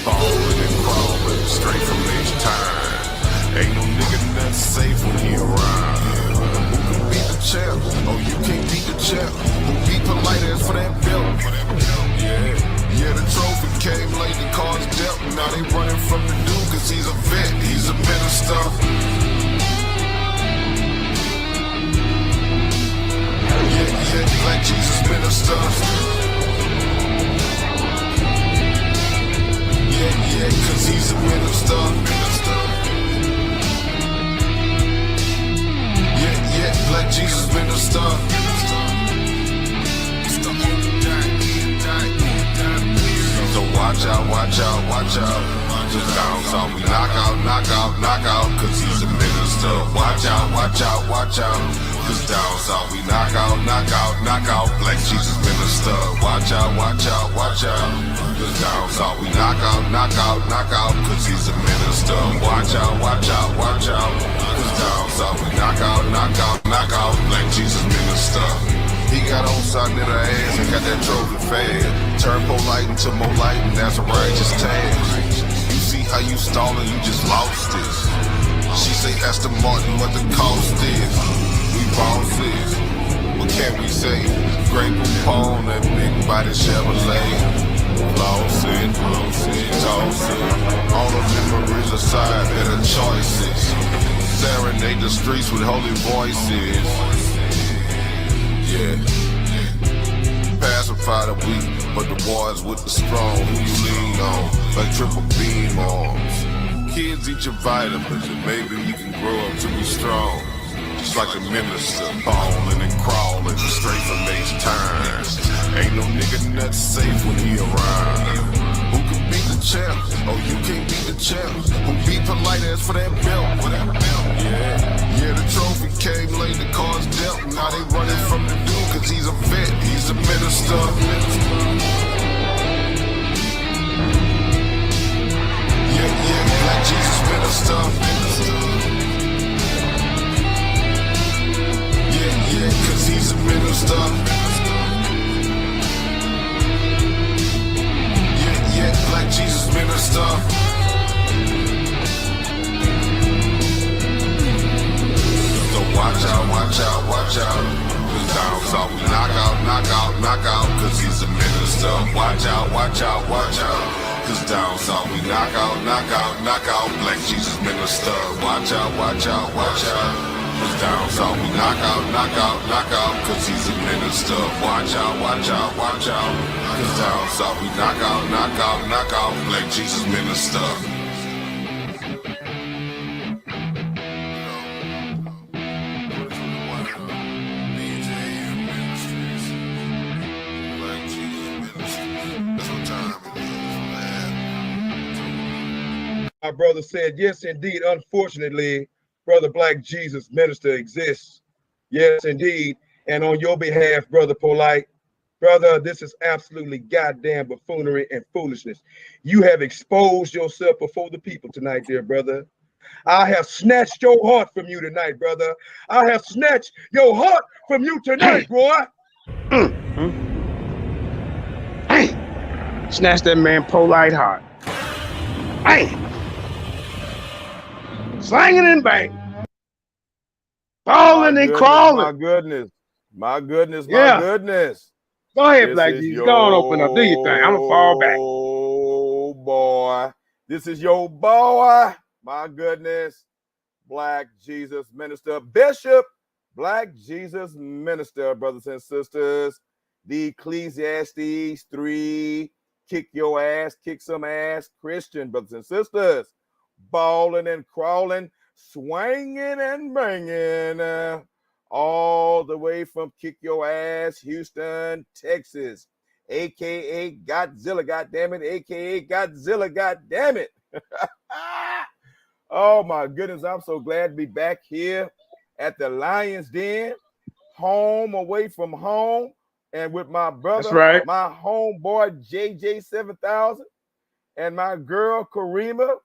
Falling and crawling straight from each time. Ain't no nigga that's safe when he around. Who can beat the champ? Oh, you can't beat the champ. Who be polite as for that belt? Yeah, the trophy came late, the cards dealt. Now they running from the dude cause he's a vet, he's a minister. Yeah, like Jesus minister. Yeah, cause he's a minister. Yeah, like Jesus minister. So watch out. Just down south, we knock out, cause he's a minister. Watch out, cause down south, we knock out, black Jesus minister. Watch out, cause down south, we knock out, cause he's a minister. Watch out, cause down south, we knock out, black Jesus minister. He got on side of the ass and got that trophy fast. Turn polite into more light, and that's a righteous task. You see how you stalling, you just lost it. She say, Aston Martin, what the cost is. We bosses. What can we say? Great Poupon, that big body Chevrolet. Lost it, toss it. All the memories aside, better choices. Serenade the streets with holy voices. Yeah. Pacify the weak, but the wars with the strong. Who you lean on, like triple beam arms. Kids eat your vitamins, and maybe you can grow up to be strong. Just like a minister, falling and crawling straight from each turn. Ain't no nigga nuts safe when he around. Who can beat the champ? Oh, you can't beat the champ. Who be polite as for that belt? Yeah, the trophy came late, the cards dealt. Now they running from the dude cause he's a vet, he's a minister. Yeah, like Jesus minister. Yeah, cause he's a minister. Yeah, like Jesus minister. So watch out. Cause down south we knock out, cause he's a minister. Watch out. Cause down south we knock out, black Jesus minister. Watch out. Cause down south we knock out, cause he's a minister. Watch out. Cause down south we knock out, black Jesus minister. My brother said, yes, indeed. Unfortunately, Brother Black Jesus Minister exists. Yes, indeed. And on your behalf, Brother Polite, brother, this is absolutely goddamn buffoonery and foolishness. You have exposed yourself before the people tonight, dear brother. I have snatched your heart from you tonight, brother. I have snatched your heart from you tonight, boy. Hey, snatch that man Polite heart. Hey. Slanging and bang. Falling and crawling. My goodness. Go ahead, Black Jesus. Go on, open up. Do your thing. I'm going to fall back. Oh, boy. This is your boy. My goodness. Black Jesus Minister. Bishop. Black Jesus Minister, brothers and sisters. The Ecclesiastes 3. Kick your ass, kick some ass. Christian, brothers and sisters. Balling and crawling, swinging and banging, all the way from Kick Your Ass, Houston, Texas, aka Godzilla, goddammit, aka Godzilla, goddammit. Oh my goodness, I'm so glad to be back here at the Lion's Den, home away from home, and with my brother, that's right, my homeboy JJ7000, and my girl Karima.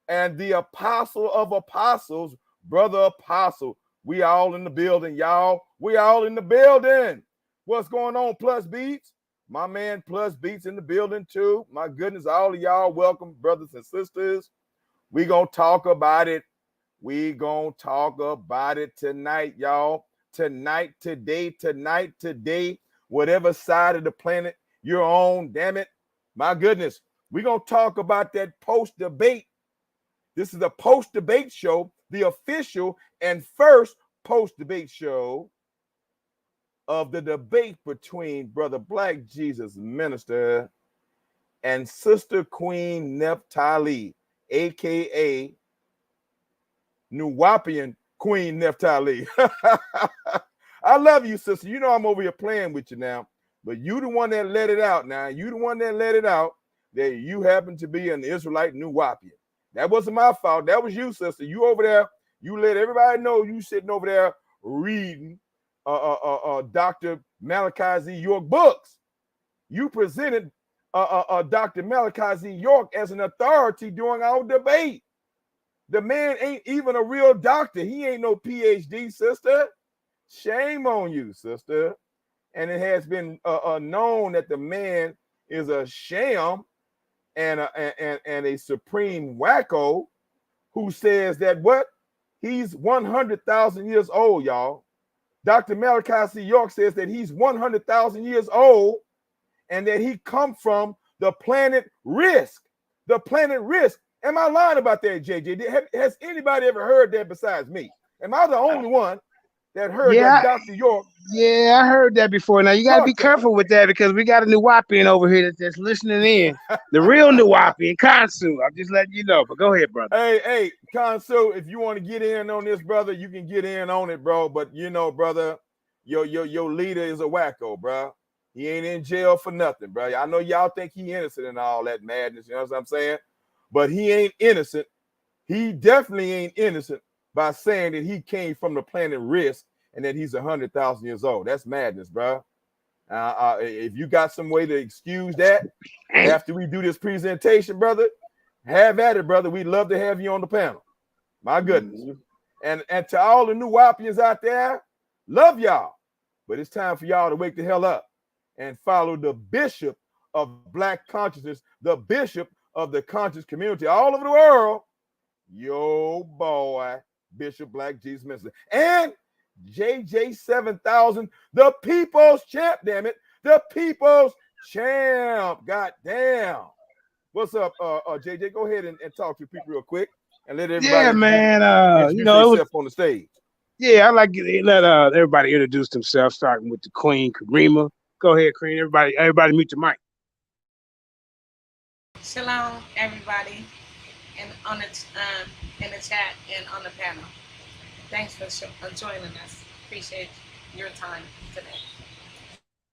And the apostle of apostles, brother apostle. We all in the building, y'all. We all in the building. What's going on, Plus Beats? My man Plus Beats in the building too. My goodness, all of y'all welcome, brothers and sisters. We gonna talk about it. We gonna talk about it tonight, y'all. Tonight, today, whatever side of the planet you're on, damn it. My goodness, we gonna talk about that post-debate. This is a post-debate show, the official and first post-debate show of the debate between Brother Black Jesus Minister and Sister Queen Nepthali, aka Nuwapian Queen Nepthali. I love you, sister. You know I'm over here playing with you now, but you the one that let it out now. You the one that let it out that you happen to be an Israelite Nuwapian. That wasn't my fault. That was you, sister. You over there, you let everybody know you sitting over there reading Dr. Malachi Z. York books. You presented Dr. Malachi Z. York as an authority during our debate. The man ain't even a real doctor. He ain't no PhD, sister. Shame on you, sister. And it has been known that the man is a sham and a supreme wacko who says that what? He's 100,000 years old, y'all. Dr. Malachi C. York says that he's 100,000 years old and that he come from the planet Risk. The planet Risk. Am I lying about that, JJ? Has anybody ever heard that besides me? Am I the only one that heard that Dr. York? Yeah, I heard that before. Now, you got to be careful with that because we got a Nuwapian over here that's listening in. The real Nuwapian, Kansu. I'm just letting you know. But go ahead, brother. Hey, Kansu, if you want to get in on this, brother, you can get in on it, bro. But, you know, brother, your leader is a wacko, bro. He ain't in jail for nothing, bro. I know y'all think he innocent and all that madness. You know what I'm saying? But he ain't innocent. He definitely ain't innocent by saying that he came from the planet Risk and that he's 100,000 years old. That's madness, bro. If you got some way to excuse that after we do this presentation, brother, have at it, brother. We'd love to have you on the panel. My goodness. And to all the Nuwapians out there, love y'all. But it's time for y'all to wake the hell up and follow the bishop of Black consciousness, the bishop of the conscious community all over the world, yo boy, Bishop Black Jesus Minister. And JJ 7000, the people's champ, damn it. The people's champ. God damn. What's up, JJ? Go ahead and talk to people real quick and let everybody introduce themselves on the stage. Yeah, I like to let everybody introduce themselves, starting with the Queen Karima. Go ahead, Queen. Everybody mute your mic. Shalom, everybody, and on the in the chat and on the panel. Thanks for joining us. Appreciate your time today.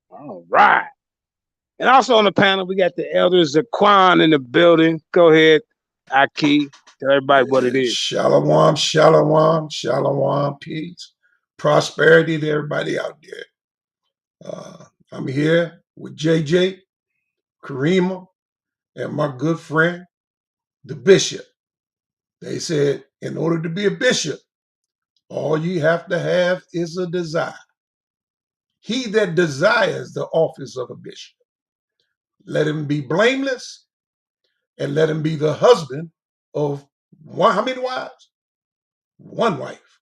All right. And also on the panel, we got the elders Zaquan in the building. Go ahead, Aki. Tell everybody what it is. Shalom, shalom, shalom, peace, prosperity to everybody out there. I'm here with JJ, Karima, and my good friend, the bishop. They said, in order to be a bishop, all you have to have is a desire. He that desires the office of a bishop, let him be blameless and let him be the husband of one. How many wives? One wife.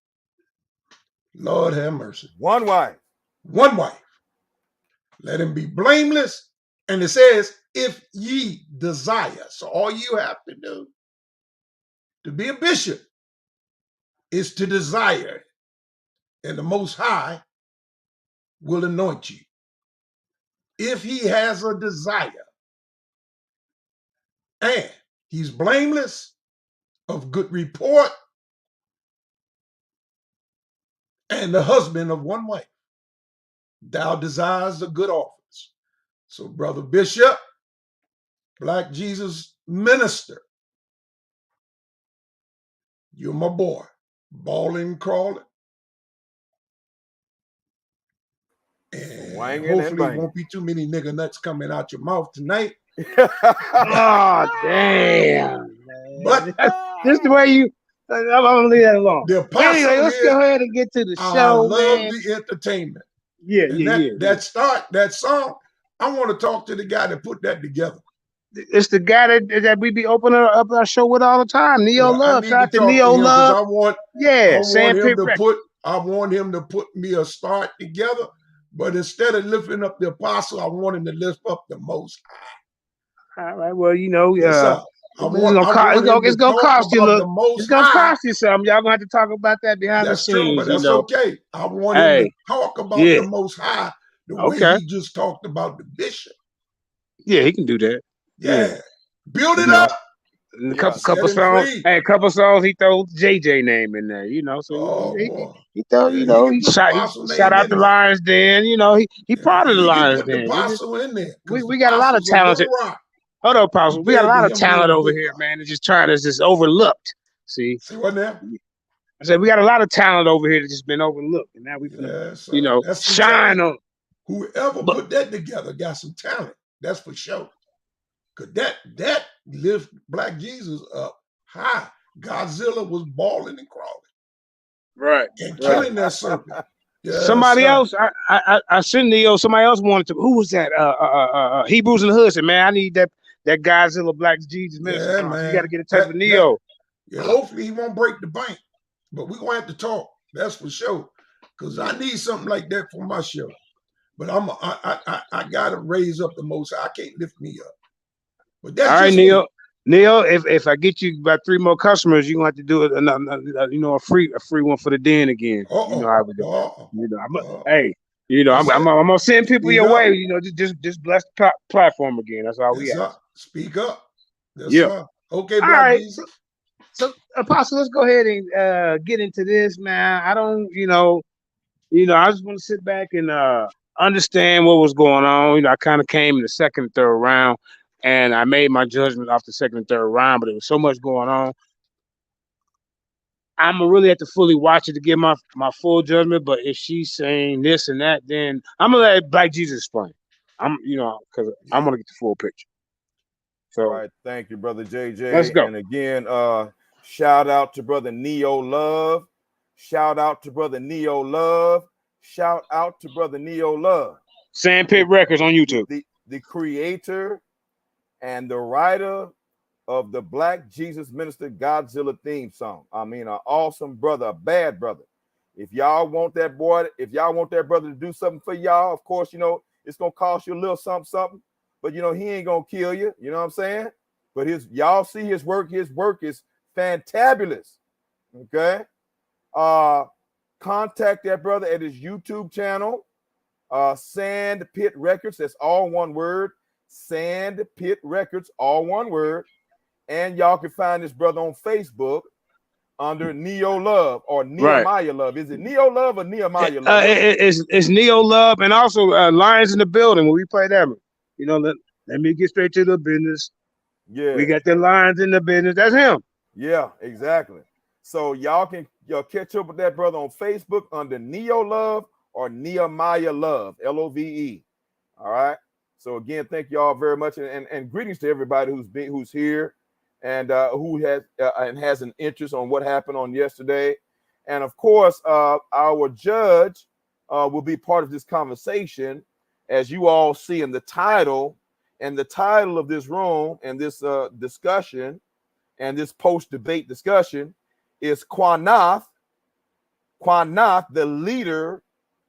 Lord have mercy. One wife. One wife. Let him be blameless. And it says, if ye desire. So all you have to do to be a bishop is to desire. And the Most High will anoint you. If he has a desire and he's blameless, of good report, and the husband of one wife, thou desires a good office. So, Brother Bishop, Black Jesus Minister, you're my boy, balling, crawling, and hopefully won't be too many nigger nuts coming out your mouth tonight. Oh, damn. But this is the way you, I'm going to leave that alone. The apostle anyway, let's go ahead and get to the show, I love the entertainment. Yeah, and that song, I want to talk to the guy that put that together. It's the guy that we be opening up our show with all the time. Neo Well, I Love. need Shout to out to talk to Neo him because Love. I want Yeah, him Sandpit to Records. put me a start together. But instead of lifting up the apostle, I want him to lift up the Most High. All right. Well, you know, Yes, sir. it's gonna cost you. Look, the Most it's gonna High. cost you something. Y'all gonna have to talk about that behind the That's true, scenes. but that's okay. I want him to talk about the Most High the way he just talked about the bishop. Yeah, he can do that. Yeah. Build it up. And a couple songs. Hey, a couple songs. He throw JJ name in there, you know. So he throw, you know, he shout out the Lions Den. You know, he part of the Lions Den. He can put the apostle in there. We got a lot of talented. Hold on, Apostle. We got a lot of talent over here, man. It's just trying to just overlooked. See what now? I said we got a lot of talent over here that's just been overlooked, and now we can, you know, shine on. Whoever put that together got some talent. That's for sure. Cause that lifts Black Jesus up high. Godzilla was balling and crawling, right, and killing that serpent. Yes, somebody else, I sent Neo. Somebody else wanted to. Who was that? Hebrews in the Hood said, "Man, I need that Godzilla Black Jesus minister. Yeah, man. You got to get in touch with Neo." Yeah, hopefully he won't break the bank, but we're gonna have to talk. That's for sure. Cause I need something like that for my show. But I gotta raise up the Most High. I can't lift me up. But that's all right, just Neo. Neo, if I get you about 3 more customers, you're gonna have to do it. You know, a free one for the den again. You know how we do. You know, hey, you know, I'm gonna send people your way. You know, just bless the platform again. That's all we ask. Speak up. Yeah. Okay, Black all right. Jesus. So, Apostle, let's go ahead and get into this, man. I don't, you know, I just want to sit back and understand what was going on. You know, I kind of came in the second and third round, and I made my judgment off the second and third round, but there was so much going on. I'm gonna really have to fully watch it to get my full judgment. But if she's saying this and that, then I'm gonna let Black Jesus explain. Because I'm gonna get the full picture. So, all right, thank you, brother JJ. Let's go. And again, shout out to brother Neo Love. Shout out to brother Neo Love. Shout out to brother Neo Love. Sandpit Records on YouTube. The creator and the writer of the Black Jesus Minister Godzilla theme song. I mean, an awesome brother, a bad brother. If y'all want that brother to do something for y'all, of course, you know, it's gonna cost you a little something, but you know, he ain't gonna kill you. You know what I'm saying? But y'all see his work is fantabulous. Okay. Contact that brother at his YouTube channel, Sandpit Records. That's all one word. Sandpit Records, all one word. And y'all can find this brother on Facebook under Neo Love or Nehemiah Love. Is it Neo Love or Nehemiah Love? It's Neo Love, and also Lions in the Building when we play that. You know, let me get straight to the business. Yeah, we got the Lions in the business. That's him. Yeah, exactly. So y'all catch up with that brother on Facebook under Neo Love or Nehemiah Love, Love. All right. So again, thank y'all very much, and greetings to everybody who's here and who has an interest on what happened on yesterday. And of course, our judge will be part of this conversation, as you all see in the title. And the title of this room and this discussion and this post-debate discussion is Quanath, the leader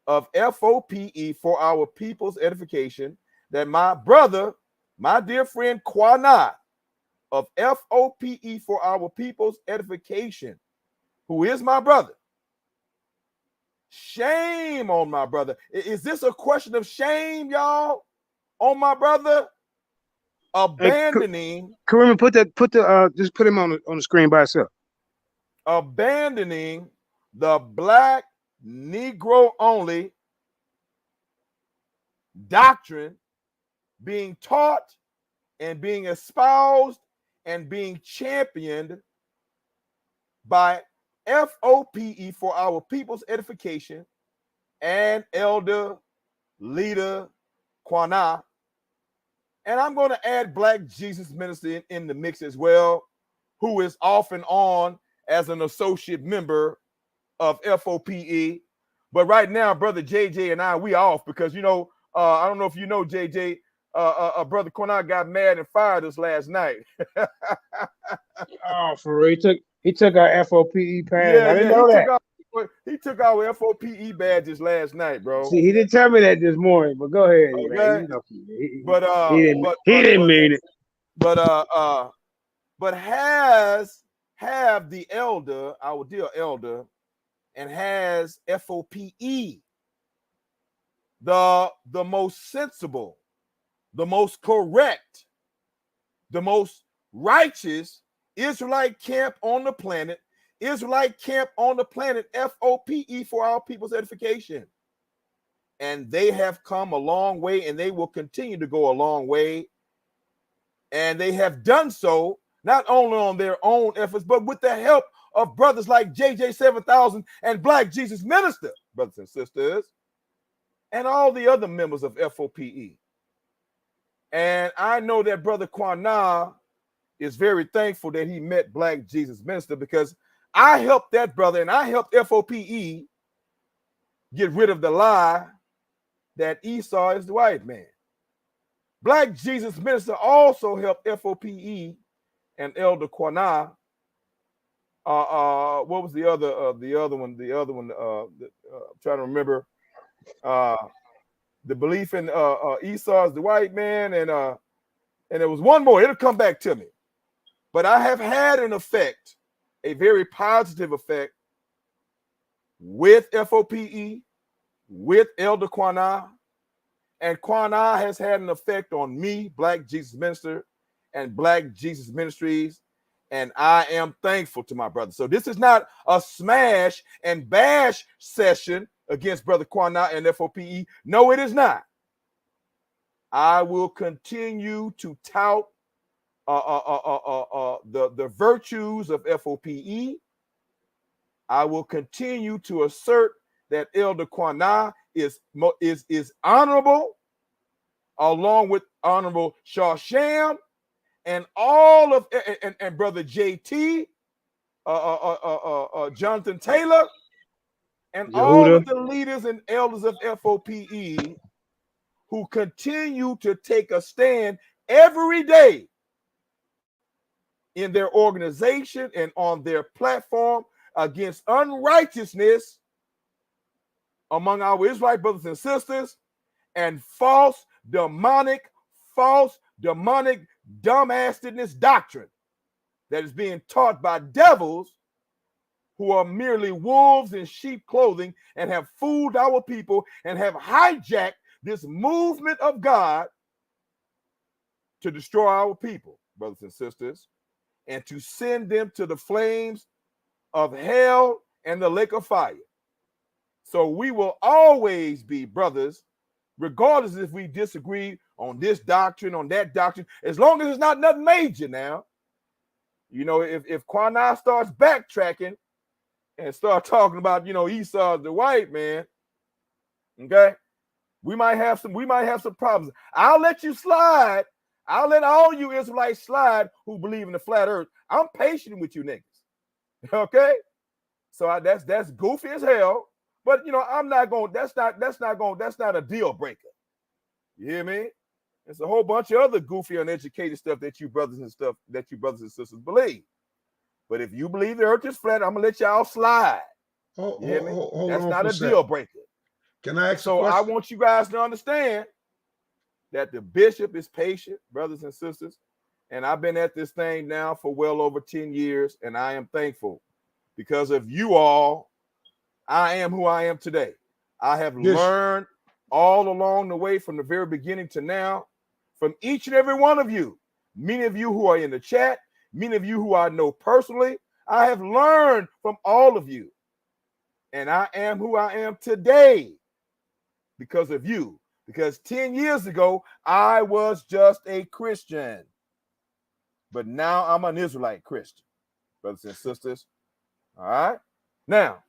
of F.O.P.E. for our people's edification, that my brother, my dear friend Quanath of F.O.P.E. for our people's edification, who is my brother. Shame on my brother. Is this a question of shame, y'all, on my brother? Abandoning. Kareem, just put him on the screen by itself. Abandoning the Black Negro only doctrine being taught and being espoused and being championed by F.O.P.E. for our people's edification and elder leader Quanath. And I'm going to add Black Jesus Minister in the mix as well, who is off and on as an associate member of F.O.P.E. But right now, brother JJ and I, we off because, you know, I don't know if you know, JJ, Brother Quinai got mad and fired us last night. Oh, for real. He took our F.O.P.E pass. Yeah, I didn't yeah, know that. he took our F.O.P.E badges last night, bro. See, he didn't tell me that this morning, but go ahead, man. Okay, You know, but he didn't mean it. but have the elder, our dear elder, and has F.O.P.E, the most sensible, the most correct, the most righteous Israelite camp on the planet, F.O.P.E, for our people's edification. And they have come a long way, and they will continue to go a long way. And they have done so not only on their own efforts, but with the help of brothers like JJ 7000 and Black Jesus Minister, brothers and sisters, and all the other members of F.O.P.E. And I know that Brother Quana is very thankful that he met Black Jesus Minister, because I helped that brother and I helped F.O.P.E get rid of the lie that Esau is the white man. Black Jesus Minister also helped F.O.P.E and Elder Quana. What was the other one? I'm trying to remember. The belief in Esau is the white man, and there was one more. It'll come back to me. But I have had an effect, a very positive effect, with F.O.P.E, with Elder Quana, and Quana has had an effect on me, Black Jesus Minister, and Black Jesus Ministries, and I am thankful to my brother. So this is not a smash and bash session against Brother Quana and F.O.P.E. No, it is not. I will continue to tout the virtues of F.O.P.E. I will continue to assert that Elder Quana is honorable, along with Honorable Shawsham and all of and Brother JT, Jonathan Taylor, and all of the leaders and elders of F.O.P.E who continue to take a stand every day in their organization and on their platform against unrighteousness among our Israelite brothers and sisters, and false demonic dumbassedness doctrine that is being taught by devils who are merely wolves in sheep clothing and have fooled our people and have hijacked this movement of God to destroy our people, brothers and sisters, and to send them to the flames of hell and the lake of fire. So we will always be brothers, regardless if we disagree on this doctrine, on that doctrine, as long as it's not nothing major now. You know, if Quana starts backtracking and start talking about, Esau the white man, okay, we might have some problems. I'll let you slide. I'll let all you Israelites slide who believe in the flat earth. I'm patient with you niggas. Okay? So that's goofy as hell. But I'm not going, that's not a deal breaker. You hear me? There's a whole bunch of other goofy, uneducated stuff that you brothers and sisters believe. But if you believe the earth is flat, I'm gonna let y'all slide. You hear me? That's not a deal breaker. Can I ask so I want you guys to understand that the bishop is patient, brothers and sisters. And I've been at this thing now for well over 10 years, and I am thankful. Because of you all, I am who I am today. I have learned all along the way from the very beginning to now from each and every one of you. Many of you who are in the chat, many of you who I know personally, I have learned from all of you. And I am who I am today because of you. Because 10 years ago, I was just a Christian. But now I'm an Israelite Christian, brothers and sisters. All right. Now,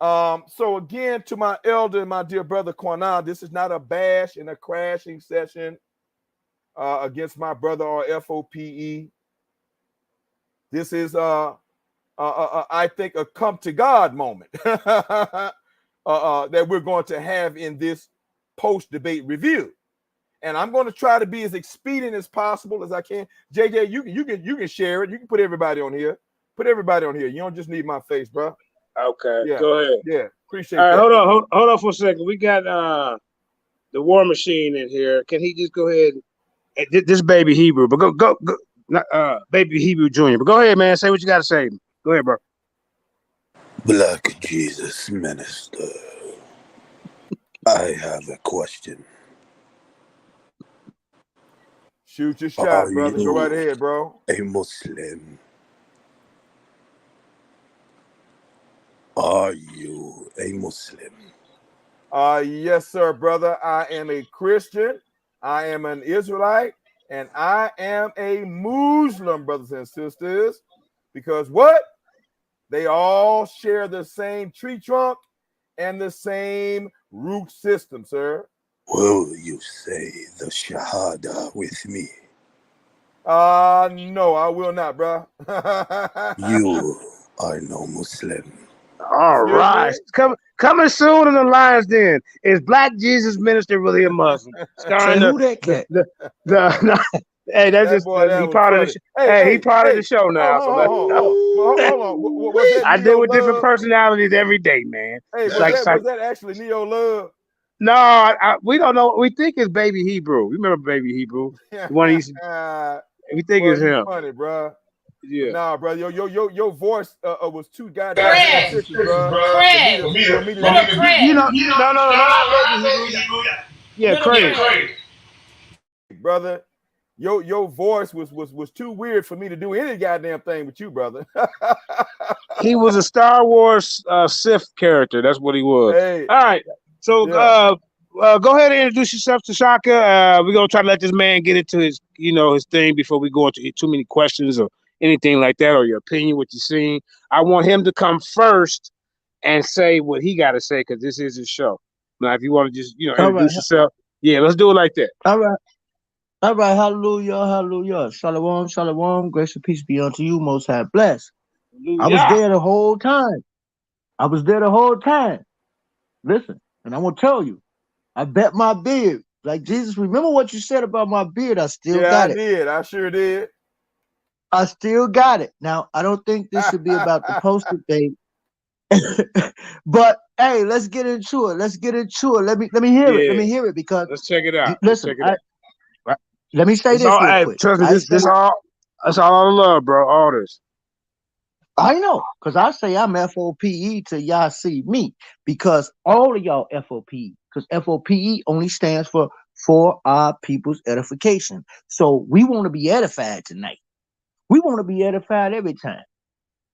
so again, to my elder and my dear brother Quana, this is not a bash and a crashing session against my brother or F.O.P.E. This is, I think, a come to God moment that we're going to have in this post-debate review. And I'm going to try to be as expedient as possible as I can. JJ, you can share it. You can put everybody on here. Put everybody on here. You don't just need my face, bro. Okay, Yeah. go ahead. Yeah, appreciate All right, that. hold on for a second. We got the War Machine in here. Can he just go ahead? This baby Hebrew, but go, baby Hebrew Junior. But go ahead, man. Say what you got to say. Go ahead, bro. Black Jesus Minister, I have a question. Shoot your shot, Are brother. Go right ahead, bro. a Muslim? Are you a Muslim? Yes, sir, brother. I am a Christian. I am an Israelite, and I am a Muslim, brothers and sisters. Because what? They all share the same tree trunk and the same root system, sir. Will you say the Shahada with me? No, I will not, bro. You are no Muslim. All Excuse right, me? coming soon in the Lions Den. Is Black Jesus Minister really a Muslim? Starring Say who that cat? Hey, that's That just boy, that he was part of the funny. hey, he part of the show now. So let's go. Hold on. Was that I deal Neo with different Love? personalities every day, man. Hey, It's was like that actually Neo Love? no, we don't know. We think it's Baby Hebrew. You remember Baby Hebrew? The one he used to, we think Boy, it's you him. funny, bro. Yeah. Nah, bro, your voice was too goddamn Craig. suspicious, bro. Craig. For me to Little do. Craig. No, not Baby Hebrew. Yeah, Little Craig. Craig. Brother, your voice was too weird for me to do any goddamn thing with you, brother. He was a Star Wars Sith character. That's what he was. Hey, All right. So yeah. go ahead and introduce yourself to Shaka. We're gonna try to let this man get into his thing before we go into too many questions or anything like that, or your opinion, what you've seen. I want him to come first and say what he got to say because this is his show. Now, if you want to just All right, introduce yourself, yeah, let's do it like that. all right, all right. Hallelujah, hallelujah. Shalom, shalom. Grace and peace be unto you, Most High. Bless. I was Hallelujah. there the whole time. I was there the whole time. Listen, and I'm gonna tell you, I bet my beard. Like Jesus, remember what you said about my beard? I still Yeah, I got it. did. I sure did. I still got it. Now, I don't think this should be about the poster thing. But hey, let's get into it. Let's get into it. Let me hear it. Let Yeah, me hear it because let's check it out. Let's listen, check it out. let me say It's this all. real Hey, quick. trust me. I say This all. That's all the love, bro. All this. I know, because I say I'm F.O.P.E. till y'all see me, because all of y'all F.O.P.E. because F.O.P.E. only stands for our people's edification. So we want to be edified tonight. We want to be edified every time.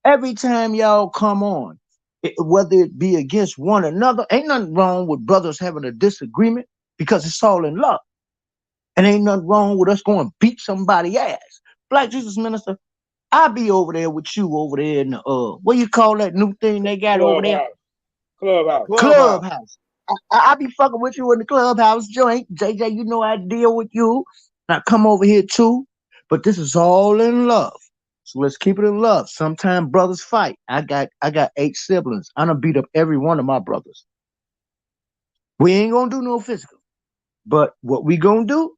Every time y'all come on, whether it be against one another, ain't nothing wrong with brothers having a disagreement because it's all in love. And ain't nothing wrong with us going beat somebody ass. Black Jesus Minister, I'll be over there with you over there in the what you call that new thing they got over there? Clubhouse. Clubhouse. I be fucking with you in the clubhouse joint. JJ, you know I deal with you. Now come over here too. But this is all in love. So let's keep it in love. Sometimes brothers fight. I got 8 siblings. I done beat up every one of my brothers. We ain't gonna do no physical. But what we gonna do?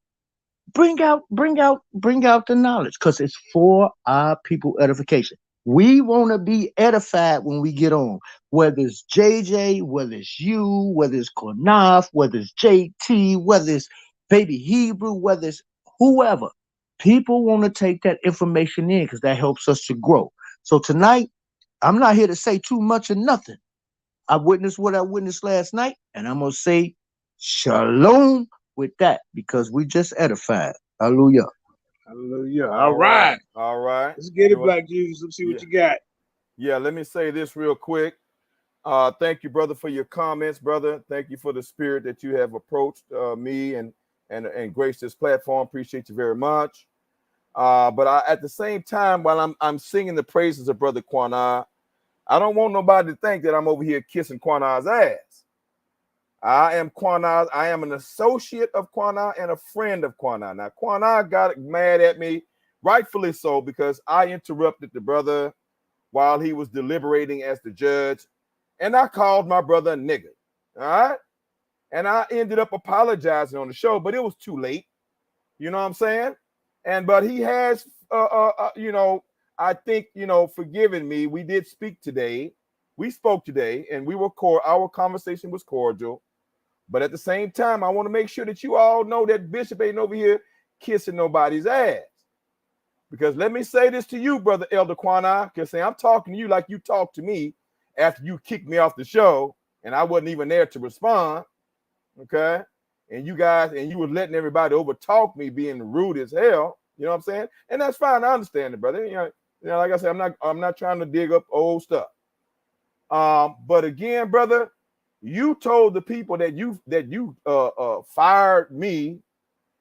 Bring out the knowledge, because it's for our people edification. We want to be edified when we get on, whether it's JJ, whether it's you, whether it's Kornaf, whether it's JT, whether it's Baby Hebrew, whether it's whoever. People want to take that information in because that helps us to grow. So tonight, I'm not here to say too much or nothing. I witnessed what I witnessed last night, and I'm going to say shalom with that because we just edified. Hallelujah. Hallelujah. All right. All right. Let's get it, Black Jesus. Let's see what you got. Yeah, let me say this real quick. Thank you, brother, for your comments, brother. Thank you for the spirit that you have approached me and graced this platform. Appreciate you very much. But at the same time, while I'm singing the praises of Brother Quana, I don't want nobody to think that I'm over here kissing Quana's ass. I am Quana. I am an associate of Quana and a friend of Quana. Now, Quana got mad at me, rightfully so, because I interrupted the brother while he was deliberating as the judge, and I called my brother a nigger. All right? And I ended up apologizing on the show, but it was too late. You know what I'm saying? But he has, I think, forgiven me. We did speak today. We spoke today, and our conversation was cordial. But at the same time, I want to make sure that you all know that Bishop ain't over here kissing nobody's ass. Because let me say this to you, Brother Elder Quana, because I'm talking to you like you talked to me after you kicked me off the show, and I wasn't even there to respond. Okay? And you were letting everybody over talk me, being rude as hell. You know what I'm saying? And that's fine. I understand it, brother. Like I said, I'm not trying to dig up old stuff. But again, brother, you told the people that you fired me.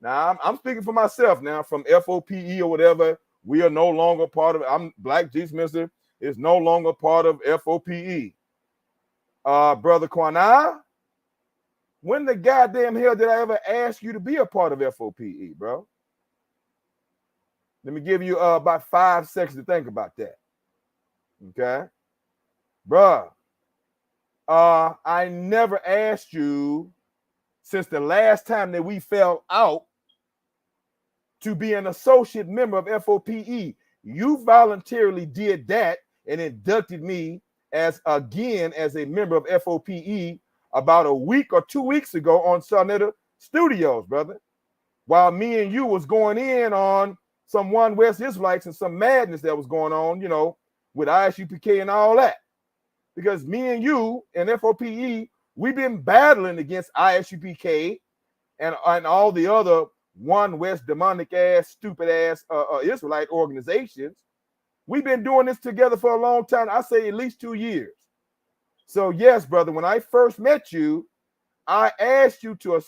Now I'm speaking for myself now, from F.O.P.E. or whatever. We are no longer part of Black Jesus Minister is no longer part of F.O.P.E. Brother Quana, when the goddamn hell did I ever ask you to be a part of F.O.P.E., bro? Let me give you about 5 seconds to think about that. Okay? Bruh, I never asked you since the last time that we fell out to be an associate member of F.O.P.E. You voluntarily did that and inducted me as a member of F.O.P.E. about a week or 2 weeks ago on Sonetta Studios, brother. While me and you was going in on some One West Israelites and some madness that was going on, with ISUPK and all that. Because me and you and F.O.P.E., we've been battling against ISUPK and all the other One West demonic ass, stupid ass Israelite organizations. We've been doing this together for a long time. I say at least 2 years. So yes, brother, when I first met you, I asked you to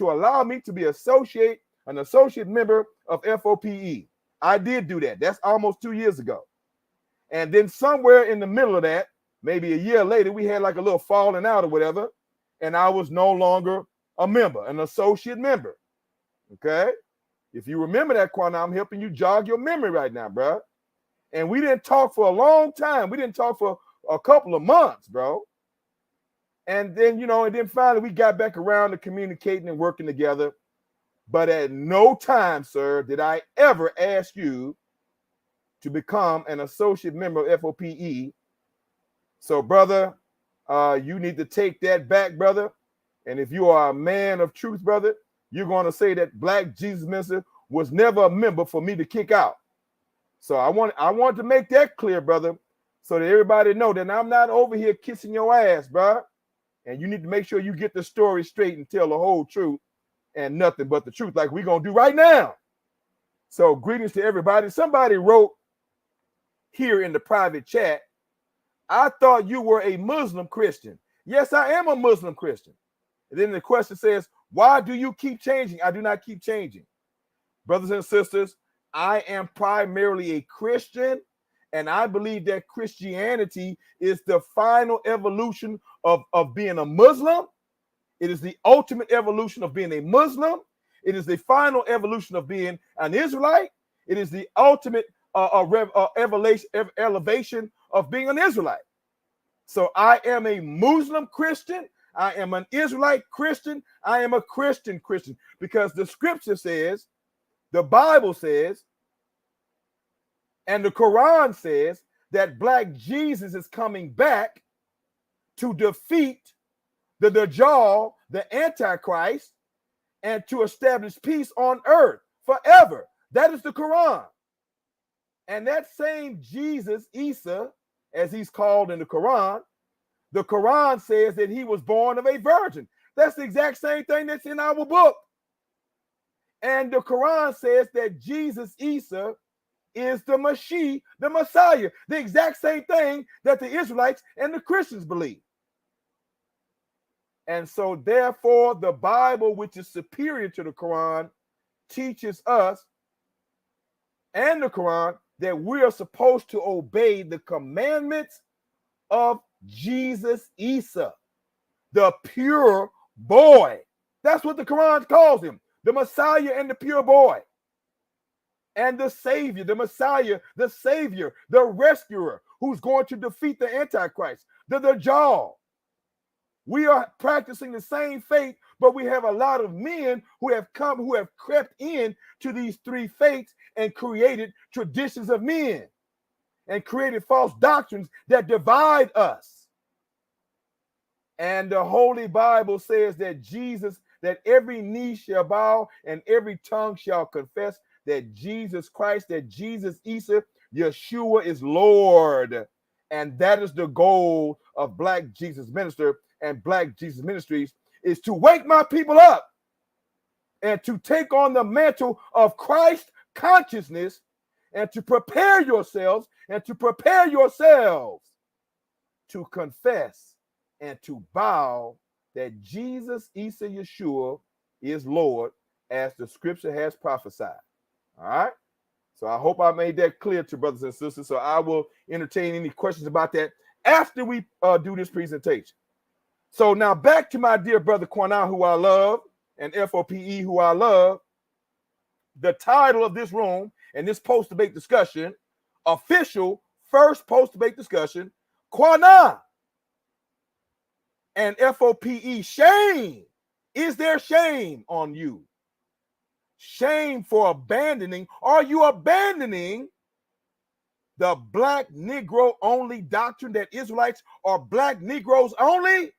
allow me to be an associate member of F.O.P.E. I did do that. That's almost 2 years ago. And then somewhere in the middle of that, maybe a year later, we had like a little falling out or whatever, and I was no longer a member, an associate member. Okay? If you remember that, Quana, I'm helping you jog your memory right now, bro. And we didn't talk for a long time. We didn't talk for a couple of months, bro. And then, and then finally we got back around to communicating and working together. But at no time, sir, did I ever ask you to become an associate member of F.O.P.E. So, brother, you need to take that back, brother. And if you are a man of truth, brother, you're going to say that Black Jesus Minister was never a member for me to kick out. So I want to make that clear, brother, so that everybody know that I'm not over here kissing your ass, bro. And you need to make sure you get the story straight and tell the whole truth and nothing but the truth, like we're going to do right now. So greetings to everybody. Somebody wrote here in the private chat, I thought you were a Muslim Christian. Yes, I am a Muslim Christian. And then the question says, why do you keep changing? I do not keep changing. Brothers and sisters, I am primarily a Christian, and I believe that Christianity is the final evolution of being a Muslim. It is the ultimate evolution of being a Muslim. It is the final evolution of being an Israelite. It is the ultimate elevation of being an Israelite. So I am a Muslim Christian. I am an Israelite Christian. I am a Christian Christian, because the scripture says, the Bible says, and the Quran says that Black Jesus is coming back to defeat the Dajjal, the Antichrist, and to establish peace on earth forever. That is the Quran. And that same Jesus, Isa, as he's called in the Quran says that he was born of a virgin. That's the exact same thing that's in our book. And the Quran says that Jesus, Isa, is the Mashiach, the Messiah, the exact same thing that the Israelites and the Christians believe. And so therefore, the Bible, which is superior to the Quran, teaches us, and the Quran, that we are supposed to obey the commandments of Jesus Isa, the pure boy. That's what the Quran calls him, the Messiah and the pure boy. And the Savior, the Messiah, the Savior, the rescuer, who's going to defeat the Antichrist, the Dajjal. We are practicing the same faith, but we have a lot of men who have crept in to these three faiths and created traditions of men and created false doctrines that divide us. And the Holy Bible says that that every knee shall bow and every tongue shall confess that Jesus Christ, that Jesus Isa, Yeshua is Lord. And that is the goal of Black Jesus Minister and Black Jesus Ministries, is to wake my people up and to take on the mantle of Christ consciousness and to prepare yourselves to confess and to bow that Jesus Isa Yeshua is Lord, as the scripture has prophesied. All right. So I hope I made that clear to brothers and sisters. So I will entertain any questions about that after we do this presentation. So now back to my dear brother Quana, who I love, and F.O.P.E, who I love. The title of this room and this post-debate discussion, official first post-debate discussion, Quana and F.O.P.E, shame. Is there shame on you? Shame for abandoning. Are you abandoning the Black Negro only doctrine that Israelites are Black Negroes only?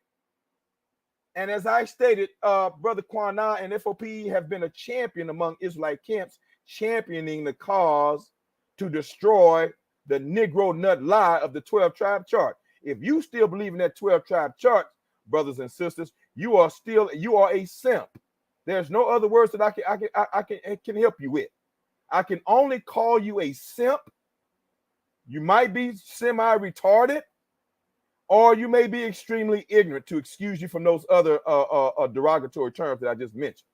And as I stated, Brother Quana and F.O.P.E have been a champion among Israelite camps, championing the cause to destroy the Negro nut lie of the 12 tribe chart. If you still believe in that 12 tribe chart, brothers and sisters, you are a simp. There's no other words that I can help you with. I can only call you a simp. You might be semi-retarded, or you may be extremely ignorant, to excuse you from those other derogatory terms that I just mentioned.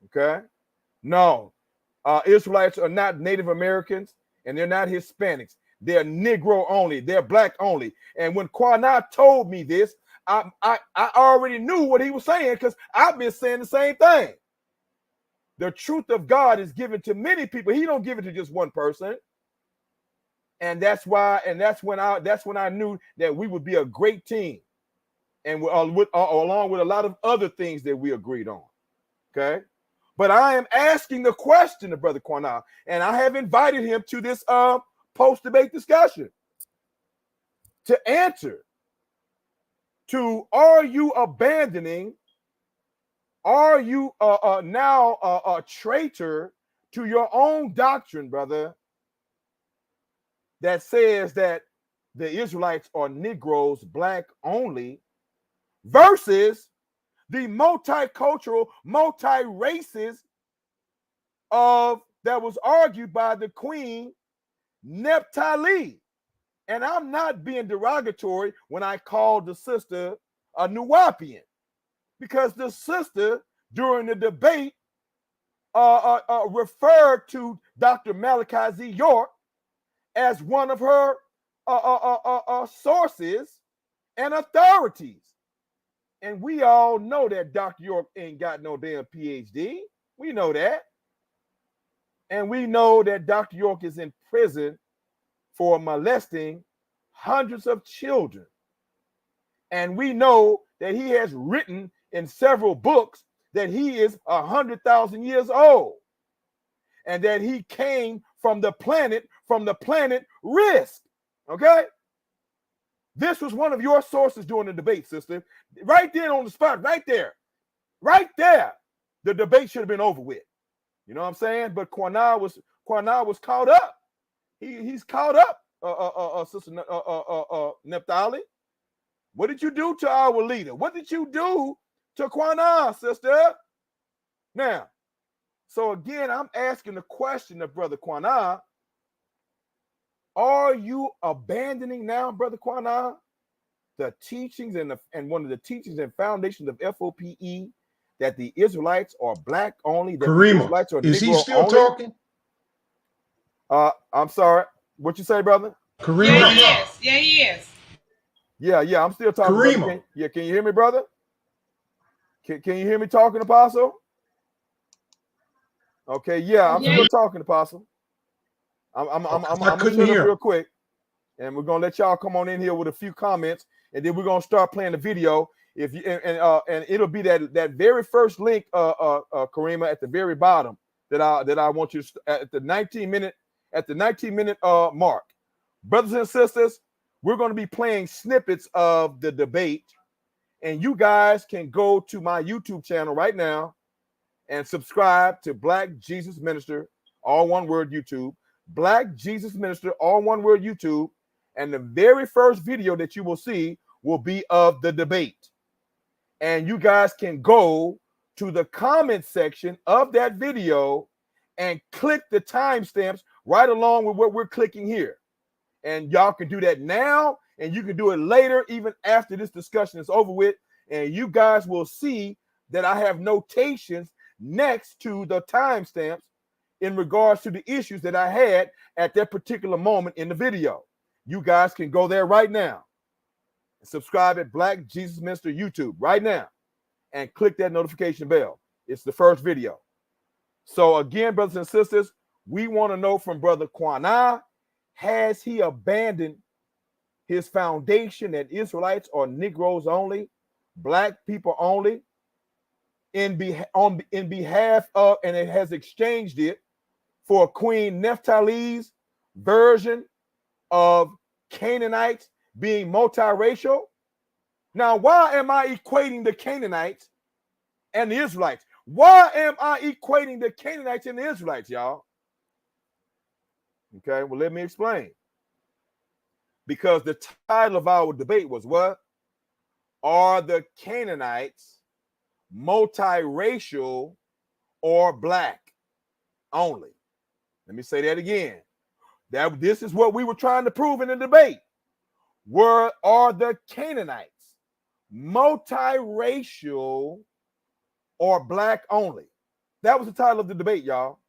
Okay? No, Israelites are not Native Americans, and they're not Hispanics. They're Negro only. They're Black only. And when Quana told me this, I already knew what he was saying, because I've been saying the same thing. The truth of God is given to many people. He don't give it to just one person. And that's when I knew that we would be a great team, and along with a lot of other things that we agreed on. Okay, but I am asking the question of Brother Quana, and I have invited him to this post-debate discussion to answer to: are you abandoning? Are you now a traitor to your own doctrine, brother, that says that the Israelites are Negroes, Black only, versus the multicultural, multi-races that was argued by the Queen Nepthali? And I'm not being derogatory when I called the sister a Nuwapian, because the sister during the debate referred to Dr. Malachi Z. York as one of her sources and authorities. And we all know that Dr. York ain't got no damn PhD. We know that. And we know that Dr. York is in prison for molesting hundreds of children. And we know that he has written in several books that he is 100,000 years old, and that he came from the planet Risk. Okay? This was one of your sources during the debate, sister. Right there on the spot, right there. The debate should have been over with. You know what I'm saying? But Quana was caught up. He's caught up, Sister Nepthali. What did you do to our leader? What did you do to Quana, sister? Now, so again, I'm asking the question of Brother Quana: are you abandoning now, Brother Quana, the teachings and one of the teachings and foundations of F.O.P.E, that the Israelites are Black only, that the Israelites are is Negro he still only? talking? I'm sorry. What you say, brother? Karima? Yeah, he is. Yeah, I'm still talking, Karima. brother. Can you hear me, brother? Can you hear me talking, Apostle? Okay, yeah, I'm still talking, Apostle. I'm gonna shut up real quick, and we're gonna let y'all come on in here with a few comments, and then we're gonna start playing the video. If you and it'll be that very first link, Karima, at the very bottom that I want you to at the 19-minute mark. Brothers and sisters, we're going to be playing snippets of the debate, and you guys can go to my YouTube channel right now and subscribe to Black Jesus Minister, all one word, YouTube. Black Jesus Minister, all one word, YouTube. And the very first video that you will see will be of the debate. And you guys can go to the comment section of that video and click the timestamps right along with what we're clicking here. And y'all can do that now, and you can do it later, even after this discussion is over with. And you guys will see that I have notations next to the timestamps in regards to the issues that I had at that particular moment in the video. You guys can go there right now. Subscribe at Black Jesus Minister YouTube right now and click that notification bell. It's the first video. So again, brothers and sisters, we want to know from Brother Quana, has he abandoned his foundation that Israelites are Negroes only, black people only, in behalf of, and it has exchanged it for Queen Nephtali's version of Canaanites being multiracial? Now, why am I equating the Canaanites and the Israelites? Why am I equating the Canaanites and the Israelites, y'all? Okay, well, let me explain. Because the title of our debate was what? Are the Canaanites multiracial or black only? Let me say that again. This is what we were trying to prove in the debate. Are the Canaanites multiracial or black only? That was the title of the debate, y'all.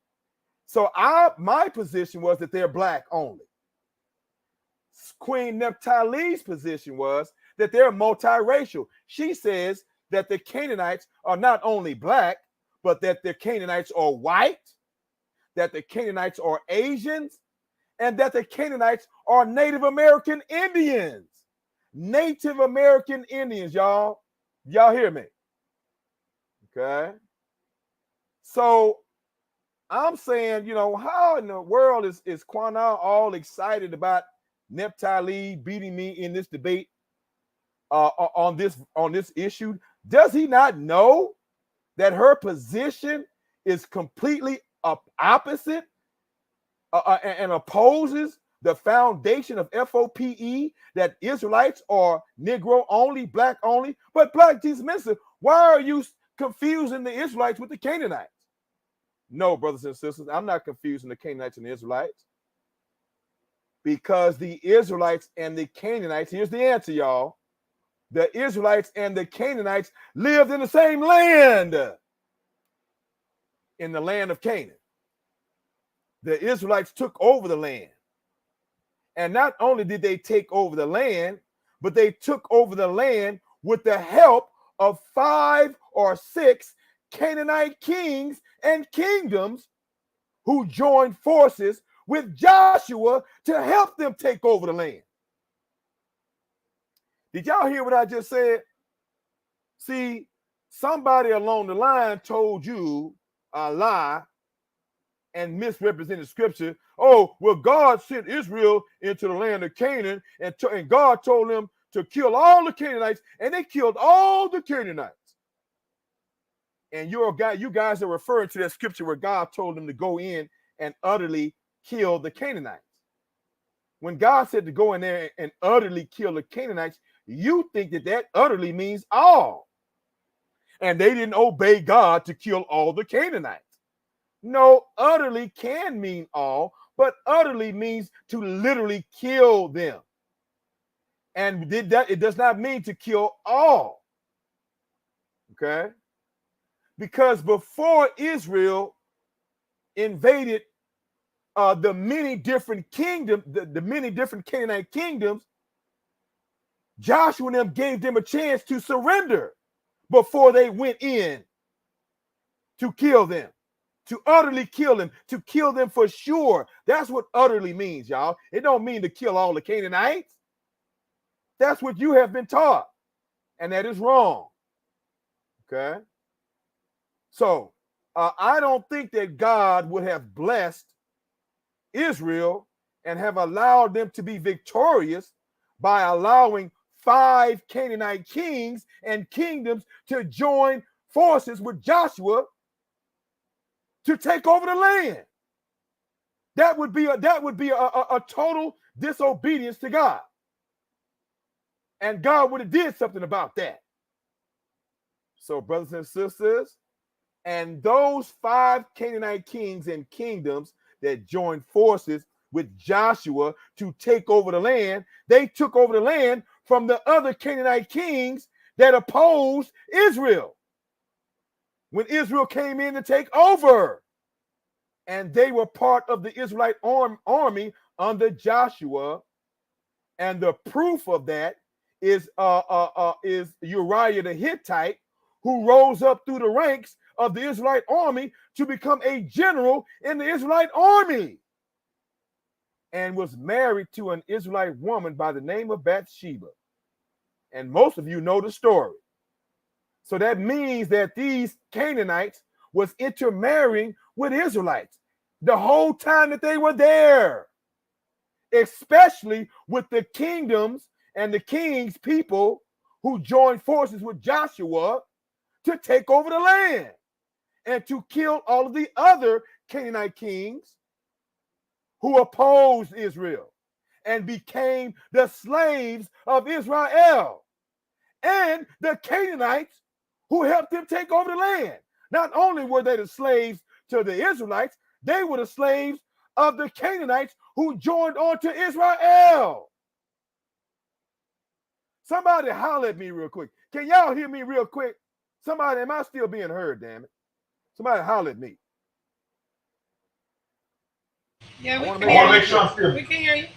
So my position was that they're black only. Queen Nepthali's position was that they're multiracial. She says that the Canaanites are not only black, but that the Canaanites are white, that the Canaanites are Asians, and that the Canaanites are Native American Indians. Native American Indians, y'all. Y'all hear me? Okay. So I'm saying, how in the world is Quana all excited about Nepthali beating me in this debate on this issue? Does he not know that her position is completely opposite and opposes the foundation of F.O.P.E, that Israelites are Negro only, black only? But Black Jesus Minister, why are you confusing the Israelites with the Canaanites? No, brothers and sisters, I'm not confusing the Canaanites and the Israelites. Because the Israelites and the Canaanites, here's the answer, y'all. The Israelites and the Canaanites lived in the same land, in the land of Canaan. The Israelites took over the land. And not only did they take over the land, but they took over the land with the help of 5 or 6 Canaanite kings and kingdoms who joined forces with Joshua to help them take over the land. Did y'all hear what I just said? See, somebody along the line told you a lie and misrepresented scripture. Oh, well, God sent Israel into the land of Canaan, and God told them to kill all the Canaanites, and they killed all the Canaanites. And you guys are referring to that scripture where God told them to go in and utterly kill the Canaanites. When God said to go in there and utterly kill the Canaanites, you think that utterly means all. And they didn't obey God to kill all the Canaanites. No, utterly can mean all, but utterly means to literally kill them. And it does not mean to kill all. Okay? Because before Israel invaded the many different kingdoms, the many different Canaanite kingdoms, Joshua and them gave them a chance to surrender before they went in to kill them, to utterly kill them, to kill them for sure. That's what utterly means, y'all. It don't mean to kill all the Canaanites. That's what you have been taught, and that is wrong. Okay? So, I don't think that God would have blessed Israel and have allowed them to be victorious by allowing 5 Canaanite kings and kingdoms to join forces with Joshua to take over the land. That would be a total disobedience to God. And God would have did something about that. So, brothers and sisters, and those 5 Canaanite kings and kingdoms that joined forces with Joshua to take over the land, they took over the land from the other Canaanite kings that opposed Israel when Israel came in to take over. And they were part of the Israelite army under Joshua. And the proof of that is Uriah the Hittite, who rose up through the ranks of the Israelite army to become a general in the Israelite army, and was married to an Israelite woman by the name of Bathsheba. And most of you know the story. So that means that these Canaanites was intermarrying with Israelites the whole time that they were there, especially with the kingdoms and the king's people who joined forces with Joshua to take over the land and to kill all of the other Canaanite kings who opposed Israel and became the slaves of Israel, and the Canaanites who helped them take over the land. Not only were they the slaves to the Israelites, they were the slaves of the Canaanites who joined on to Israel. Somebody holler at me real quick. Can y'all hear me real quick? Somebody, am I still being heard, damn it? Somebody holler at me. Yeah, we I want can to make hear you. We can hear you.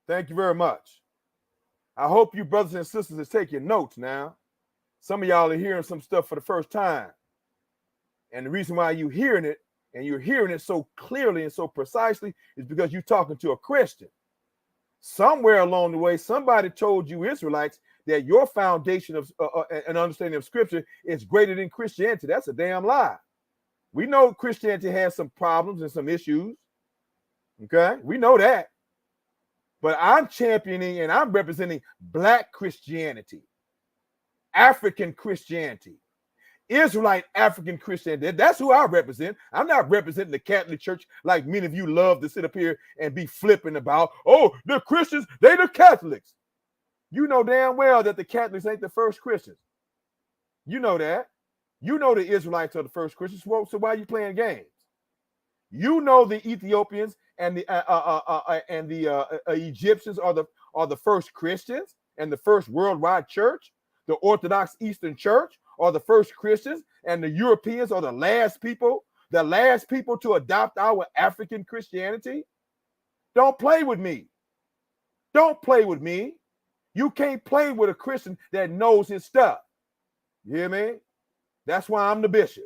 Thank you very much. I hope you brothers and sisters are taking notes now. Some of y'all are hearing some stuff for the first time. And the reason why you're hearing it, and you're hearing it so clearly and so precisely, is because you're talking to a Christian. Somewhere along the way, somebody told you Israelites that your foundation of an understanding of Scripture is greater than Christianity. That's a damn lie. We know Christianity has some problems and some issues. Okay, we know that. But I'm championing and I'm representing Black Christianity, African Christianity, Israelite African Christianity. That's who I represent. I'm not representing the Catholic Church like many of you love to sit up here and be flipping about. Oh, the Christians, they the Catholics. You know damn well that the Catholics ain't the first Christians. You know that. You know the Israelites are the first Christians. So why are you playing games? You know the Ethiopians and the Egyptians are the first Christians and the first worldwide church. The Orthodox Eastern Church are the first Christians, and the Europeans are the last people to adopt our African Christianity. Don't play with me. Don't play with me. You can't play with a Christian that knows his stuff. You hear me? That's why I'm the bishop,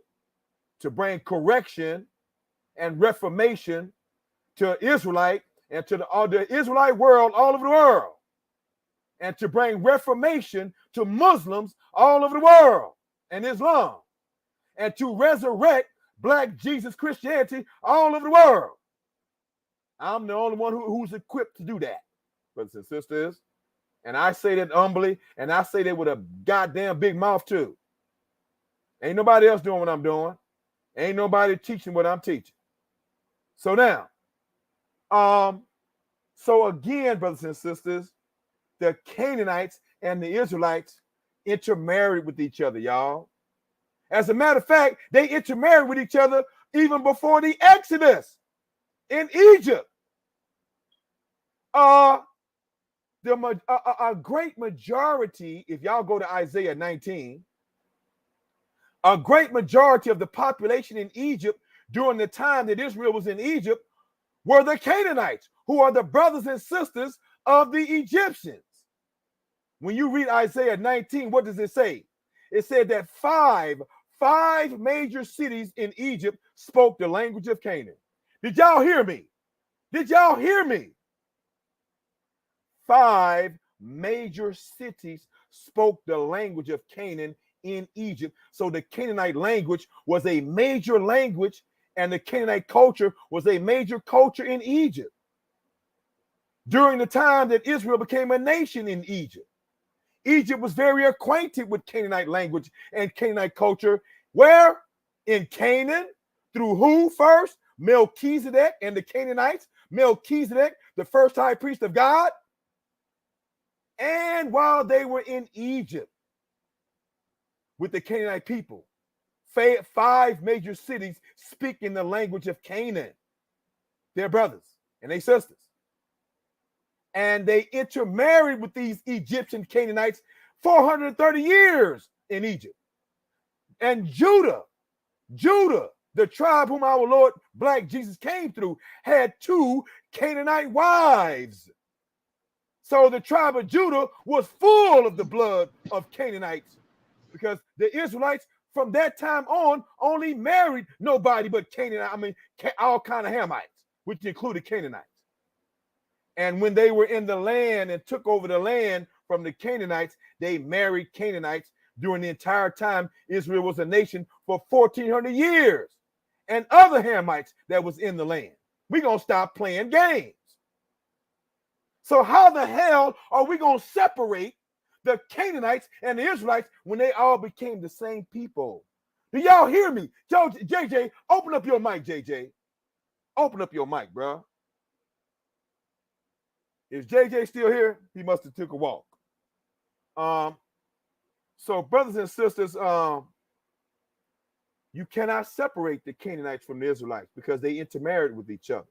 to bring correction and reformation to Israelite and to the Israelite world all over the world, and to bring reformation to Muslims all over the world and Islam, and to resurrect Black Jesus Christianity all over the world. I'm the only one who's equipped to do that, brothers and sisters. And I say that humbly, and I say that with a goddamn big mouth too. Ain't nobody else doing what I'm doing. Ain't nobody teaching what I'm teaching. So now, so again, brothers and sisters, the Canaanites and the Israelites intermarried with each other, y'all. As a matter of fact, they intermarried with each other even before the Exodus in Egypt. A great majority, if y'all go to Isaiah 19, a great majority of the population in Egypt during the time that Israel was in Egypt were the Canaanites, who are the brothers and sisters of the Egyptians. When you read Isaiah 19, what does it say? It said that five major cities in Egypt spoke the language of Canaan. Did y'all hear me? Did y'all hear me? 5 major cities spoke the language of Canaan in Egypt. So the Canaanite language was a major language, and the Canaanite culture was a major culture in Egypt. During the time that Israel became a nation in Egypt, Egypt was very acquainted with Canaanite language and Canaanite culture. Where? In Canaan. Through who first? Melchizedek and the Canaanites. Melchizedek, the first high priest of God. And while they were in Egypt with the Canaanite people, 5 major cities speaking the language of Canaan, their brothers and their sisters. And they intermarried with these Egyptian Canaanites 430 years in Egypt. And Judah, the tribe whom our Lord Black Jesus came through, had 2 Canaanite wives. So the tribe of Judah was full of the blood of Canaanites, because the Israelites from that time on only married nobody but Canaanite. I mean, all kind of Hamites, which included Canaanites. And when they were in the land and took over the land from the Canaanites, they married Canaanites during the entire time Israel was a nation for 1,400 years. And other Hamites that was in the land. We're going to stop playing games. So how the hell are we going to separate the Canaanites and the Israelites when they all became the same people? Do y'all hear me? JJ, open up your mic, JJ. Open up your mic, bro. Is JJ still here? He must have took a walk. So brothers and sisters, you cannot separate the Canaanites from the Israelites because they intermarried with each other.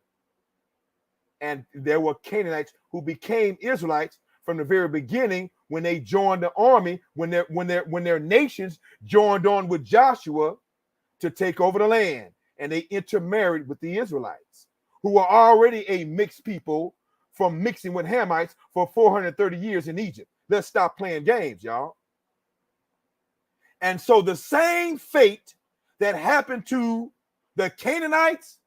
And there were Canaanites who became Israelites from the very beginning when they joined the army, when their nations joined on with Joshua to take over the land, and they intermarried with the Israelites, who were already a mixed people from mixing with Hamites for 430 years in Egypt. Let's stop playing games, y'all. And so the same fate that happened to the Canaanites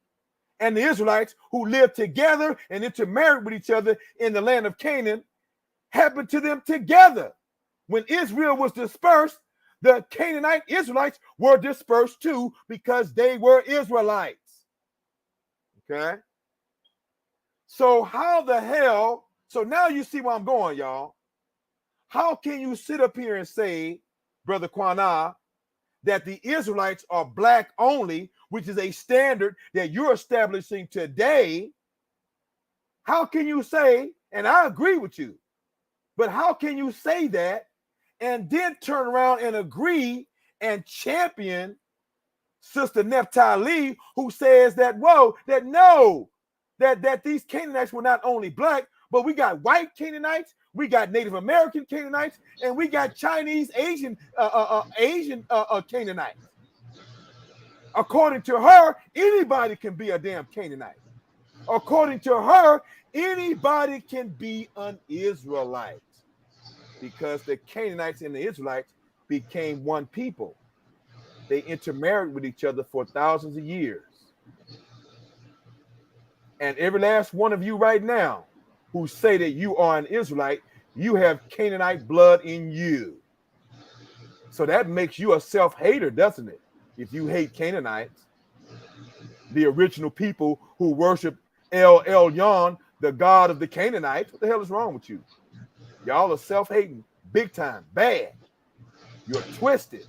and the Israelites who lived together and intermarried with each other in the land of Canaan happened to them together. When Israel was dispersed, the Canaanite Israelites were dispersed too because they were Israelites. Okay? So how the hell, so now you see where I'm going, y'all. How can you sit up here and say, Brother Quana, that the Israelites are black only, which is a standard that you're establishing today? How can you say, and I agree with you, but how can you say that and then turn around and agree and champion Sister Nepthali, who says that, that these Canaanites were not only black, but we got white Canaanites, we got Native American Canaanites, and we got Chinese, Asian Canaanites. According to her, anybody can be a damn Canaanite. According to her, anybody can be an Israelite, because the Canaanites and the Israelites became one people. They intermarried with each other for thousands of years. And every last one of you right now who say that you are an Israelite, you have Canaanite blood in you. So that makes you a self-hater, doesn't it? If you hate Canaanites, the original people who worship El Elyon, the god of the Canaanites. What the hell is wrong with you? Y'all are self-hating, big time, bad. You're twisted.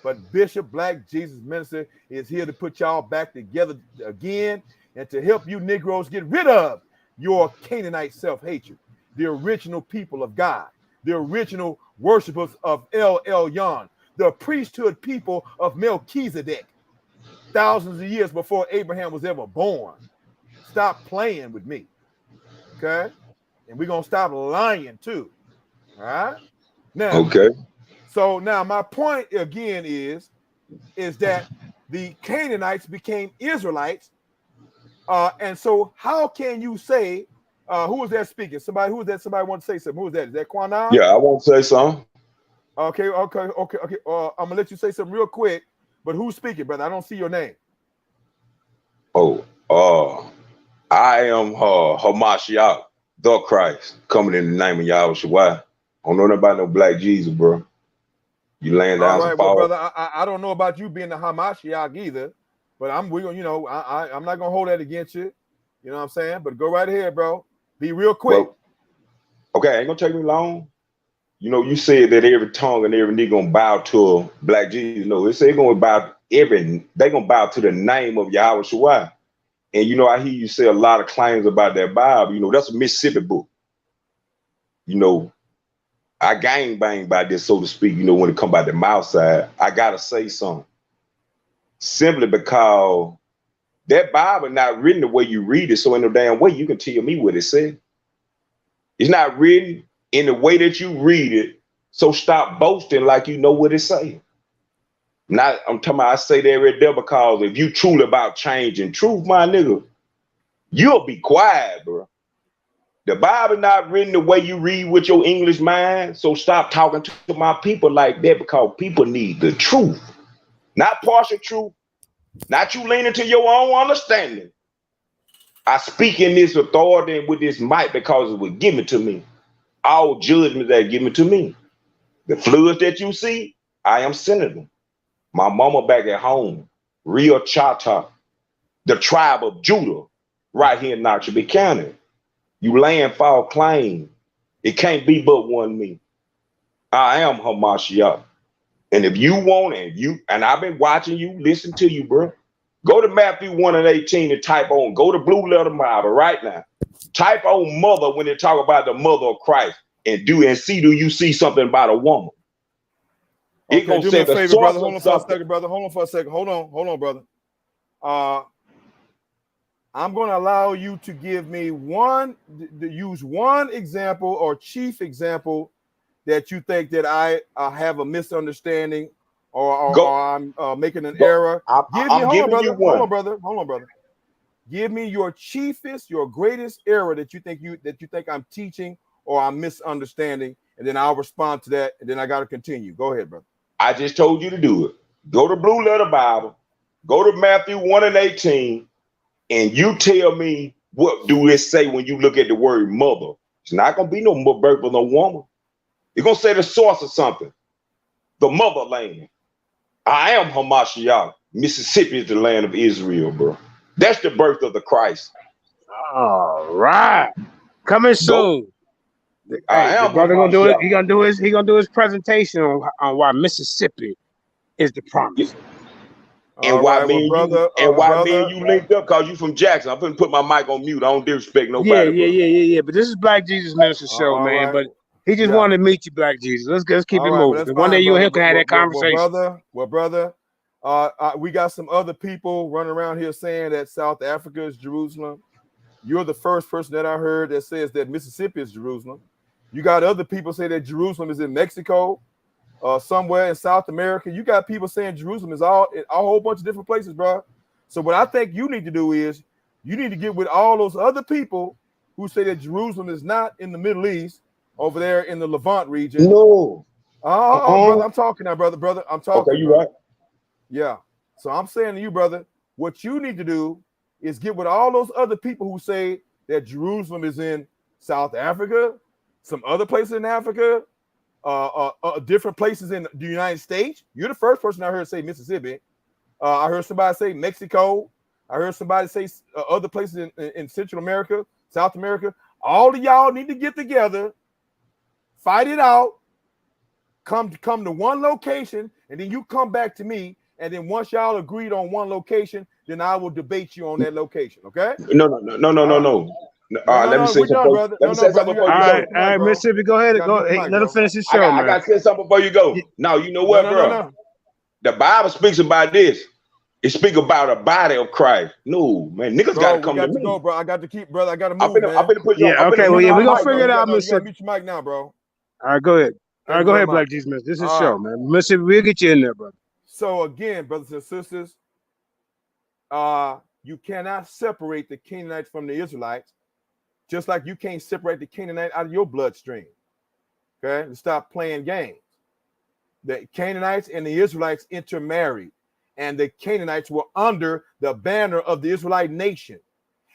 But Bishop Black Jesus Minister is here to put y'all back together again and to help you Negroes get rid of your Canaanite self-hatred, the original people of God, the original worshipers of El Elyon, the priesthood people of Melchizedek, thousands of years before Abraham was ever born. Stop playing with me, okay? And we're going to stop lying too, all right? Now, okay. So now my point again is that the Canaanites became Israelites. And so how can you say, who was that speaking? Who was that? Somebody want to say something. Who was that? Is that Quana? Yeah, I want to say something. Okay. I'm gonna let you say something real quick, but who's speaking, brother? I don't see your name. Oh, I am Hamashiach, the Christ, coming in the name of Yahweh. Why? I don't know nothing about no black Jesus, bro. You laying All down right, some well, fall. brother, I don't know about you being the Hamashiach either, but I'm not gonna hold that against you. You know what I'm saying? But go right ahead, bro. Be real quick. Well, okay, ain't gonna take me long. You know, you said that every tongue and every knee gonna bow to a black Jesus. No, it said gonna bow they gonna bow to the name of Yahweh Shai. And you know, I hear you say a lot of claims about that Bible. You know, that's a Mississippi book. You know, I gang bang by this, so to speak, you know, when it come by the mouth side, I gotta say something. Simply because that Bible not written the way you read it, so in no damn way you can tell me what it said. It's not written in the way that you read it, so stop boasting like you know what it's saying. Not, I'm talking about, I say that right there because if you truly about changing truth, my nigga, you'll be quiet, bro. The Bible not written the way you read with your English mind, so stop talking to my people like that because people need the truth. Not partial truth, not you leaning to your own understanding. I speak in this authority and with this might because it was given to me. All judgments that are given to me. The floods that you see, I am sending them. My mama back at home, real Chata, the tribe of Judah, right here in Noxubee County. You landfall claim. It can't be but one me. I am Hamashiach. And if you want it, and I've been watching you, listen to you, bro. Go to Matthew 1:18 and type on, go to Blue Letter Bible right now. Type on mother when they talk about the mother of Christ and see, do you see something about a woman? Okay, It gonna do say me a the favor, source brother. Hold of on for a something. second, brother. Hold on for a second. Hold on, brother. I'm going to allow you to give me use one example or chief example that you think that I have a misunderstanding or I'm making an error. I'm giving you one. Hold on, brother. Give me your chiefest, your greatest error that you think I'm teaching or I'm misunderstanding, and then I'll respond to that, and then I got to continue. Go ahead, brother. I just told you to do it. Go to Blue Letter Bible, go to Matthew 1:18, and you tell me what do it say when you look at the word mother. It's not gonna be no birth of no woman. You're gonna say the source of something. The motherland. I am Hamashiach. Mississippi is the land of Israel, bro. That's the birth of the Christ. All right. Coming soon. Hey, the brother gonna do it. He gonna do his presentation on why Mississippi is the promise. And why me and you linked up because you from Jackson. I'm gonna put my mic on mute. I don't disrespect nobody. Yeah. But this is Black Jesus Minister show, man. Right. But he just wanted to meet you, Black Jesus. Let's keep it moving. One day you and him can have that conversation. Brother, we got some other people running around here saying that South Africa is Jerusalem. You're the first person that I heard that says that Mississippi is Jerusalem. You got other people say that Jerusalem is in Mexico, somewhere in South America. You got people saying Jerusalem is a whole bunch of different places, bro. So what I think you need to do is you need to get with all those other people who say that Jerusalem is not in the Middle East, over there in the Levant region. No. Brother, I'm talking now, brother. I'm talking. Okay, you right. Yeah. So I'm saying to you, brother, what you need to do is get with all those other people who say that Jerusalem is in South Africa, some other places in Africa, different places in the United States. You're the first person I heard say Mississippi. I heard somebody say Mexico. I heard somebody say other places in Central America, South America. All of y'all need to get together, fight it out, come to one location, and then you come back to me. And then once y'all agreed on one location, then I will debate you on that location. Okay? No. Let me say something. Brother. Let me say something before you go. All right, Mississippi, go ahead. Let him finish his show, man. I got to say something before you go. Now, you know what, bro? No. The Bible speaks about this. It speaks about a body of Christ. No, man, niggas got to come to me. Go, bro. I got to keep, brother. I got to move, man. I'm finna put you on. Okay, we're going to figure it out, Mississippi. You got Mississippi. to mute your mic now, bro. All right, go ahead. All right, go ahead, Black Jesus. This is show, man. Mississippi, we'll get you in there, brother. So again, brothers and sisters, you cannot separate the Canaanites from the Israelites, just like you can't separate the Canaanite out of your bloodstream. Okay, and stop playing games. The Canaanites and the Israelites intermarried, and the Canaanites were under the banner of the Israelite nation,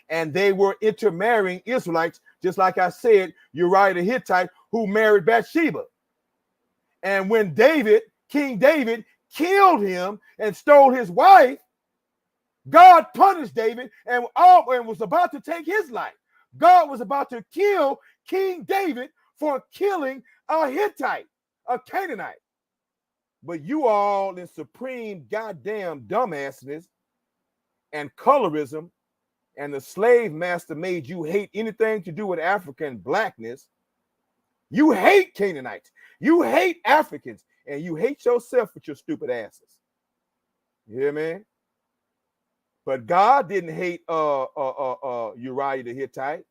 and they were intermarrying Israelites Just like I said, Uriah the Hittite, who married Bathsheba. And when King David killed him and stole his wife, God punished David and was about to take his life. God was about to kill King David for killing a Hittite, a Canaanite. But you all in supreme goddamn dumbassness and colorism, and the slave master made you hate anything to do with African blackness. You hate Canaanites. You hate Africans. And you hate yourself with your stupid asses. You hear me? But God didn't hate Uriah the Hittite.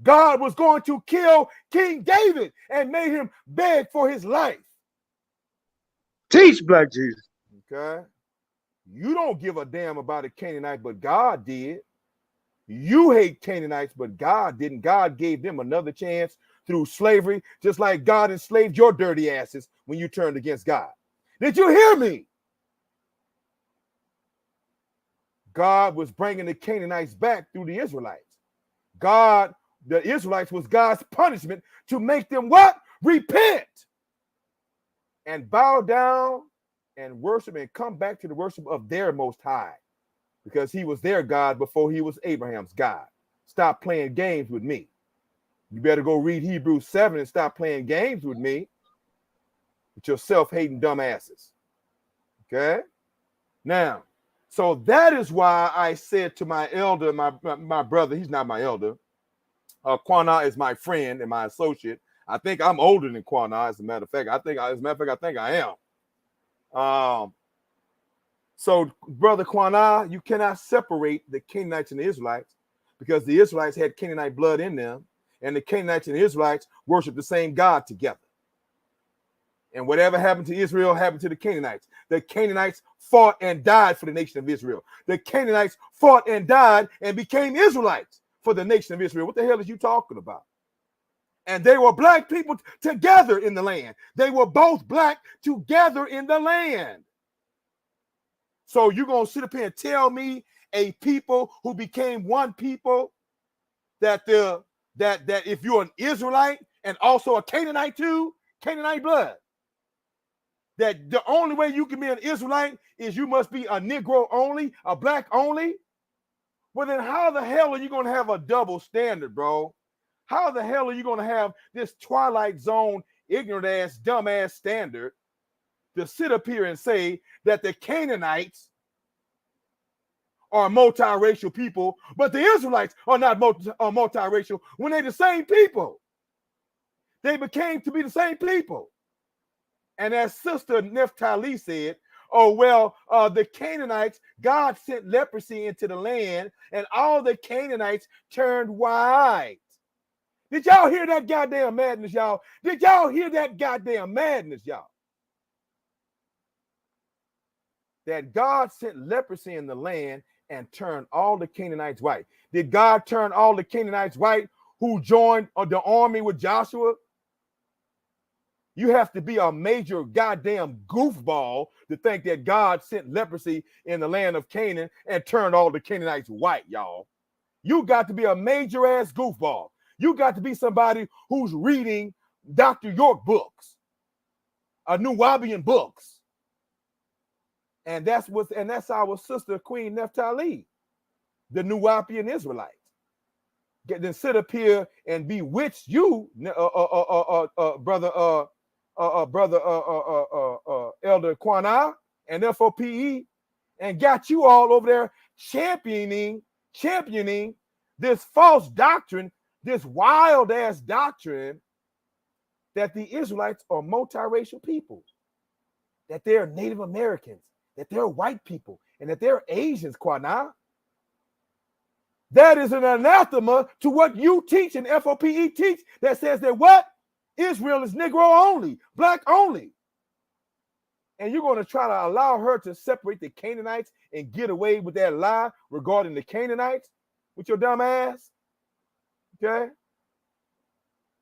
God was going to kill King David and made him beg for his life. Teach, Black Jesus. Okay? You don't give a damn about a Canaanite, but God did. You hate Canaanites, but God didn't. God gave them another chance through slavery, just like God enslaved your dirty asses when you turned against God. Did you hear me? God was bringing the Canaanites back through the Israelites. The Israelites was God's punishment to make them what? Repent and bow down and worship and come back to the worship of their Most High, because he was their God before he was Abraham's God. Stop playing games with me. You better go read Hebrews 7 and stop playing games with me with your self-hating dumbasses. Okay? Now, so that is why I said to my elder, my brother, he's not my elder. Quana is my friend and my associate. I think I'm older than Quana, as a matter of fact. I think I am. So, brother Quana, you cannot separate the Canaanites and the Israelites, because the Israelites had Canaanite blood in them, and the Canaanites and the Israelites worship the same God together. And whatever happened to Israel happened to the Canaanites. The Canaanites fought and died for the nation of Israel. The Canaanites fought and died and became Israelites for the nation of Israel. What the hell is you talking about? And they were black people together in the land. They were both black together in the land. So you're going to sit up here and tell me a people who became one people that if you're an Israelite and also a Canaanite too, Canaanite blood, that the only way you can be an Israelite is you must be a Negro only, a black only? Well, then how the hell are you going to have a double standard, bro? How the hell are you going to have this Twilight Zone, ignorant ass, dumb ass standard to sit up here and say that the Canaanites are multiracial people, but the Israelites are not multiracial when they're the same people? They became to be the same people. And as Sister Nepthali said, oh, well, the Canaanites, God sent leprosy into the land, and all the Canaanites turned white. Did y'all hear that goddamn madness, y'all? Did y'all hear that goddamn madness, y'all? That God sent leprosy in the land and turned all the Canaanites white. Did God turn all the Canaanites white who joined the army with Joshua? You have to be a major goddamn goofball to think that God sent leprosy in the land of Canaan and turned all the Canaanites white, y'all. You got to be a major ass goofball. You got to be somebody who's reading Dr. York books, Nuwabian books. And that's our sister Queen Nepthali, the Nuwabian Israelites. Then sit up here and bewitch you, brother Elder Quana and F.O.P.E, and got you all over there championing this false doctrine, this wild ass doctrine that the Israelites are multiracial people, that they're Native Americans, that they're white people, and that they're Asians, Quana. That is an anathema to what you teach and F.O.P.E teach, that says that what? Israel is Negro only, black only. And you're going to try to allow her to separate the Canaanites and get away with that lie regarding the Canaanites with your dumb ass? Okay?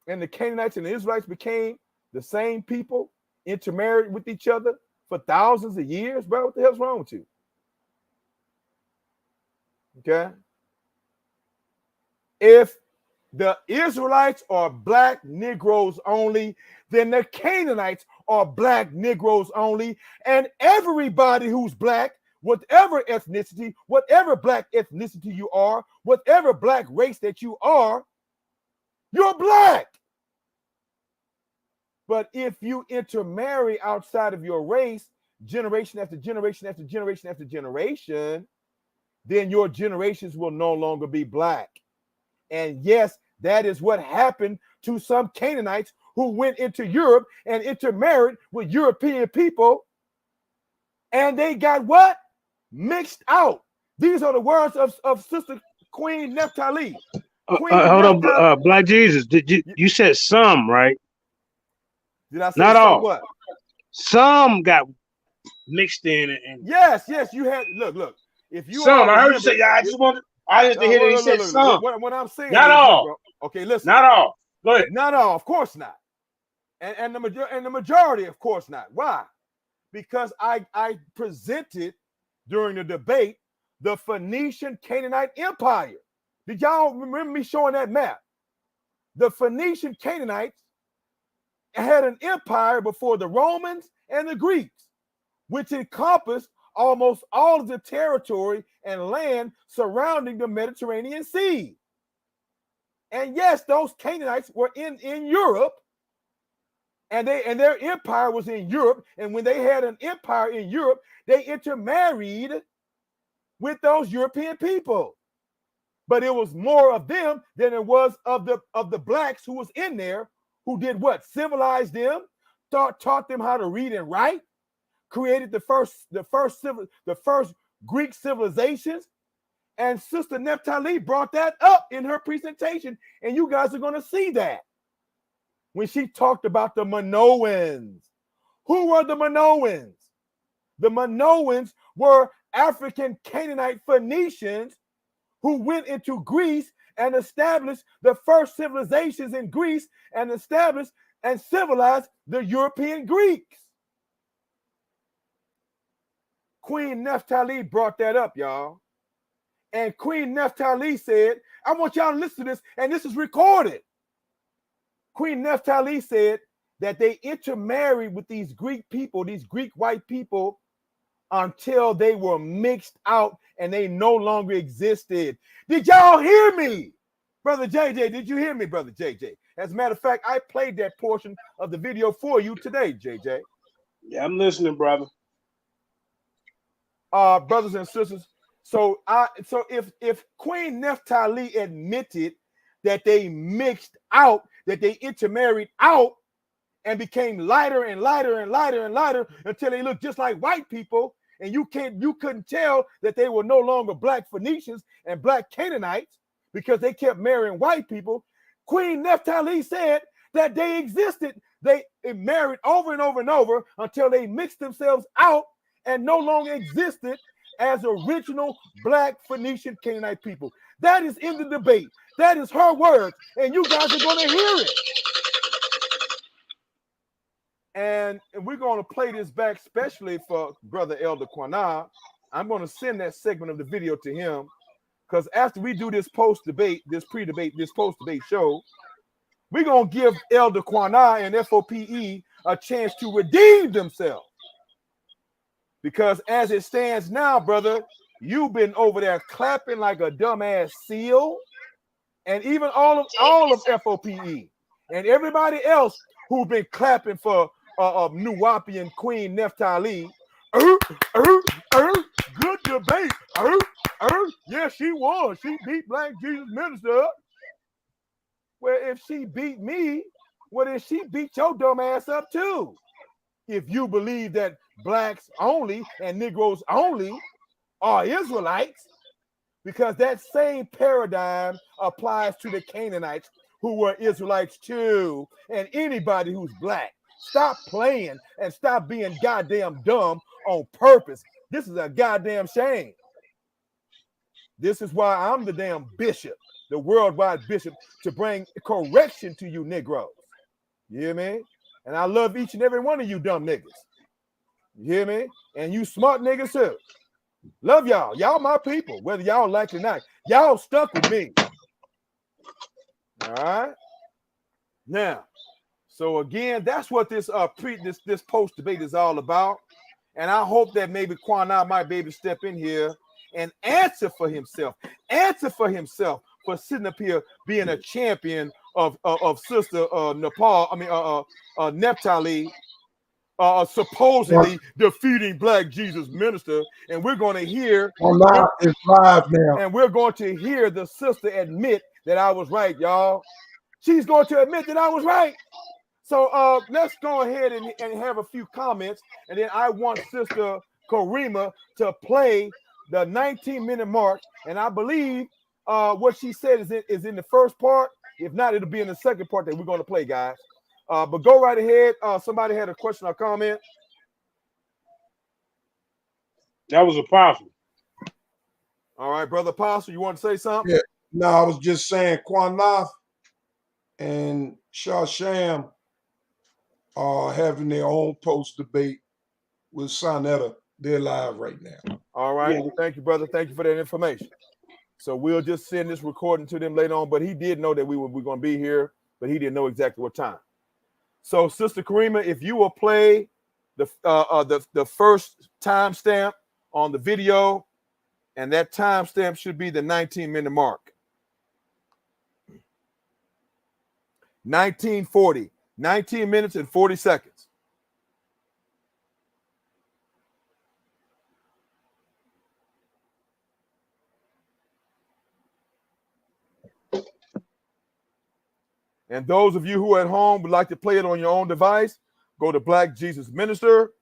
And the Canaanites and the Israelites became the same people, intermarried with each other for thousands of years, bro. What the hell's wrong with you? Okay? If the Israelites are black Negroes only, then the Canaanites are black Negroes only, and everybody who's black, whatever ethnicity, whatever black ethnicity you are, whatever black race that you are, you're black. But if you intermarry outside of your race, generation after generation after generation after generation, then your generations will no longer be black. And yes, that is what happened to some Canaanites who went into Europe and intermarried with European people. And they got what? Mixed out. These are the words of Sister Queen Nepthali. Hold on, Black Jesus. You said some, right? Did I say not some all? What? Some got mixed in. And yes, you had. Look. If you some, all I heard remember, you say. I just to hear that he said some. What I'm saying not is, all. Bro, okay, listen. Not all. Go ahead. Not all, of course not. And the majority, of course not. Why? Because I presented during the debate the Phoenician Canaanite Empire. Did y'all remember me showing that map? The Phoenician Canaanites had an empire before the Romans and the Greeks, which encompassed almost all of the territory and land surrounding the Mediterranean Sea. And yes, those Canaanites were in Europe, and their empire was in Europe. And when they had an empire in Europe, they intermarried with those European people. But it was more of them than it was of the blacks who was in there, who did what? Civilized them, taught them how to read and write, created the first Greek civilizations. And Sister Nepthali brought that up in her presentation, and you guys are going to see that when she talked about the Minoans. Who were the Minoans? The Minoans were African Canaanite Phoenicians who went into Greece and established the first civilizations in Greece and established and civilized the European Greeks. Queen Nepthali brought that up, y'all. And Queen Nepthali said, I want y'all to listen to this, and this is recorded. Queen Nepthali said that they intermarried with these Greek people, these Greek white people, until they were mixed out and they no longer existed. Did y'all hear me? Brother JJ, did you hear me, Brother JJ? As a matter of fact, I played that portion of the video for you today, JJ. Yeah, I'm listening, brother. Brothers and sisters, so if Queen Nepthali admitted that they mixed out, that they intermarried out and became lighter and lighter and lighter and lighter until they looked just like white people, and you couldn't tell that they were no longer black Phoenicians and black Canaanites because they kept marrying white people. Queen Nepthali said that they existed. They married over and over and over until they mixed themselves out and no longer existed as original black Phoenician Canaanite people. That is in the debate. That is her words, and you guys are going to hear it. And we're going to play this back, especially for Brother Elder Quana. I'm going to send that segment of the video to him, because after we do this post-debate, this pre-debate, this post-debate show, we're going to give Elder Quana and F.O.P.E a chance to redeem themselves. Because as it stands now, brother, you've been over there clapping like a dumbass seal, and even all of F.O.P.E and everybody else who've been clapping for Nuwapian Queen Nepthali. Good debate. Yeah, she won. She beat Black Jesus Minister. Well, if she beat me, well, then she beat your dumb ass up too. If you believe that blacks only and Negroes only are Israelites, because that same paradigm applies to the Canaanites who were Israelites too, and anybody who's black. Stop playing and stop being goddamn dumb on purpose. This is a goddamn shame. This is why I'm the damn bishop, the worldwide bishop, to bring correction to you Negroes. You hear me? And I love each and every one of you dumb niggas. You hear me? And you smart niggas too. Love y'all. Y'all my people, whether y'all like it or not. Y'all stuck with me. All right. Now, so again, that's what this this post debate is all about. And I hope that maybe Quana might be able to step in here and answer for himself. Answer for himself for sitting up here being a champion of Sister Nepthali, supposedly defeating Black Jesus Minister. And we're going to hear It's live now. and we're going to hear the sister admit that I was right, y'all. She's going to admit that I was right. So let's go ahead and have a few comments, and then I want Sister Karima to play the 19-minute mark, and I believe what she said is in the first part. If not, it'll be in the second part that we're going to play, guys. But go right ahead. Somebody had a question or comment. That was Apostle. All right, Brother Apostle, you want to say something? Yeah. No, I was just saying Quanaf and Shasham are having their own post debate with Sonetta. They're live right now. All right. Yeah. Thank you, brother. Thank you for that information. So we'll just send this recording to them later on. But he did know that we were going to be here, but he didn't know exactly what time. So, Sister Karima, if you will play the first timestamp on the video, and that timestamp should be the 19-minute mark. 1940, 19 minutes and 40 seconds. And those of you who are at home would like to play it on your own device, go to Black Jesus Minister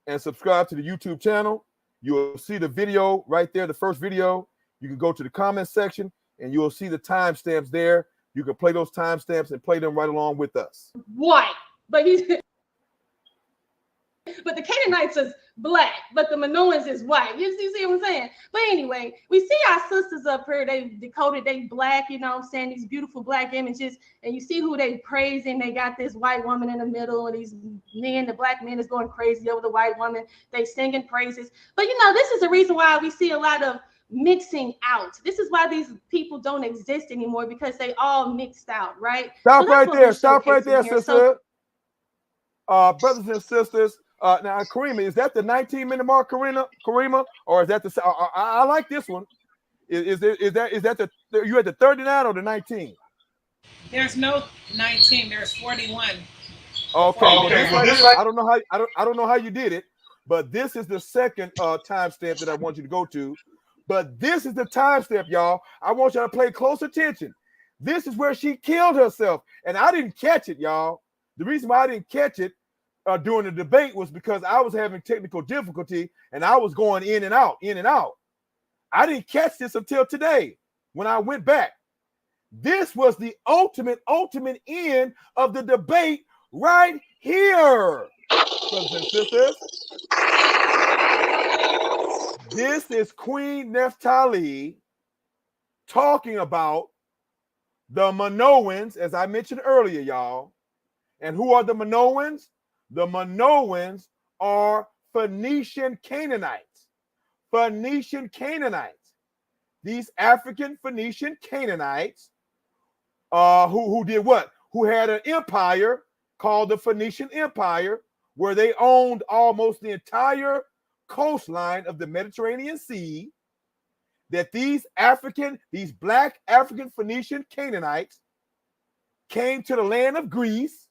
and subscribe to the YouTube channel. You'll see the video right there, the first video. You can go to the comment section and you'll see the timestamps there. You can play those timestamps and play them right along with us. White, but but the Canaanites is black, but the Minoans is white. You see what I'm saying? But anyway, we see our sisters up here. They decoded they black, you know what I'm saying? These beautiful black images. And you see who they praising. They got this white woman in the middle, and these men, the black men is going crazy over the white woman. They singing praises. But you know, this is the reason why we see a lot of mixing out. This is why these people don't exist anymore, because they all mixed out, right? Stop right there. Stop right there, sister. Brothers and sisters. Now, Karima, is that the 19-minute mark, Karima, or is that the? I like this one. Is that the? You at the 39 or the 19? There's no 19. There's 41. Okay. I don't know how. I don't know how you did it, but this is the second timestamp that I want you to go to. But this is the timestamp, y'all. I want y'all to pay close attention. This is where she killed herself, and I didn't catch it, y'all. The reason why I didn't catch it during the debate was because I was having technical difficulty and I was going in and out. I didn't catch this until today when I went back. This was the ultimate end of the debate right here, brothers and sisters. This is Queen Nepthali talking about the Minoans, as I mentioned earlier, y'all. And who are the Minoans? The Minoans are Phoenician Canaanites. Phoenician Canaanites. These African Phoenician Canaanites who did what? Who had an empire called the Phoenician Empire, where they owned almost the entire coastline of the Mediterranean Sea. That these black African Phoenician Canaanites came to the land of Greece,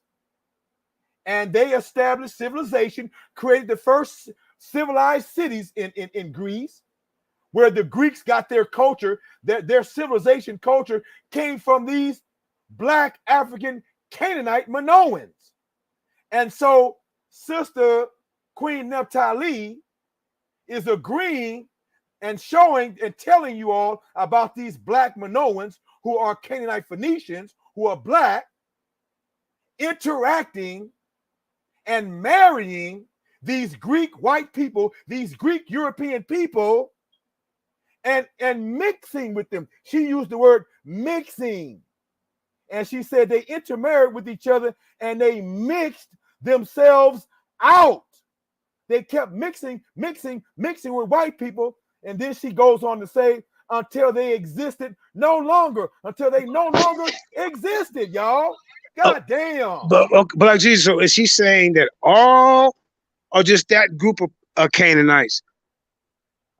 and they established civilization, created the first civilized cities in Greece, where the Greeks got their culture. Their civilization culture came from these black African Canaanite Minoans. And so Sister Queen Nepthali is agreeing and showing and telling you all about these black Minoans who are Canaanite Phoenicians, who are black, interacting and marrying these Greek white people, these Greek European people, and mixing with them. She used the word mixing. And she said they intermarried with each other and they mixed themselves out. They kept mixing with white people. And then she goes on to say, until they existed no longer, until they no longer existed, y'all. God damn. But like Jesus, so is he saying that all or just that group of Canaanites?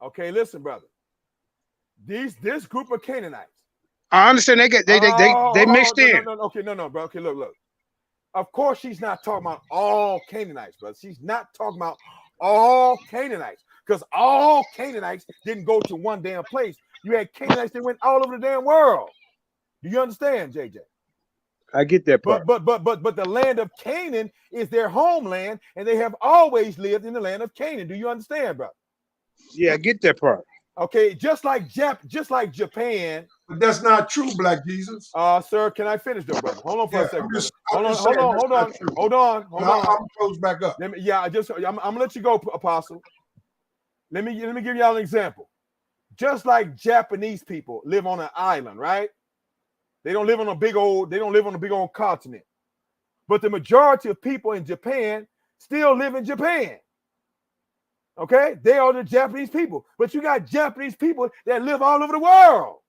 Okay, listen, brother. This group of Canaanites. I understand they mixed in. No. Okay, no, bro. Okay, look. Of course, she's not talking about all Canaanites, brother. She's not talking about all Canaanites, because all Canaanites didn't go to one damn place. You had Canaanites that went all over the damn world. Do you understand, JJ? I get that part. But the land of Canaan is their homeland, and they have always lived in the land of Canaan. Do you understand, brother? Yeah, I get that part. Okay, just like Japan. But that's not true, Black Jesus. Sir, can I finish though, brother? Hold on for a second. Hold on. I'm close back up. I'm gonna let you go, Apostle. Let me give y'all an example. Just like Japanese people live on an island, right? They don't live on a big old continent. But the majority of people in Japan still live in Japan. Okay, they are the Japanese people, but you got Japanese people that live all over the world.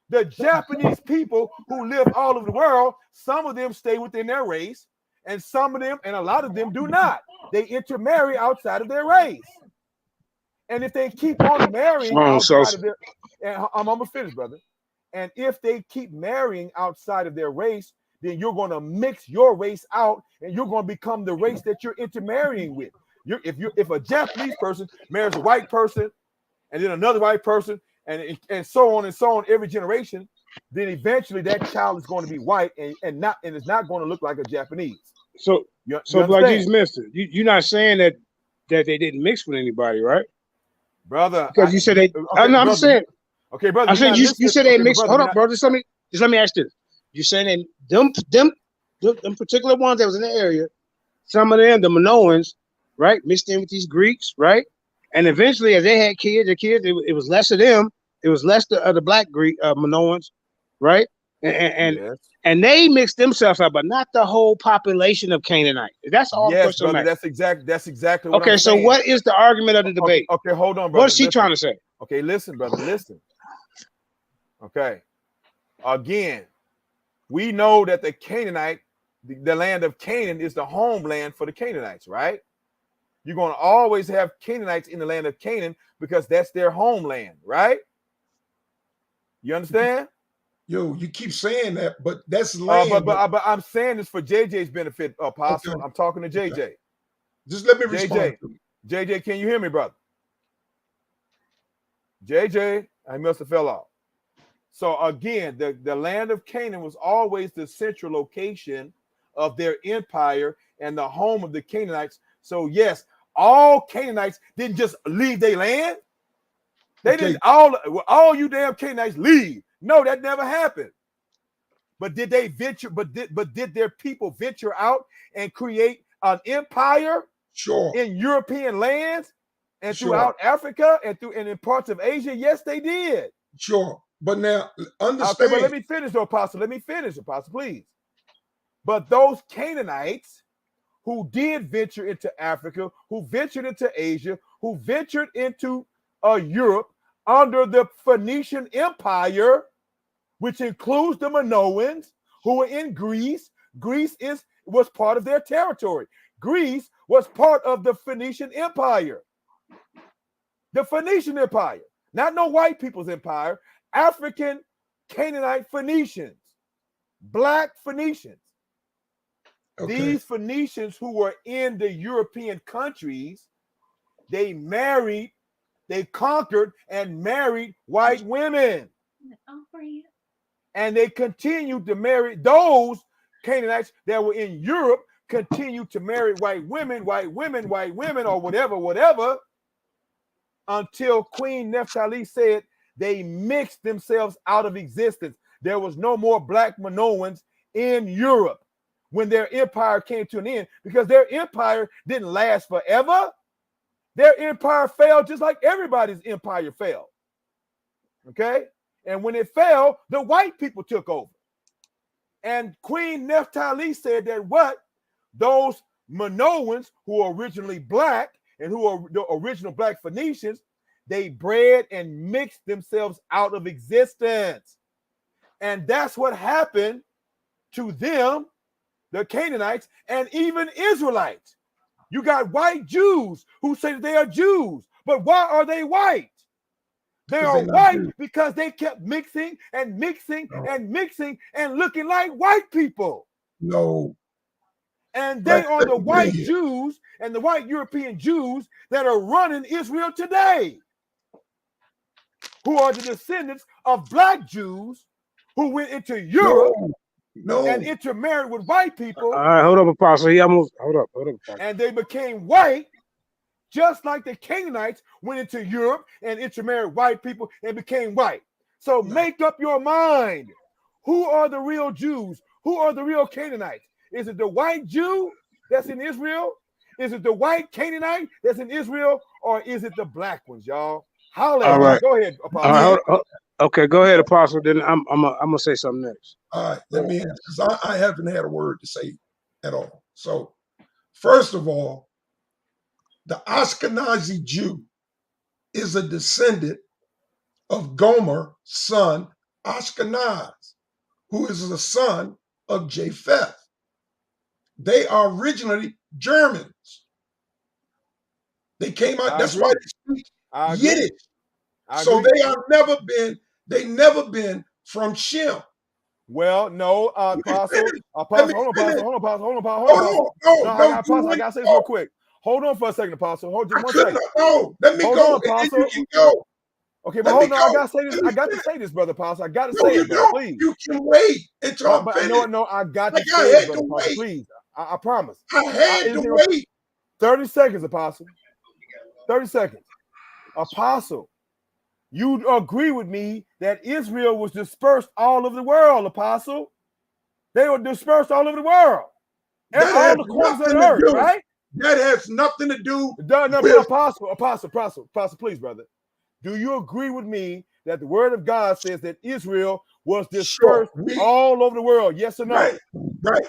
The Japanese people who live all over the world, some of them stay within their race, and some of them, and a lot of them do not. They intermarry outside of their race. And if they keep on marrying outside of their, and I'm gonna finish, brother. And if they keep marrying outside of their race, then you're gonna mix your race out, and you're gonna become the race that you're intermarrying with. If a Japanese person marries a white person, and then another white person, and so on every generation, then eventually that child is going to be white and it's not going to look like a Japanese. So Black Jesus, Mister, you're not saying that they didn't mix with anybody, right? Brother, because you said they. Okay, I'm brother, saying. Okay, brother. I'm saying you said they mixed. Hold on, bro. Just let me ask this. You're saying that them particular ones that was in the area, some of them, the Minoans, right, mixed in with these Greeks, right? And eventually, as they had kids, it was less of them. It was less of the black Greek Minoans, right? And they mixed themselves up, but not the whole population of Canaanite. That's all. Yes, brother. That's exactly. What okay, I'm so saying. what is the argument of the debate? Okay, hold on, brother. What's she trying to say? Okay, listen, brother. Listen. Okay. Again, we know that the Canaanite, the land of Canaan, is the homeland for the Canaanites, right? You're going to always have Canaanites in the land of Canaan because that's their homeland, right? You understand? Yo, you keep saying that, but that's land. But I'm saying this for JJ's benefit, Apostle. Okay. I'm talking to JJ. Okay. Just let me respond. JJ, can you hear me, brother? JJ, I must have fell off. So again, the land of Canaan was always the central location of their empire and the home of the Canaanites. So yes, all Canaanites didn't just leave their land. They didn't all you damn Canaanites leave. No, that never happened. But did they venture? But did their people venture out and create an empire? Sure. In European lands and throughout Africa and in parts of Asia? Yes, they did. Sure. But now understand. Okay, but let me finish, Apostle. Let me finish, Apostle, please. But those Canaanites who did venture into Africa, who ventured into Asia, who ventured into Europe under the Phoenician Empire, which includes the Minoans who were in Greece. Greece was part of their territory. Greece was part of the Phoenician Empire. The Phoenician Empire, not no white people's empire, African Canaanite Phoenicians, black Phoenicians. Okay. These Phoenicians who were in the European countries, they conquered and married white women. And they continued to marry those Canaanites that were in Europe, continued to marry white women, or whatever, until Queen Nepthali said they mixed themselves out of existence. There was no more black Minoans in Europe when their empire came to an end, because their empire didn't last forever. Their empire fell just like everybody's empire fell. Okay? And when it fell, the white people took over. And Queen Nepthali said that those Minoans who were originally black and who are the original black Phoenicians, they bred and mixed themselves out of existence. And that's what happened to them, the Canaanites, and even Israelites. You got white Jews who say that they are Jews, but why are they white? They are white because they kept mixing and mixing and mixing and looking like white people. No. And they are the white Jews and the white European Jews that are running Israel today, who are the descendants of black Jews who went into Europe and intermarried with white people. All right, hold up, Apostle. He almost hold up, Apostle. And they became white, just like the Canaanites went into Europe and intermarried white people and became white. So make up your mind. Who are the real Jews? Who are the real Canaanites? Is it the white Jew that's in Israel? Is it the white Canaanite that's in Israel? Or is it the black ones, y'all? Holla. All right. Go ahead, Apostle. Okay, go ahead, Apostle. Then I'm gonna say something next. All right, let me, because I haven't had a word to say at all. So, first of all, the Ashkenazi Jew is a descendant of Gomer's son, Ashkenaz, who is the son of Japheth. They are originally Germans. They came out, that's why they speak Yiddish. So they never been from Shem. Well, no, Apostle, hold on, I gotta say this real quick. Hold on for a second, Apostle. Hold just 1 second. No, let me go. On, Apostle. You can go. Okay, but hold on. I gotta say this. I got to say this, brother Apostle. I gotta say it, brother, please. You can wait until I'm finished. No, I got to say it, brother Apostle. Please, I promise. I had to wait. 30 seconds, Apostle. 30 seconds. Apostle, you agree with me that Israel was dispersed all over the world, Apostle? They were dispersed all over the world. All the corners of the earth, right? That has nothing to do with Apostle, please, brother. Do you agree with me that the word of God says that Israel was dispersed all over the world? Yes or no? Right.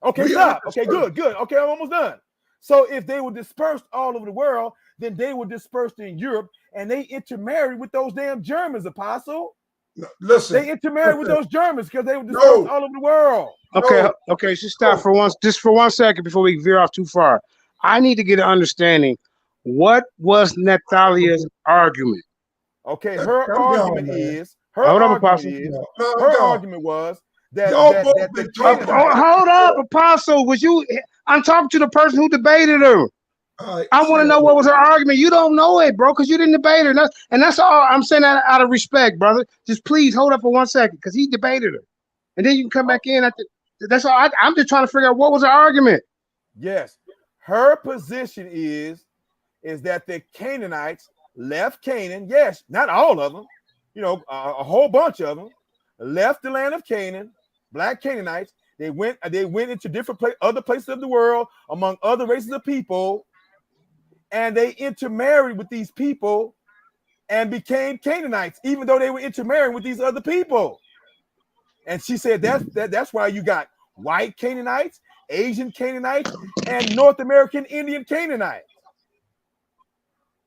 Okay, stop. Okay, good. Okay, I'm almost done. So if they were dispersed all over the world, then they were dispersed in Europe and they intermarried with those damn Germans, Apostle. No, listen. They intermarried with those Germans because they were dispersed all over the world. Okay, just stop for just for 1 second before we veer off too far. I need to get an understanding. What was Nepthali's argument? Okay, her argument was that the Canaanites. Hold up, Apostle. I'm talking to the person who debated her. I want to know what was her argument. You don't know it, bro, because you didn't debate her. And that's all I'm saying out of respect, brother. Just please hold up for 1 second because he debated her. And then you can come back in. That's all. I'm just trying to figure out what was her argument. Yes. Her position is that the Canaanites left Canaan. Yes, not all of them. You know, a whole bunch of them left the land of Canaan. Black Canaanites. They went into different other places of the world among other races of people, and they intermarried with these people and became Canaanites, even though they were intermarrying with these other people. And she said that's why you got white Canaanites, Asian Canaanites, and North American Indian Canaanites,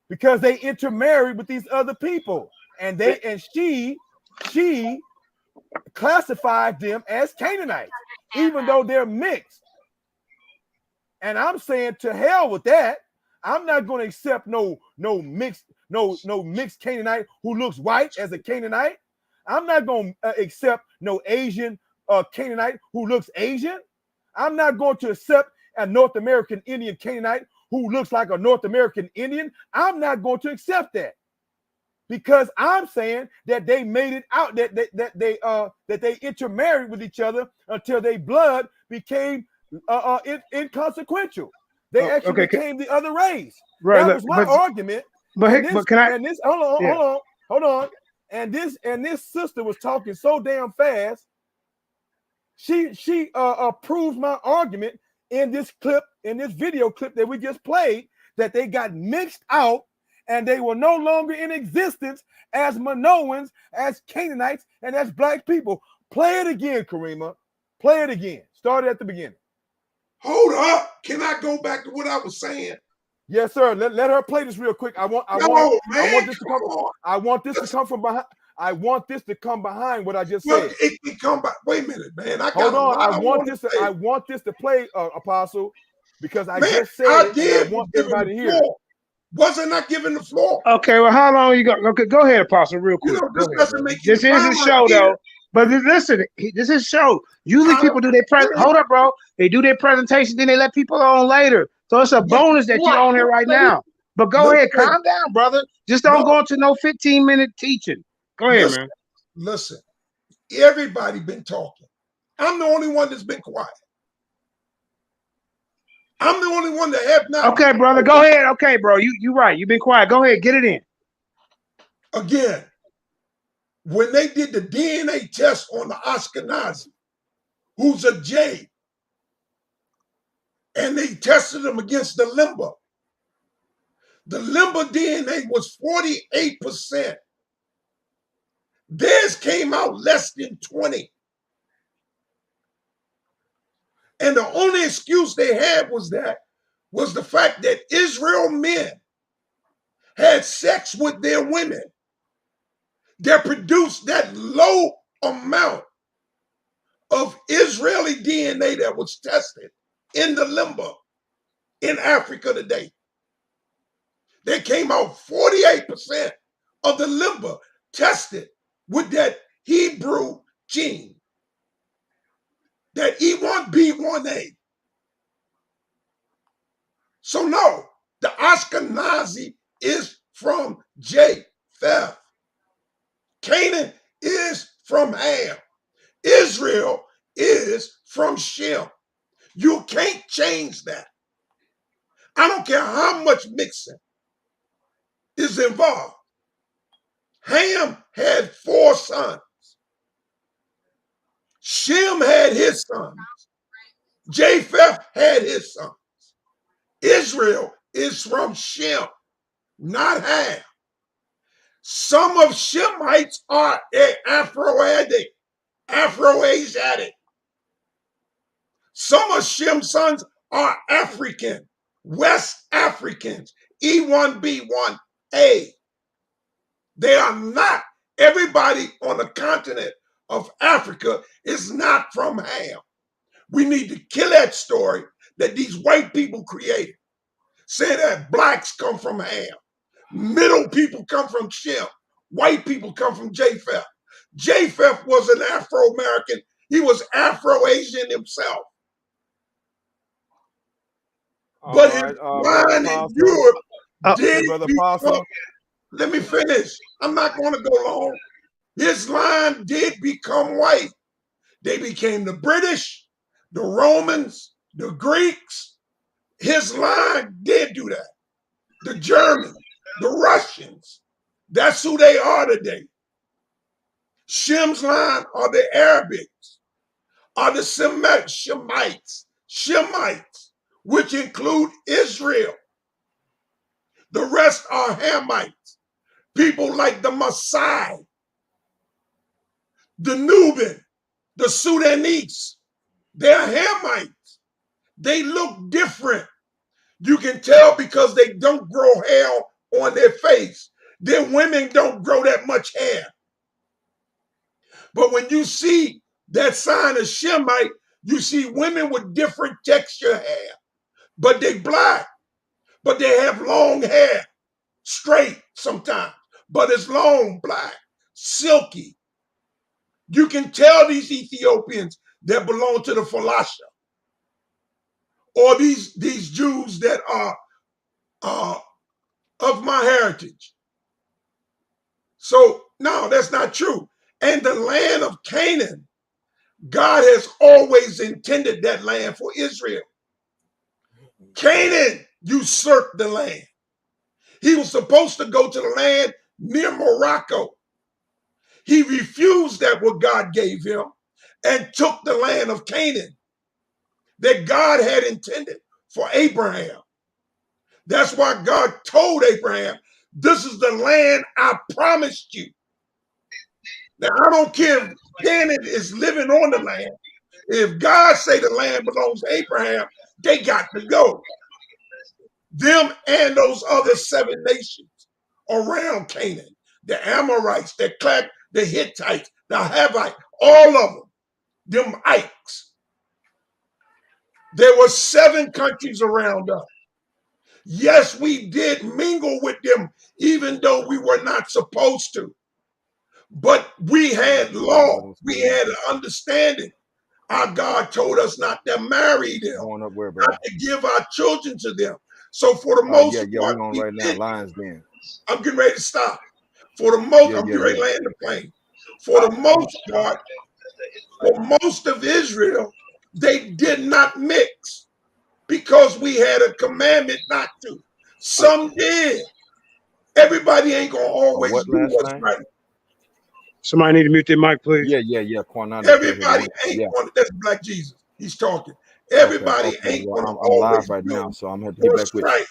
because they intermarried with these other people, and she classified them as Canaanites, even though they're mixed. And I'm saying to hell with that. I'm not going to accept no mixed Canaanite who looks white as a Canaanite. I'm not going to accept no Asian Canaanite who looks Asian. I'm not going to accept a North American Indian Canaanite who looks like a North American Indian. I'm not going to accept that, because I'm saying that they made it out, that they intermarried with each other until their blood became inconsequential. They actually became the other race. Right, that was my argument. Hold on. And this sister was talking so damn fast. She proves my argument in this video clip that we just played, that they got mixed out and they were no longer in existence as Minoans, as Canaanites, and as black people. Play it again, Karima. Play it again. Start at the beginning. Hold up. Can I go back to what I was saying? Yes, sir. Let her play this real quick. I want this to come. I want this to come from behind. I want this to come behind what I just Well, said. it can come back. Wait a minute, man. I got Hold a on. lot I I want want this. to say. I want this to play, Apostle, because I Man, just said I it, and I did want give him everybody the to hear it. floor. Wasn't I given the floor? Okay, well, how long you got? Okay, go ahead, Apostle, real You quick. know, Go this ahead, doesn't bro. make This any is time his I show, hear. though. But listen, this is show. Usually I people do their don't hold up, bro. They do their presentation, then they let people on later. So it's a But bonus that you're Right. on here right But he, now. But go ahead, listen, calm down, brother. Just no, don't go into no 15-minute teaching. Go ahead, listen, man. listen. Everybody been talking. I'm the only one that's been quiet. I'm the only one that have not. Okay, brother, go ahead. Okay, bro, you right. You've been quiet. Go ahead, get it in. Again, when they did the DNA test on the Ashkenazi, who's a J, and they tested them against the Limba DNA was 48%. Theirs came out less than 20. And the only excuse they had was the fact that Israel men had sex with their women that produced that low amount of Israeli DNA that was tested in the Limba in Africa today. They came out 48% of the Limba tested with that Hebrew gene, that E1B1A. So no, the Ashkenazi is from Japheth. Canaan is from Ham. Israel is from Shem. You can't change that. I don't care how much mixing is involved. Ham had 4 sons. Shem had his sons. Japheth had his sons. Israel is from Shem, not Ham. Some of Shemites are Afro-Asiatic. Some of Shem's sons are African, West Africans, E1B1A. They are not. Everybody on the continent of Africa is not from Ham. We need to kill that story that these white people created, saying that blacks come from Ham, middle people come from Shem, white people come from Japheth. Japheth was an Afro-American. He was Afro-Asian himself. But his line in Europe did become, let me finish. I'm not going to go long. His line did become white. They became the British, the Romans, the Greeks. His line did do that. The Germans, the Russians. That's who they are today. Shem's line are the Arabics, are the Shemites, which include Israel. The rest are Hamites, people like the Maasai, the Nubian, the Sudanese. They're Hamites. They look different. You can tell because they don't grow hair on their face. Their women don't grow that much hair. But when you see that sign of Shemite, you see women with different texture hair, but they black, but they have long hair, straight sometimes, but it's long, black, silky. You can tell these Ethiopians that belong to the Falasha, or these Jews that are of my heritage. So no, that's not true. And the land of Canaan, God has always intended that land for Israel. Canaan usurped the land. He was supposed to go to the land near Morocco. He refused that what God gave him and took the land of Canaan that God had intended for Abraham. That's why God told Abraham, this is the land I promised you. Now, I don't care if Canaan is living on the land. If God say the land belongs to Abraham, they got to go. Them and those other 7 nations around Canaan, the Amorites, the Hittites, the Hivites, all of them Ikes. There were 7 countries around us. Yes, we did mingle with them, even though we were not supposed to. But we had law. We had an understanding. Our God told us not to marry them, Going up where, bro? not to give our children to them. So for the most part, we're on we right now. Lions Den. I'm getting ready to stop. For the most, I'm getting ready to land the plane. For the most part, for most of Israel, they did not mix because we had a commandment not to. Some did. Everybody ain't gonna always do what's right. Somebody need to mute their mic, please. Yeah. Everybody ain't gonna. That's Black Jesus. He's talking. Everybody ain't gonna I'm live always right do now, so I'm gonna get what's back with right.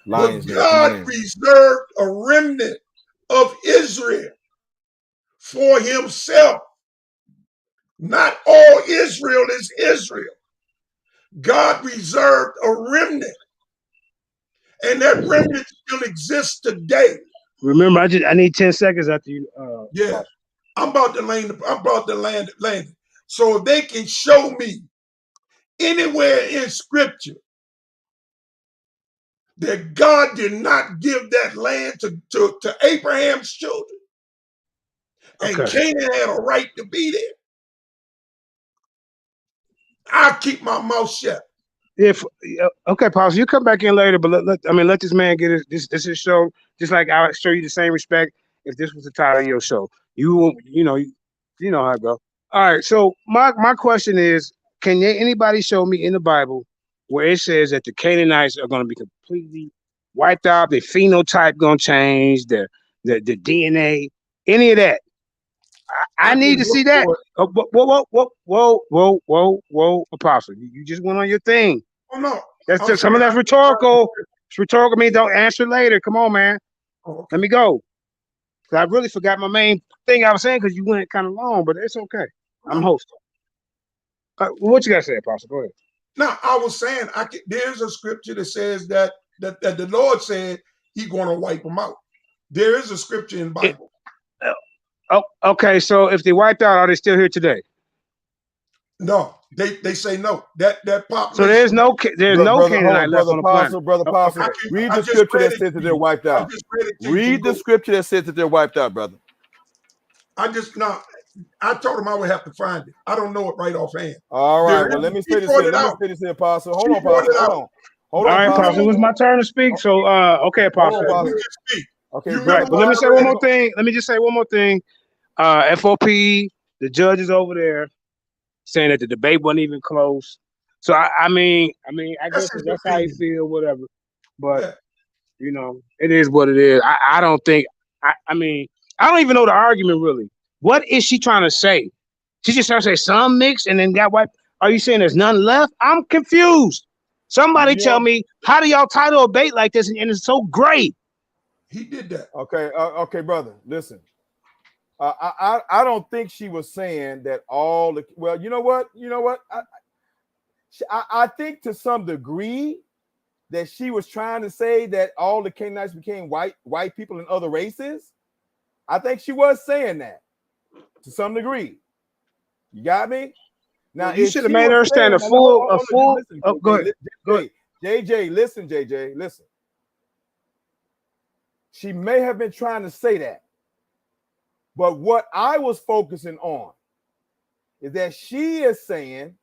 Lions But Den. Come on God in. reserved a remnant of Israel for himself. Not all Israel is Israel. God reserved a remnant, and that remnant still exists today. Remember, I need 10 seconds after you. Yeah, I'm about to land. So if they can show me anywhere in Scripture that God did not give that land to Abraham's children, and Canaan had a right to be there, I'll keep my mouth shut. Okay, Pastor, you come back in later, but let this man get this is show. Just like I would show you the same respect if this was the title of your show. You know how it go. All right, so my question is, can anybody show me in the Bible where it says that the Canaanites are going to be completely wiped out, their phenotype going to change, the DNA, any of that? I need to see that. Whoa, Apostle, you just went on your thing. Oh no, that's just, some of that's rhetorical. It's rhetorical. I mean, don't answer later. Come on, man. Oh, okay. Let me go. I really forgot my main thing I was saying because you went kind of long, but it's okay. I'm hosting. What you got to say, Apostle? Go ahead. Now, I was saying, there's a scripture that says that the Lord said He's going to wipe them out. There is a scripture in the Bible. Okay. So if they wiped out, are they still here today? No, they say no. That population. So there's no Canaanite left on the planet. Brother Apostle, read the scripture that says that they're wiped out. Read the scripture that says that they're wiped out, brother. I told him I would have to find it. I don't know it right offhand. All right. Well, let me say this here, Apostle. Hold on, Apostle. Hold on. All right, Apostle. It was my turn to speak. So, okay, Apostle. You can speak. Okay, right. But let me say one more thing. Let me just say one more thing. F.O.P.E, the judges over there, saying that the debate wasn't even close. So I mean, I guess that's how you feel, whatever. But it is what it is. I don't think. I mean, I don't even know the argument really. What is she trying to say? She just trying to say some mixed and then got wiped. Are you saying there's none left? I'm confused. Somebody tell me, how do y'all title a debate like this and it's so great? He did that. Okay, brother. Listen. I don't think she was saying that all the you know what? I think to some degree that she was trying to say that all the Canaanites became white people and other races. I think she was saying that to some degree. You got me? Now you should have made her stand a full. Go ahead. JJ, listen, JJ, listen. She may have been trying to say that. But what I was focusing on is that she is saying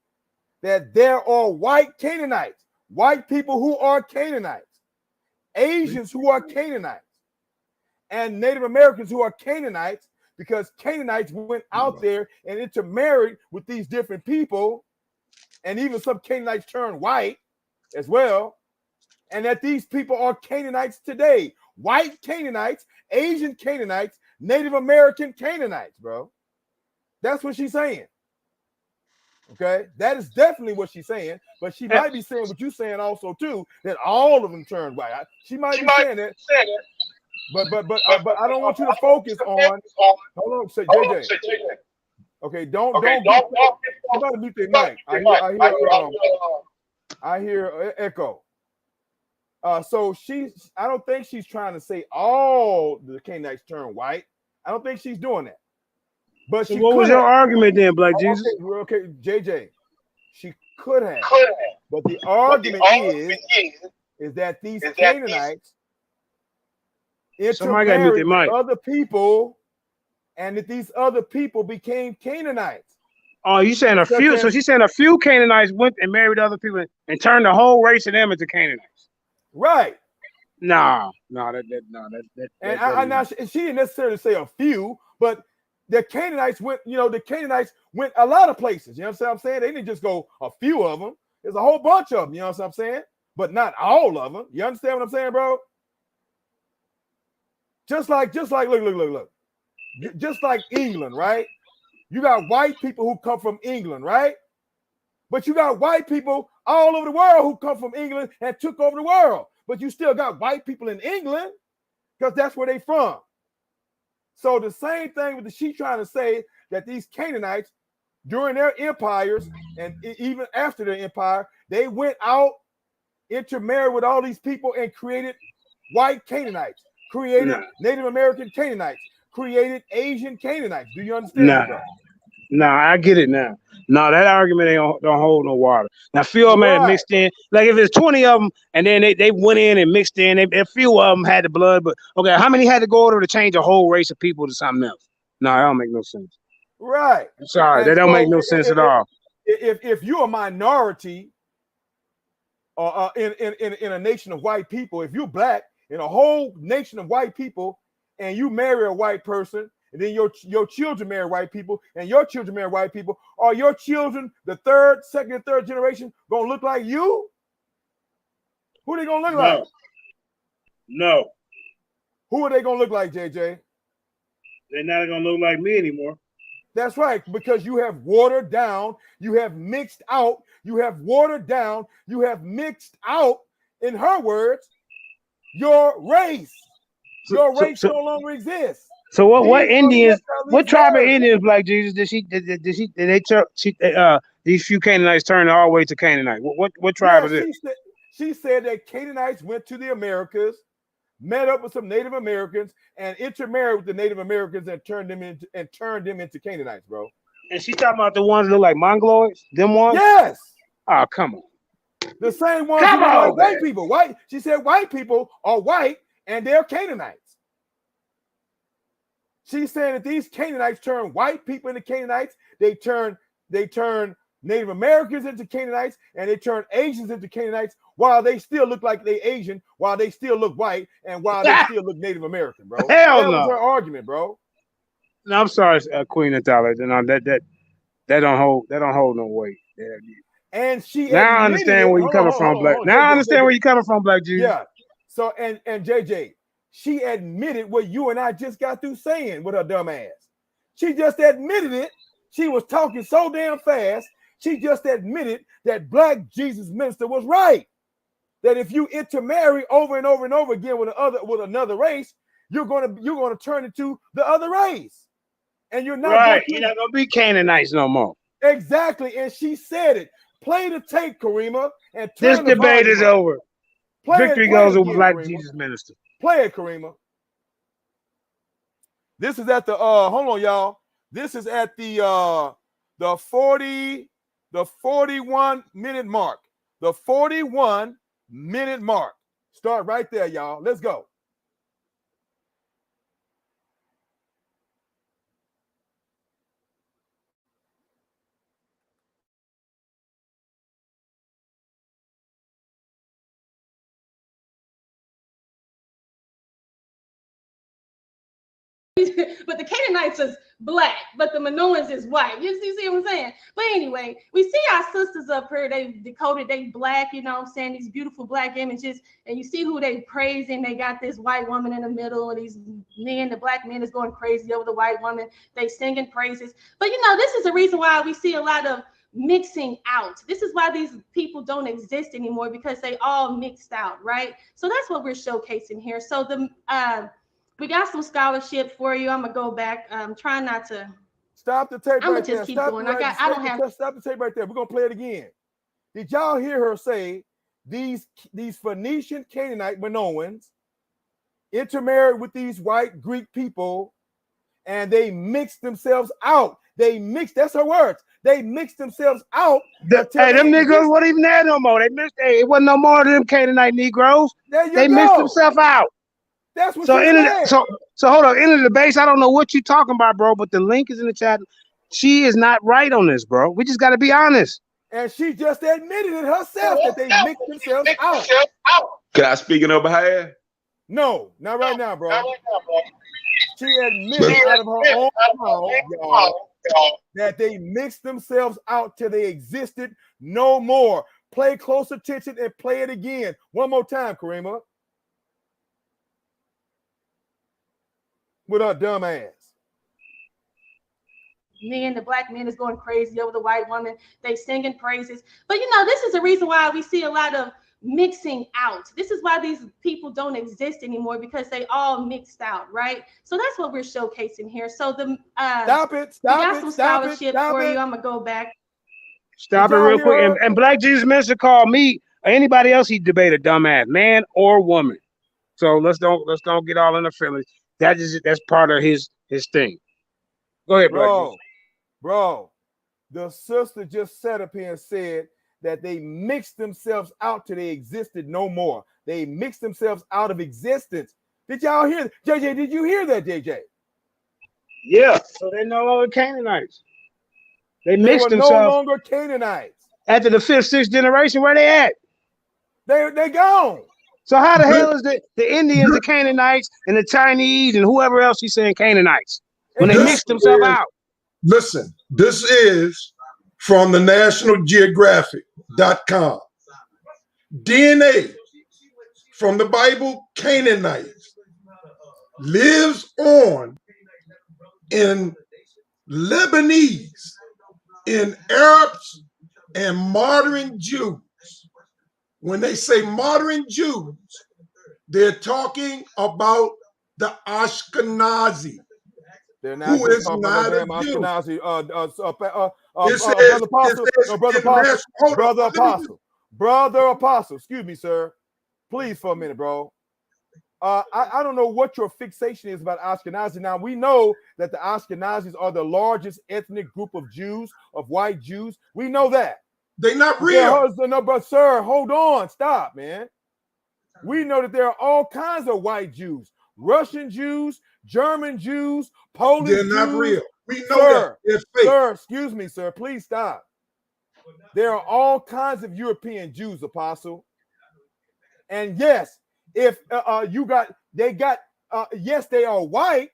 that there are white Canaanites, white people who are Canaanites, Asians who are Canaanites, and Native Americans who are Canaanites, because Canaanites went out there and intermarried with these different people, and even some Canaanites turned white as well, and that these people are Canaanites today. White Canaanites, Asian Canaanites, Native American Canaanites, bro. That's what she's saying. Okay, that is definitely what she's saying. But she might be saying what you're saying also too, that all of them turned white. She might be saying that. But I don't want you to focus on. Hold on, say JJ. Okay, don't somebody mute their mic. I hear echo. So I don't think she's trying to say all the Canaanites turn white. I don't think she's doing that. But So she what was could your have. argument then, Black Jesus? Okay, JJ. She could have. But the argument is that these Canaanites Somebody got to mute their intermarried with mic. other people, and that these other people became Canaanites. Oh, you saying a few? So she's saying a few Canaanites went and married other people and turned the whole race of them into Canaanites. Right. No. And she didn't necessarily say a few, but the Canaanites went, the Canaanites went a lot of places. You know what I'm saying? They didn't just go a few of them. There's a whole bunch of them, you know what I'm saying? But not all of them. You understand what I'm saying, bro? Just like, look. Just like England, right? You got white people who come from England, right? But you got white people all over the world who come from England and took over the world. But you still got white people in England because that's where they from. So the same thing with she trying to say that these Canaanites, during their empires and even after their empire, they went out, intermarried with all these people and created white Canaanites, created Native American Canaanites, created Asian Canaanites. Do you understand me, bro? No, I get it now. No, that argument don't hold no water. Now, few of them had mixed in. Like if it's 20 of them, and then they went in and mixed in. A few of them had the blood, but okay, how many had to go over to change a whole race of people to something else? No, that don't make no sense. Right. I'm sorry, that don't make no sense at all. If you're a minority, in a nation of white people, if you're black in a whole nation of white people, and you marry a white person, and then your children marry white people, and your children marry white people, are your children, the second and third generation, gonna look like you? Who are they gonna look like? No. Who are they gonna look like, JJ? They're not gonna look like me anymore. That's right, because you have watered down, you have mixed out, you have watered down, you have mixed out, in her words, your race. Your race no longer exists. So what Indians? What tribe of Indians, Black Jesus? These few Canaanites turned all the way to Canaanite? What tribe is it? She said that Canaanites went to the Americas, met up with some Native Americans, and intermarried with the Native Americans and turned them into Canaanites, bro. And she talking about the ones that look like Mongoloids? Them ones? Yes. Oh, come on. The same ones who look like white people. She said white people are white and they're Canaanites. She's saying that these Canaanites turn white people into Canaanites. They turn Native Americans into Canaanites, and they turn Asians into Canaanites while they still look like they Asian, while they still look white, and while they still look Native American, bro. That was her argument, bro. No, I'm sorry, Queen Nepthali. No, that don't hold no weight. And she now I understand where you're coming from, Black. Now I understand where you're coming from, Black Jesus. Yeah. So and JJ, she admitted what you and I just got through saying with her dumb ass. She just admitted it. She was talking so damn fast. She just admitted that Black Jesus Minister was right. That if you intermarry over and over and over again with another race, you're gonna turn into the other race, and you're not You're not gonna be Canaanites no more. Exactly, and she said it. Play the tape, Karima, and this debate is over. Victory goes with Black Karima. Jesus Minister. Play it, Karima. This is at the hold on, y'all. This is at the 41-minute mark. The 41-minute mark. Start right there, y'all. Let's go. But the Canaanites is black, but the Minoans is white. You see what I'm saying? But anyway, we see our sisters up here. They decoded, they black, you know what I'm saying? These beautiful black images. And you see who they praising. They got this white woman in the middle, and these men, the black men is going crazy over the white woman. They singing praises. But this is the reason why we see a lot of mixing out. This is why these people don't exist anymore, because they all mixed out, right? So that's what we're showcasing here. So we got some scholarship for you. I'm gonna go back. I'm trying not to stop the tape. I'm gonna just keep going. I don't have. Stop the tape right there. We're gonna play it again. Did y'all hear her say these Phoenician Canaanite Minoans intermarried with these white Greek people, and they mixed themselves out. That's her words. They mixed themselves out. Hey, them Negroes weren't even there no more. They mixed. Hey, it wasn't no more of them Canaanite Negroes. They mixed themselves out. That's what so she said. So hold on. In the debate, I don't know what you're talking about, bro, but the link is in the chat. She is not right on this, bro. We just got to be honest. And she just admitted it herself that they mixed themselves out. Can I speak in her behalf? No, not right now, bro. She admitted out of her own mouth, y'all, that they mixed themselves out till they existed no more. Play close attention and play it again. One more time, Karima. With her dumb ass. Men, the black man is going crazy over the white woman. They singing praises. But this is the reason why we see a lot of mixing out. This is why these people don't exist anymore, because they all mixed out, right? So that's what we're showcasing here. So the stop it. We got some scholarship for you. I'm gonna go back. Stop it real quick. And Black Jesus Minister called me or anybody else he debated dumbass, man or woman. So let's don't get all in the feelings. That's part of his thing. Go ahead, bro. The sister just sat up here and said that they mixed themselves out till they existed no more. They mixed themselves out of existence. Did y'all hear that? JJ, did you hear that, JJ? Yeah. So they're no longer Canaanites. They mixed were themselves. No longer Canaanites. After the 5th, 6th generation, where they at? They gone. So how the hell is the Indians, the Canaanites, and the Chinese, and whoever else he's saying Canaanites when they mixed themselves out? Listen, this is from the National Geographic.com. DNA from the Bible, Canaanites, lives on in Lebanese, in Arabs, and modern Jews. When they say modern Jews, they're talking about the Ashkenazi. They're not who is not a Jew. Ashkenazi. Brother Apostle. Excuse me, sir. Please, for a minute, bro. I don't know what your fixation is about Ashkenazi. Now, we know that the Ashkenazis are the largest ethnic group of Jews, of white Jews. We know that. They're not real. No, but sir, hold on. Stop, man. We know that there are all kinds of white Jews. Russian Jews, German Jews, Polish Jews. They're not real. We know that. They're fake. Sir, excuse me, sir. Please stop. There are all kinds of European Jews, Apostle. And yes, if yes, they are white,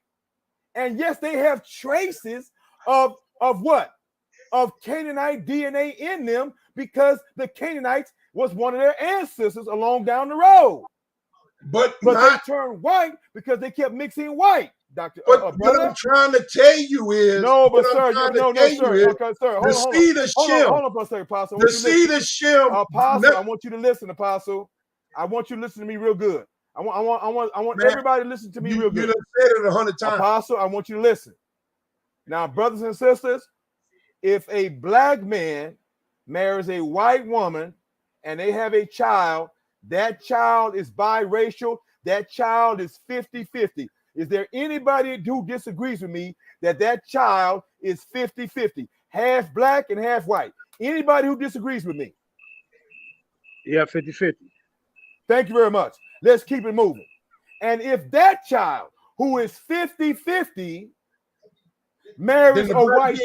and yes, they have traces of what? Of Canaanite DNA in them, because the Canaanites was one of their ancestors along down the road. But they turned white because they kept mixing white, Doctor. What I'm trying to tell you is okay, sir. The seed of Shem. Hold on for a second, Apostle. The seed of Shem. Apostle, I want you to listen, Apostle. I want you to listen to me real good. I want everybody to listen to me real good. You done said it 100 times. Apostle, I want you to listen. Now, brothers and sisters, if a black man marries a white woman and they have a child, that child is biracial. That child is 50-50. Is there anybody who disagrees with me that child is 50-50? Half black and half white. Anybody who disagrees with me? Yeah, 50-50. Thank you very much. Let's keep it moving. And if that child who is 50-50 marries a white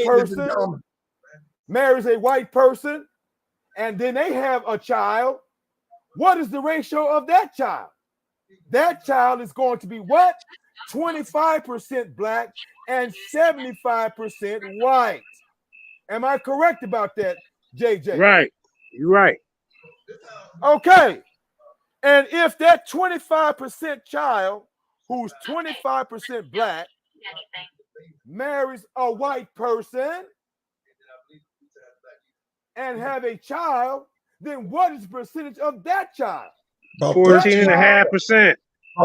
person, and then they have a child, what is the ratio of that child? That child is going to be what? 25% black and 75% white. Am I correct about that, JJ? Right. You're right. Okay. And if that 25% child who's 25% black marries a white person and have a child, then what is the percentage of that child? 14.5%.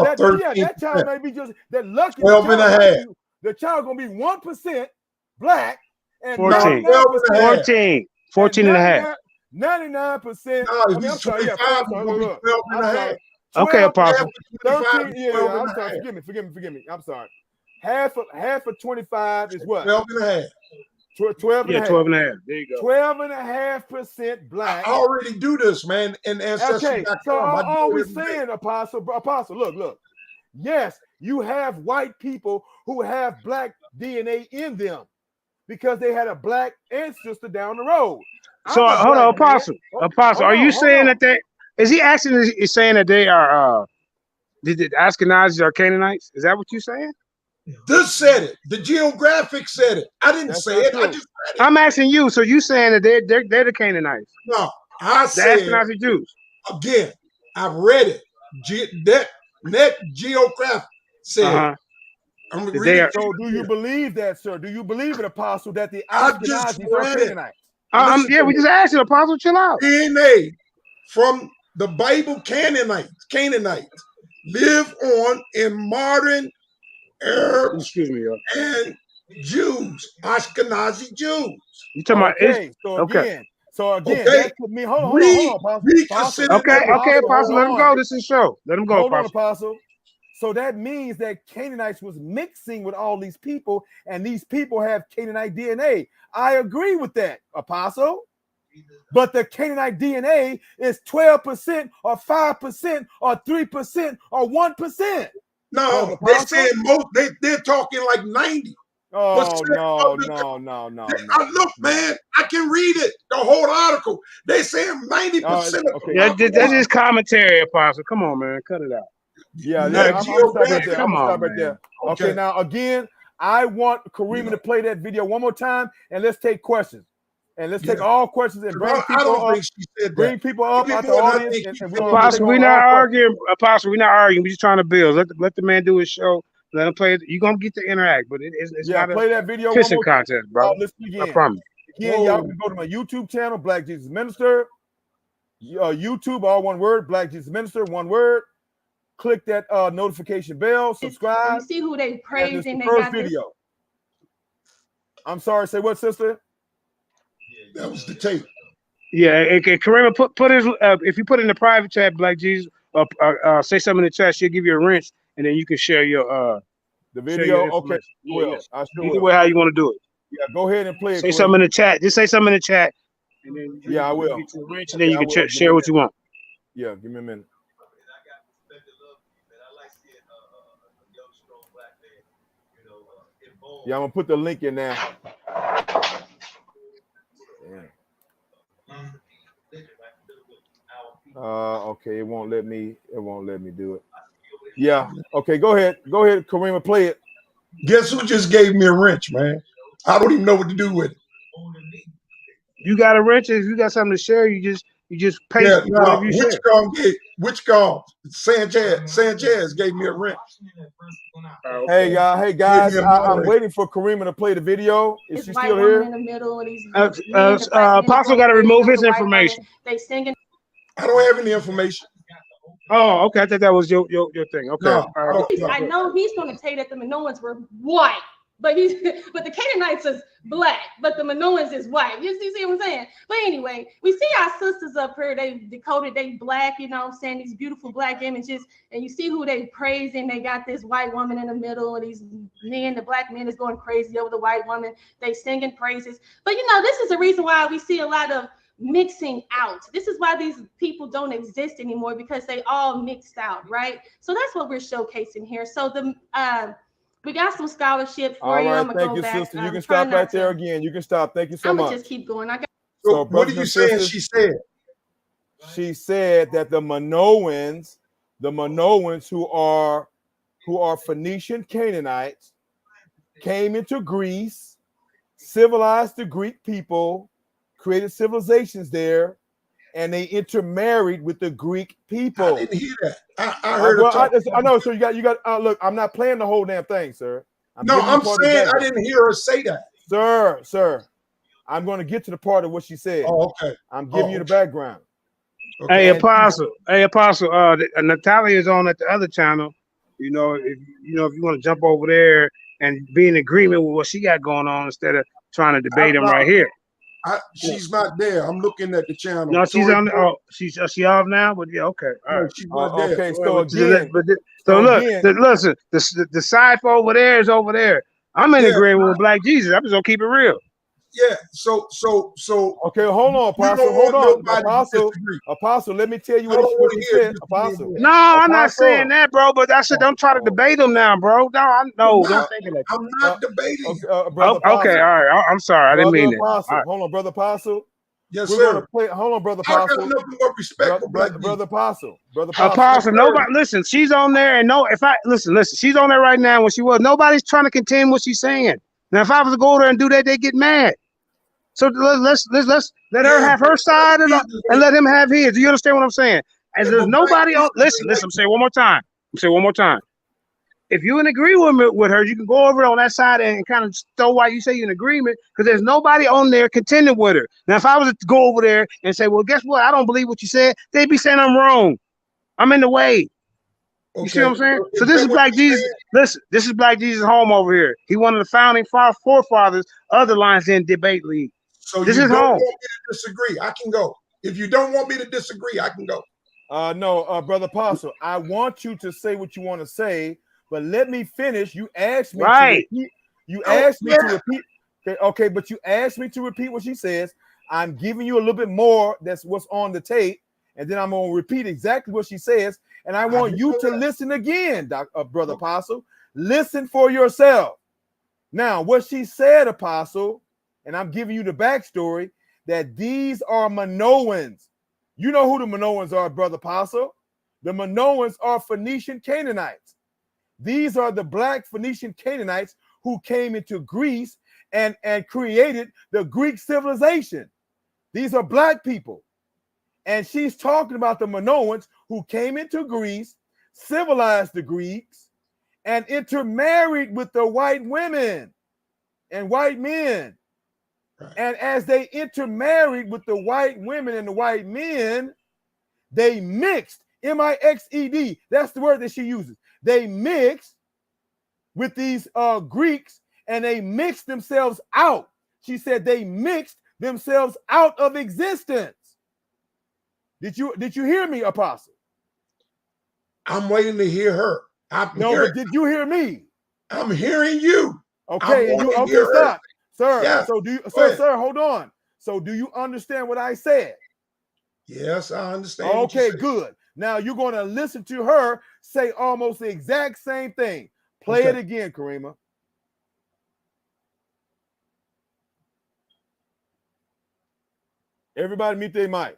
That child may be just that lucky. 12.5. The child gonna be 1% black and 14.5. 99%. No, if I mean, I'm it's sorry. 25, Yeah, it's gonna be 12 and I'm a sorry. half. Okay, 12, Half Apostle. of 25 13. is Yeah, 12 I'm and a sorry. half. Forgive me. I'm sorry. Half of 25 is what? 12 and a half. 12 and Yeah, a half. 12 and a half. There you go. 12.5% I black. already do this, man, in Okay, Ancestry.com. so I all do we it every day. saying, Apostle, look. Yes, you have white people who have black DNA in them because they had a black ancestor down the road. So I'm a hold on, black man. Apostle, are you saying Hold on. that they? Is he actually is saying that they are? The Ashkenazis are Canaanites? Is that what you're saying? This said it. The geographic said it. I didn't That's say not it. true. I just read it. I'm asking you. So you saying that they're the Canaanites, No, I the said Ashkenazi Jews? again. I've read it. Net geographic said. I'm gonna That read they it are. to you So do you again. believe that, sir? Do you believe it, Apostle, that the I just Ashkenazis are read it. Canaanites? Listen Yeah, to we me. just asked you, Apostle. Chill out. DNA from the Bible Canaanites live on in modern Arabs Excuse me, yo. and Jews, Ashkenazi Jews. You talking about is Okay, so okay. again, Okay, that could mean hold on, Apostle. we Apostle, consider Okay, them okay, Apostle, hold Apostle. Let him on. go. This is show. Let him go, Hold on, Apostle. Apostle. So that means that Canaanites was mixing with all these people, and these people have Canaanite DNA. I agree with that, Apostle. But the Canaanite DNA is 12% or 5% or 3% or 1%. No, Brother they're Apostle? saying they're talking like 90. Oh, no. Look, man, I can read it, the whole article. They saying 90% of the Okay. Yeah, that's population. just commentary, Apostle. Come on, man, cut it out. Yeah, Net I'm gonna stop right geographic. there. Come I'm gonna stop on, right there. man. Okay, now again, I want Karima to play that video one more time, and let's take questions. And let's take all questions and bring I people don't up. think she said that. Bring people up out the People, and I audience, think and she we're gonna take Apostle, on we're not all questions. arguing. Apostle, we're not arguing. We're just trying to build. Let the man do his show. Let him play. You're gonna get to interact, but it's Yeah, not a play that video one fishing more time. contest, brother. Listen I again. promise. Again, y'all can go to my YouTube channel, Black Jesus Minister. YouTube, all one word, Black Jesus Minister, one word. Click that notification bell, subscribe. You see who they And praise it's the and they first got this. video. I'm sorry, say what, sister? that was the tape. Yeah, and Karima, put his. If you put it in the private chat, Black Jesus, say something in the chat, she'll give you a wrench, and then you can share your the share video. your Okay, yeah. I sure Either will. way, how you want to do it. Yeah, go ahead and play it. Say Kareem. something in the chat. Just say something in the chat, and then Yeah, I will. get you a wrench, and then you I can will. share what you want. Yeah, give me a minute. Yeah, I'm gonna put the link in there. Okay, it won't let me do it. Yeah, okay, go ahead, Karima, play it. Guess who just gave me a wrench, man? I don't even know what to do with it. You got a wrench. If you got something to share, you just paste whatever you share. Which gone? Sanchez gave me a wrench. Hey guys, I'm waiting for Karima to play the video. Is she still here? In the middle, and these Apostle got to remove his information. They singing. I don't have any information. Oh, okay. I thought that was your thing. Okay. No, I know he's going to tell you that the Minoans were white, but the Canaanites is black, but the Minoans is white. You see what I'm saying? But anyway, we see our sisters up here. They decoded, they black, you know what I'm saying? These beautiful black images, and you see who they praising. They got this white woman in the middle, and these men, the black men is going crazy over the white woman. They singing praises. But this is the reason why we see a lot of mixing out. This is why these people don't exist anymore, because they all mixed out, right? So that's what we're showcasing here. So we got some scholarship for you. All right, I'm gonna thank go you, back. sister. You can stop right there again. You can stop. Thank you so much. I'm gonna just keep going. So what are you saying? She said. She said that the Minoans who are Phoenician Canaanites came into Greece, civilized the Greek people, created civilizations there, and they intermarried with the Greek people. I didn't hear that. I heard I know. So you got. Look, I'm not playing the whole damn thing, sir. I'm saying I didn't hear her say that, sir. I'm going to get to the part of what she said. Oh, okay. I'm giving you the background. Okay. Hey, Apostle. Natalia is on at the other channel. If you want to jump over there and be in agreement with what she got going on instead of trying to debate him right here. She's not there. I'm looking at the channel. No, she's on. Oh, she's she off now. But yeah, okay, all No, right. she's not there. Okay, Well, so again, so look, again, listen, the cipher over there is over there. I'm in Yeah. agreement with Black Jesus. I'm just gonna keep it real. Yeah. So. okay, hold on, You Apostle, don't hold want on, nobody to disagree. Apostle. Let me tell you I don't what want she to hear said, you. Apostle. No, I'm not Apostle. saying that, bro. But I said don't try to debate them now, bro. No, don't think of that. I'm not debating. Brother Okay, all Apostle. right. I'm sorry. I didn't Brother mean that. Apostle. All right. Hold on, Brother Apostle. Yes, We're sir. gonna play. Hold on, Brother I got Apostle. nothing but respect for Black Brother Apostle. Brother Apostle, Apostle. nobody listen. She's on there, and no, if I listen, she's on there right now. When she was, nobody's trying to contend what she's saying. Now, if I was to go there and do that, they get mad. So let's let her have her side and let him have his. Do you understand what I'm saying? And there's nobody on. Listen. I'm saying one more time. If you agree with her, you can go over on that side and kind of throw why you say you're in agreement, because there's nobody on there contending with her. Now, if I was to go over there and say, well, guess what? I don't believe what you said, they'd be saying I'm wrong. I'm in the way. You see what I'm saying? So this is Black Jesus. Listen, this is Black Jesus' home over here. He one of the founding forefathers of the Lions Den Debate League. So this you is don't home. want me to disagree? I can go. If you don't want me to disagree, I can go. No, Brother Apostle. I want you to say what you want to say, but let me finish. You asked me to repeat. You asked me to repeat. Okay, but you asked me to repeat what she says. I'm giving you a little bit more. That's what's on the tape, and then I'm gonna repeat exactly what she says. And I want you to listen again, Brother Apostle. Listen for yourself. Now, what she said, Apostle, and I'm giving you the backstory, that these are Minoans. You know who the Minoans are, Brother Apostle. The Minoans are Phoenician Canaanites. These are the black Phoenician Canaanites who came into Greece and created the Greek civilization. These are black people. And she's talking about the Minoans who came into Greece, civilized the Greeks, and intermarried with the white women and white men. And as they intermarried with the white women and the white men, they mixed, M-I-X-E-D. That's the word that she uses. They mixed with these Greeks, and they mixed themselves out. She said they mixed themselves out of existence. Did you hear me, Apostle? I'm waiting to hear her. But did you hear me? I'm hearing you. Okay, stop, sir. Yeah. So sir, hold on. So do you understand what I said? Yes, I understand. Okay, good. Now you're going to listen to her say almost the exact same thing. Play it again, Karima. Everybody mute their mic.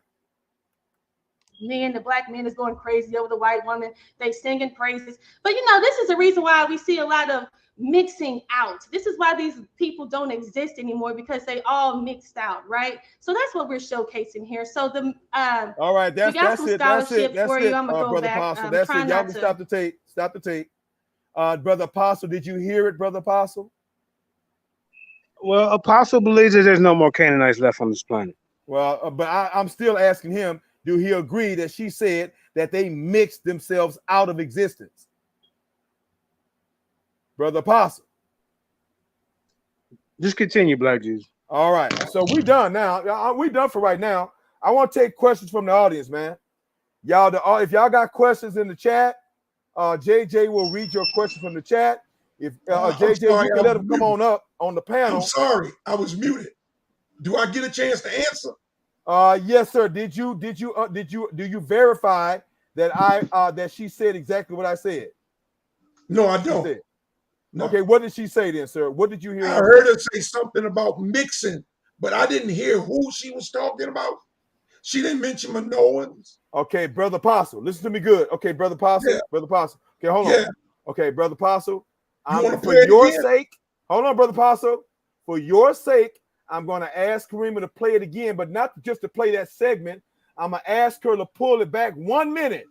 Men, the black men is going crazy over the white woman. They singing praises. But this is the reason why we see a lot of mixing out. This is why these people don't exist anymore, because they all mixed out, right? So that's what we're showcasing here. So the all right, that's it. That's it. for you. I'm gonna go Brother back. Apostle, that's it. Y'all can stop the tape. Stop the tape. Brother Apostle, did you hear it, Brother Apostle? Well, Apostle believes that there's no more Canaanites left on this planet. Well, but I'm still asking him, do he agree that she said that they mixed themselves out of existence? Brother Apostle. Just continue, Black Jesus. All right. So we done now. We done for right now. I want to take questions from the audience, man. Y'all, if y'all got questions in the chat, JJ will read your question from the chat. If JJ, you can let him come on up on the panel. I'm sorry, I was muted. Do I get a chance to answer? Yes, sir. Do you verify that that she said exactly what I said? No, I don't. No. Okay, what did she say then, sir? What did you hear? I heard her say something about mixing, but I didn't hear who she was talking about. She didn't mention Minoans. Okay, Brother Apostle, listen to me good. Okay, Brother Apostle, Brother Apostle. Okay, hold on. Okay, Brother Apostle, for your sake, hold on, Brother Apostle. For your sake, I'm going to ask Karima to play it again, but not just to play that segment. I'm going to ask her to pull it back 1 minute.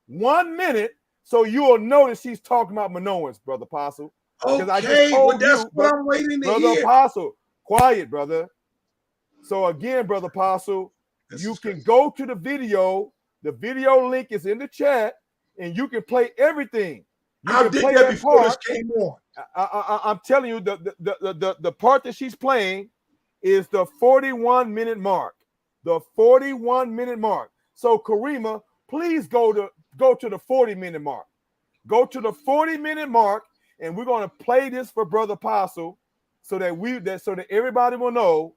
1 minute, so you'll notice she's talking about Minoans, Brother Apostle. Okay, I just told that's what I'm waiting to Brother hear. Apostle, quiet, brother. So again, Brother Apostle, you can go to the video. The video link is in the chat, and you can play everything. I did that before this came on. I'm telling you, the part that she's playing is the 41-minute mark. The 41-minute mark. So Karima, please go to the 40-minute mark. Go to the 40-minute mark, and we're going to play this for Brother Apostle so that everybody will know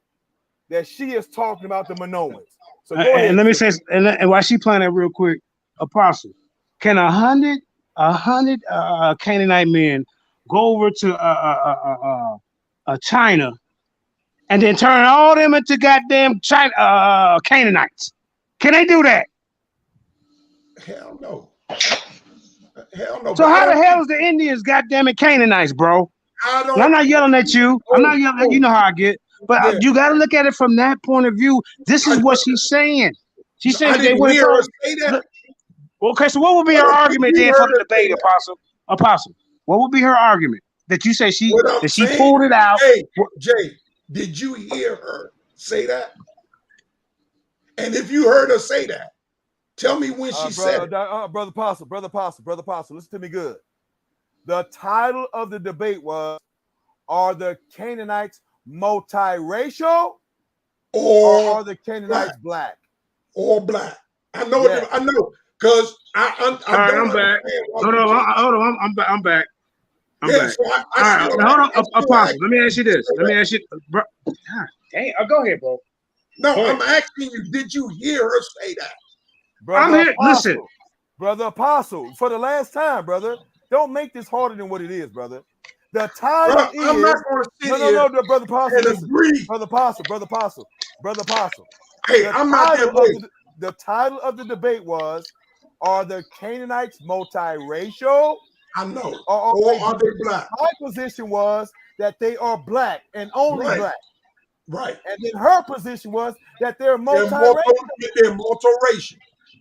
that she is talking about the Minoans. So go ahead. And let me say, and while she playing that real quick, Apostle, can 100 Canaanite men go over to China and then turn all them into goddamn Canaanites? Can they do that? Hell no. Hell no. So how the hell is the Indians goddamn it Canaanites, bro? I'm not yelling at you. I'm not yelling at you. Know how I get. But you got to look at it from that point of view. This is what she's saying. She said they went hear her say that. Okay, so what would be her argument then for the debate, Apostle? What would be her argument that you say she pulled it out? Jay, did you hear her say that? And if you heard her say that, tell me when she said it. Brother Apostle, listen to me good. The title of the debate was, are the Canaanites multiracial or are the Canaanites black? Or black. I know. Yes. I know. Because I'm back. Hold on. I'm back. I'm back. So hold on, Apostle. Let me ask you this. Bro. Hey, go ahead, bro. No, I'm asking you, did you hear her say that? Brother I'm here. Apostle, listen. Brother Apostle, for the last time, brother, don't make this harder than what it is, brother. The title is... I'm not going to sit here no, Brother Apostle, and agree. Brother Apostle. Hey, I'm not that way. The title of the debate was, are the Canaanites multiracial? I know. Or are they black? My position was that they are black and only black. Right. And then her position was that they're multiracial. They're multiracial.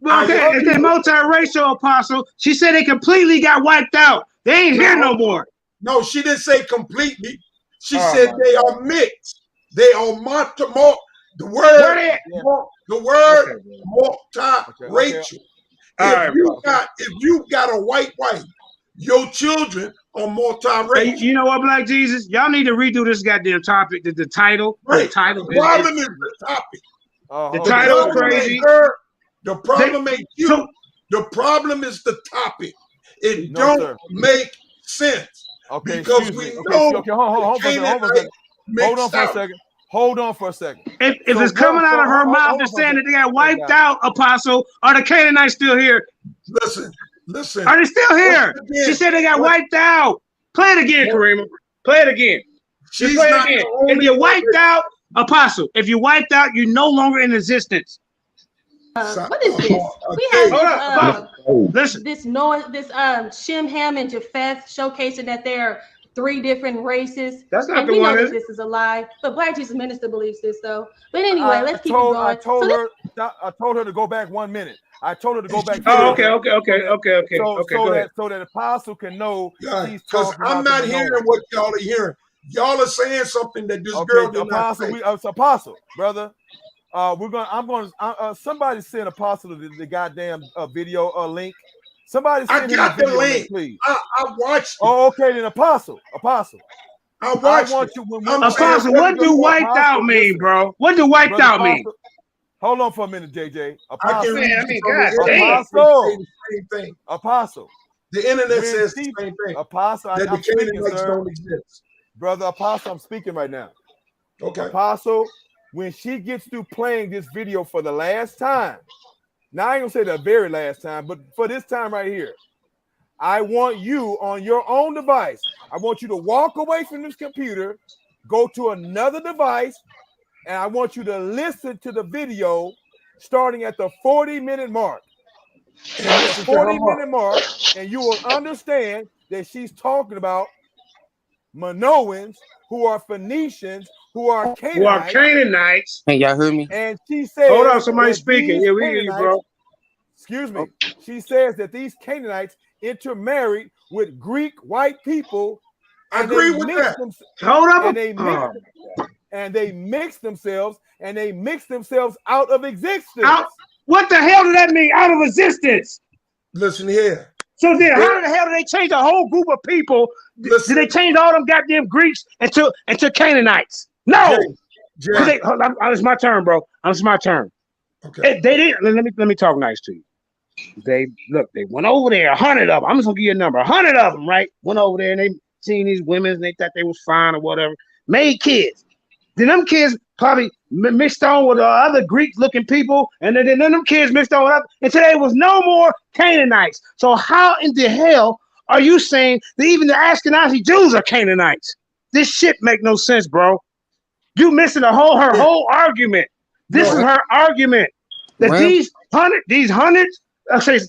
Okay, if they're multiracial, Apostle, she said they completely got wiped out. They ain't here no more. No, she didn't say completely. She said they are mixed. They are multiracial. If you got a white, your children are multiracial. Hey, you know what, Black Jesus? Y'all need to redo this goddamn topic. The title. Right. The title. The problem is the topic. The title is crazy. The problem ain't you. So, the problem is the topic. It don't make sense. Okay, because we know. Hold on for a second. If it's coming out of her mouth to saying that they got wiped out, Apostle, are the Canaanites still here? Listen. Are they still here? She said they got wiped out. Play it again, Karima. Play it again. Just play it again. If you wiped out, Apostle, if you wiped out, you're no longer in existence. What is this? We have this Shem, Ham, and Japheth showcasing that there are 3 different races. That's not and we know that this is a lie, but Black Jesus Minister believes this though. But anyway, let's keep it going. I told her to go back 1 minute. I told her to go back. Oh, okay. So that Apostle can know. Because I'm not hearing what y'all are hearing. Y'all are saying something that this girl did not say. Apostle, brother. Somebody send Apostle the goddamn video link. Somebody send him the link, please. I watched it. Oh, okay, then Apostle. I watched Apostle, what do wiped out mean, bro? What do wiped out mean? Hold on for a minute, JJ. Apostle. The internet says the same thing. Apostle, that the Canaanites don't exist. Brother Apostle, I'm speaking right now. Okay. Apostle, when she gets through playing this video for the last time, now I ain't gonna say the very last time, but for this time right here, I want you on your own device. I want you to walk away from this computer, go to another device, and I want you to listen to the video starting at the 40-minute mark. And at the 40-minute mark, and you will understand that she's talking about Minoans, who are Phoenicians, who are Canaanites. Can y'all hear me? And she says, hold on, somebody speaking. Yeah, we hear you, bro. Excuse me. She says that these Canaanites intermarried with Greek white people. I agree with that. Hold up. And they mix themselves out of existence. What the hell does that mean? Out of existence. Listen here. So then how the hell did they change a whole group of people? Did they change all them goddamn Greeks into Canaanites? No. Jay. It's my turn, bro. It's my turn. Okay. They didn't. Let me talk nice to you. They went over there, 100 of them. I'm just gonna give you a number, 100 of them, right? Went over there and they seen these women and they thought they was fine or whatever. Made kids. Then them kids probably mixed on with other Greek-looking people, and then them kids mixed on with other, and today was no more Canaanites. So how in the hell are you saying that even the Ashkenazi Jews are Canaanites? This shit make no sense, bro. You missing her whole argument. This is her argument that these hundreds.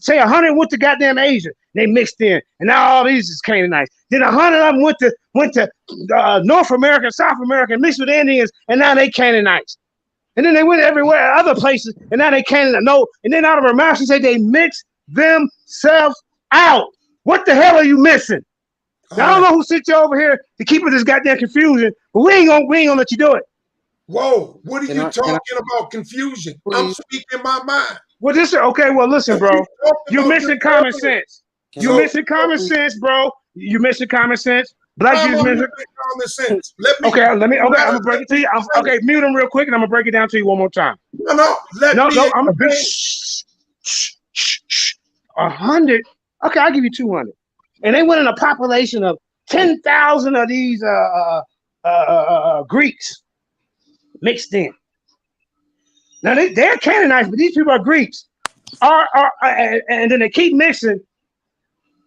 Say 100 went to goddamn Asia. They mixed in, and now all these is Canaanites. Then 100 of them went to North America, South America, and mixed with Indians, and now they Canaanites. And then they went everywhere, other places, and now they Canaanites. No, and then out of her mouth she said they mixed themselves out. What the hell are you missing? Now, I don't know who sent you over here to keep with this goddamn confusion, but we ain't gonna let you do it. Whoa, what are you talking about? Confusion? I'm speaking my mind. Well, okay. Well, listen, bro. You're missing common sense. You're missing common sense, bro. You're missing common sense. Black Jews missing common sense. Okay, I'm gonna break it to you. Okay, mute them real quick, and I'm gonna break it down to you one more time. No, I'm a big 100. Okay, I'll give you 200. And they went in a population of 10,000 of these Greeks mixed in. Now they're Canaanites, but these people are Greeks. And then they keep mixing.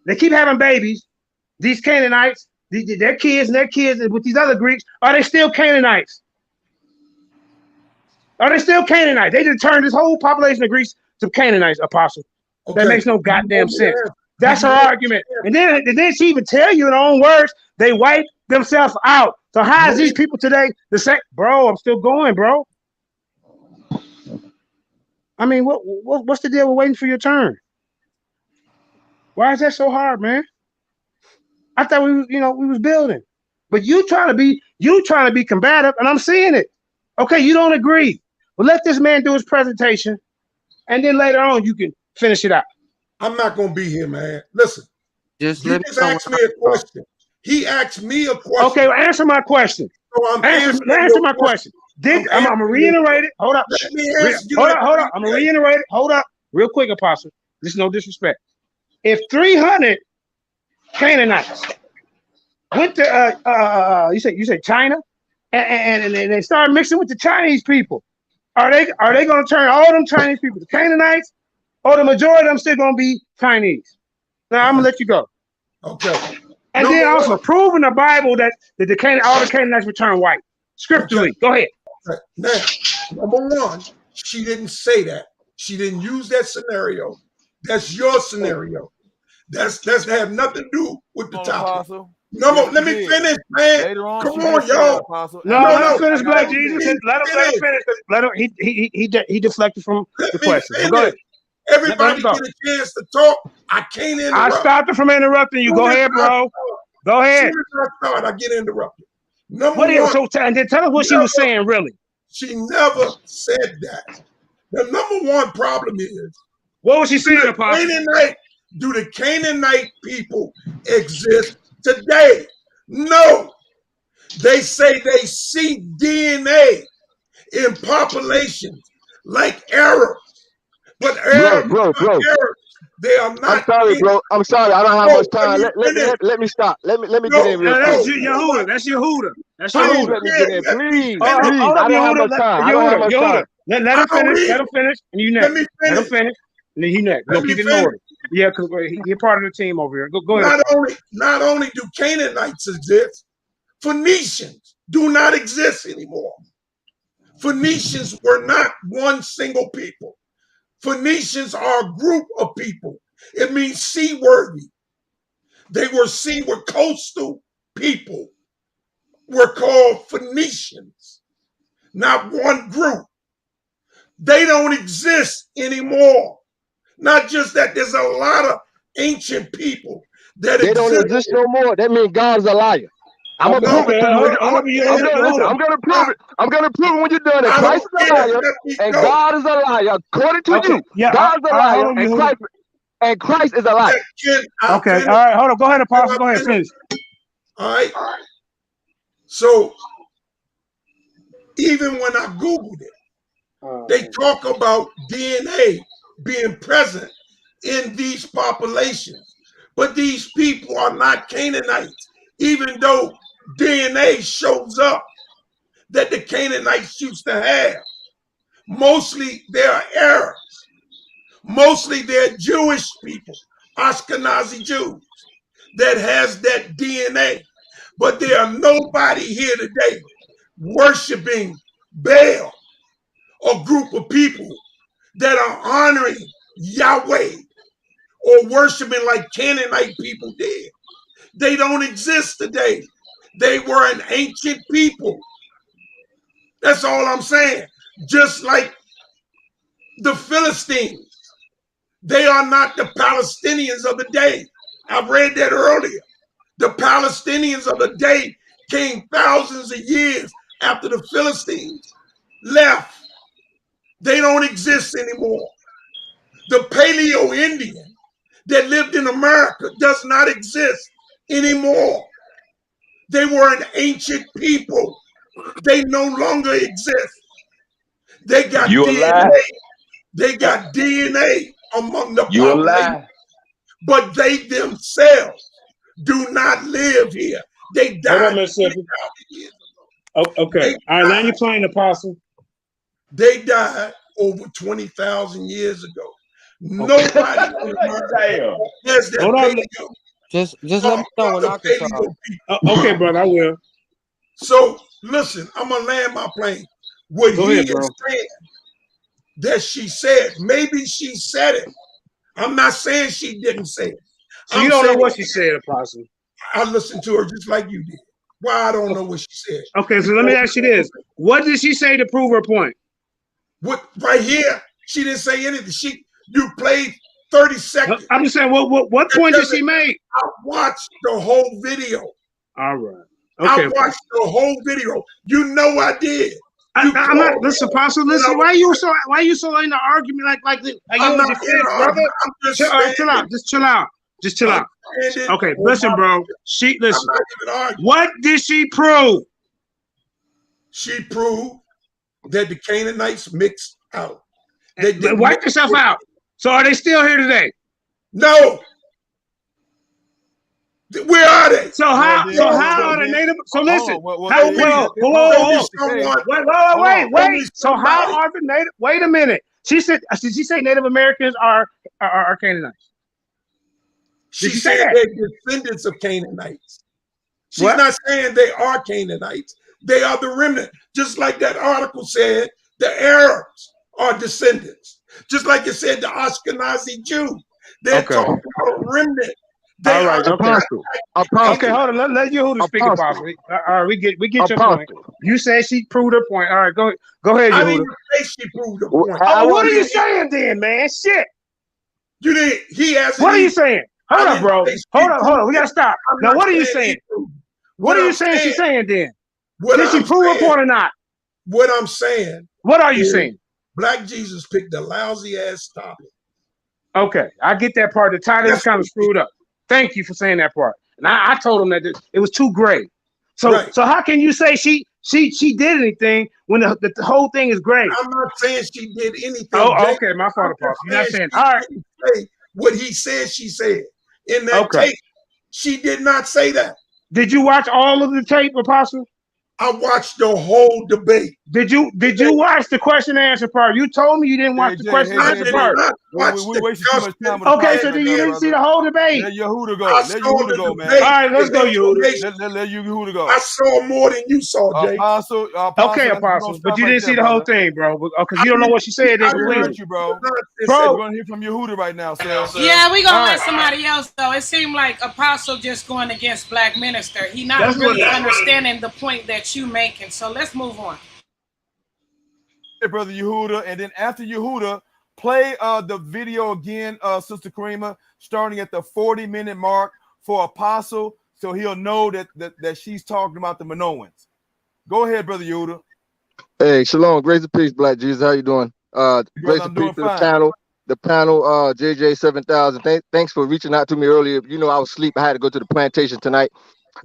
They keep having babies. These Canaanites, their kids with these other Greeks. Are they still Canaanites? Are they still Canaanites? They just turned this whole population of Greeks to Canaanites, Apostle. Okay. That makes no goddamn sense. That's her argument. And then she even tell you in her own words, they wipe themselves out. So how is these people today the same? Bro, I'm still going, bro. I mean, what's the deal with waiting for your turn? Why is that so hard, man? I thought we was building, but you trying to be combative, and I'm seeing it. Okay, you don't agree. Well, let this man do his presentation, and then later on you can finish it out. I'm not gonna be here, man. Listen, you just asked me a question. He asked me a question. Okay, well, answer my question. So I'm answer my question. I'm gonna reiterate it. Hold up. Hold up. I'm gonna reiterate it. Hold up, real quick, Apostle. This is no disrespect. If 300 Canaanites went to you say China, and they started mixing with the Chinese people, are they gonna turn all them Chinese people to Canaanites, or the majority of them still gonna be Chinese? Now I'm gonna let you go. Okay. And then also prove in the Bible that all the Canaanites return white. Scripturally. Okay. Go ahead. Right. Now, number one, she didn't say that. She didn't use that scenario. That's your scenario. That's have nothing to do with the topic. Let me finish, man. Come on, y'all. No, finish, Black Jesus. Let him finish. Let him. He deflected from the question. Go ahead. Everybody get a chance to talk. I can't interrupt. I stopped it from interrupting you. Go ahead, bro. Go ahead. As soon as I start, I get interrupted. And then tell us what she was saying, really. She never said that. The number one problem is, what was she saying, Apostle? Do the Canaanite people exist today? No. They say they see DNA in populations like Arabs. But Arabs, bro. They are not. I'm sorry, bro. I'm sorry. I don't have much time. Let me stop. Let me get in real quick. That's Yehuda. Please let me get in. Please. I don't have much time. I don't have much time. Let him finish. Let him finish. And you next. Let him finish. And then he next. Go keep it in order. Yeah, because you're part of the team over here. Go ahead. Not only do Canaanites exist, Phoenicians do not exist anymore. Phoenicians were not one single people. Phoenicians are a group of people. It means seaworthy. They were seaward coastal people. Were called Phoenicians, not one group. They don't exist anymore. Not just that, there's a lot of ancient people that they don't exist no more. That means God is a liar. I'm gonna prove it to you. I'm gonna prove it. I'm gonna prove it when you're done. That Christ is a liar and God is a liar. According to you, God is a liar and Christ is a liar. Okay, all right, hold on. Go ahead, Apostle. Go ahead, finish. All right. So Even when I Googled it, they talk about DNA being present in these populations. But these people are not Canaanites, even though DNA shows up that the Canaanites used to have. Mostly they're Arabs. Mostly they're Jewish people, Ashkenazi Jews, that has that DNA. But there are nobody here today worshiping Baal, a group of people that are honoring Yahweh or worshiping like Canaanite people did. They don't exist today. They were an ancient people. That's all I'm saying. Just like the Philistines, they are not the Palestinians of the day. I read that earlier. The Palestinians of the day came thousands of years after the Philistines left. They don't exist anymore. The Paleo Indian that lived in America does not exist anymore. They were an ancient people. They no longer exist. They got DNA. They got DNA among the population, but they themselves do not live here. They died. Okay. All right, now you're playing Apostle. They died over 20,000 years ago. Nobody in America has that paleo. Just let me know when I can talk. Okay, brother, I will. So listen, I'm gonna land my plane. What he is saying that she said, maybe she said it. I'm not saying she didn't say it. So you don't know what she said, Apostle. I listened to her just like you did. Why I don't know what she said. Okay, so let me ask you this. What did she say to prove her point? What right here? She didn't say anything. You played 30 seconds. I'm just saying, what point did she make? I watched the whole video. All right. Okay. I watched the whole video. You know I did. I'm not. Listen, Apostle. Listen. Why you so in the argument like you was defense, brother? Chill out. Just chill out. Just chill out. Okay. Listen, bro. Listen. What did she prove? She proved that the Canaanites mixed out. They wiped themselves out. So are they still here today? No. Where are they? So how are the native? So listen. Wait. So how are the native? Wait a minute. Did she say Native Americans are Canaanites? She said they're descendants of Canaanites. She's not saying they are Canaanites. They are the remnant. Just like that article said, the Arabs are descendants. Just like it said, the Ashkenazi Jew. They're talking about a remnant. All right, Apostle. Okay, hold on. Let Yehuda speak, Apostle. All right, we get your point. You said she proved her point. All right, go ahead, Yehuda. I didn't say she proved her point. What are you saying then, man? Shit. You didn't. He asked. What are you saying? Hold on, bro. Hold on. We gotta stop. Now, what are you saying? What are you saying she's saying then? Did she prove her point or not? What I'm saying. What are you saying? Black Jesus picked a lousy ass topic. Okay, I get that part. The title is kind of screwed up. Thank you for saying that part. And I told him that it was too gray. So how can you say she did anything when the whole thing is gray? I'm not saying she did anything. Oh, okay, my fault, Apostle. You're not saying all right. Say what he said she said in that tape. She did not say that. Did you watch all of the tape, Apostle? I watched the whole debate. Did you watch the question and answer part? You told me you didn't watch the question and answer part. We wasted too much time. Okay, so then you didn't see the whole debate. Let Yehuda go. Let Yehuda go, man. All right, let's go, Yehuda. Let Yehuda go. I saw more than you saw, Jay. Okay, Apostle, but you didn't see the whole thing, bro. Because you don't know what she said. I heard you, bro. We're gonna hear from Yehuda right now, sir. Yeah, we're gonna let somebody else though. It seemed like Apostle just going against Black Minister. He not really understanding the point that you making. So let's move on. Hey, Brother Yehuda, and then after Yehuda, play the video again, Sister Karima, starting at the 40-minute mark for Apostle, so he'll know that she's talking about the Minoans. Go ahead, Brother Yehuda. Hey, shalom, grace and peace, Black Jesus. How you doing? Grace and peace to the panel, JJ 7000. Thanks for reaching out to me earlier. You know I was asleep. I had to go to the plantation tonight.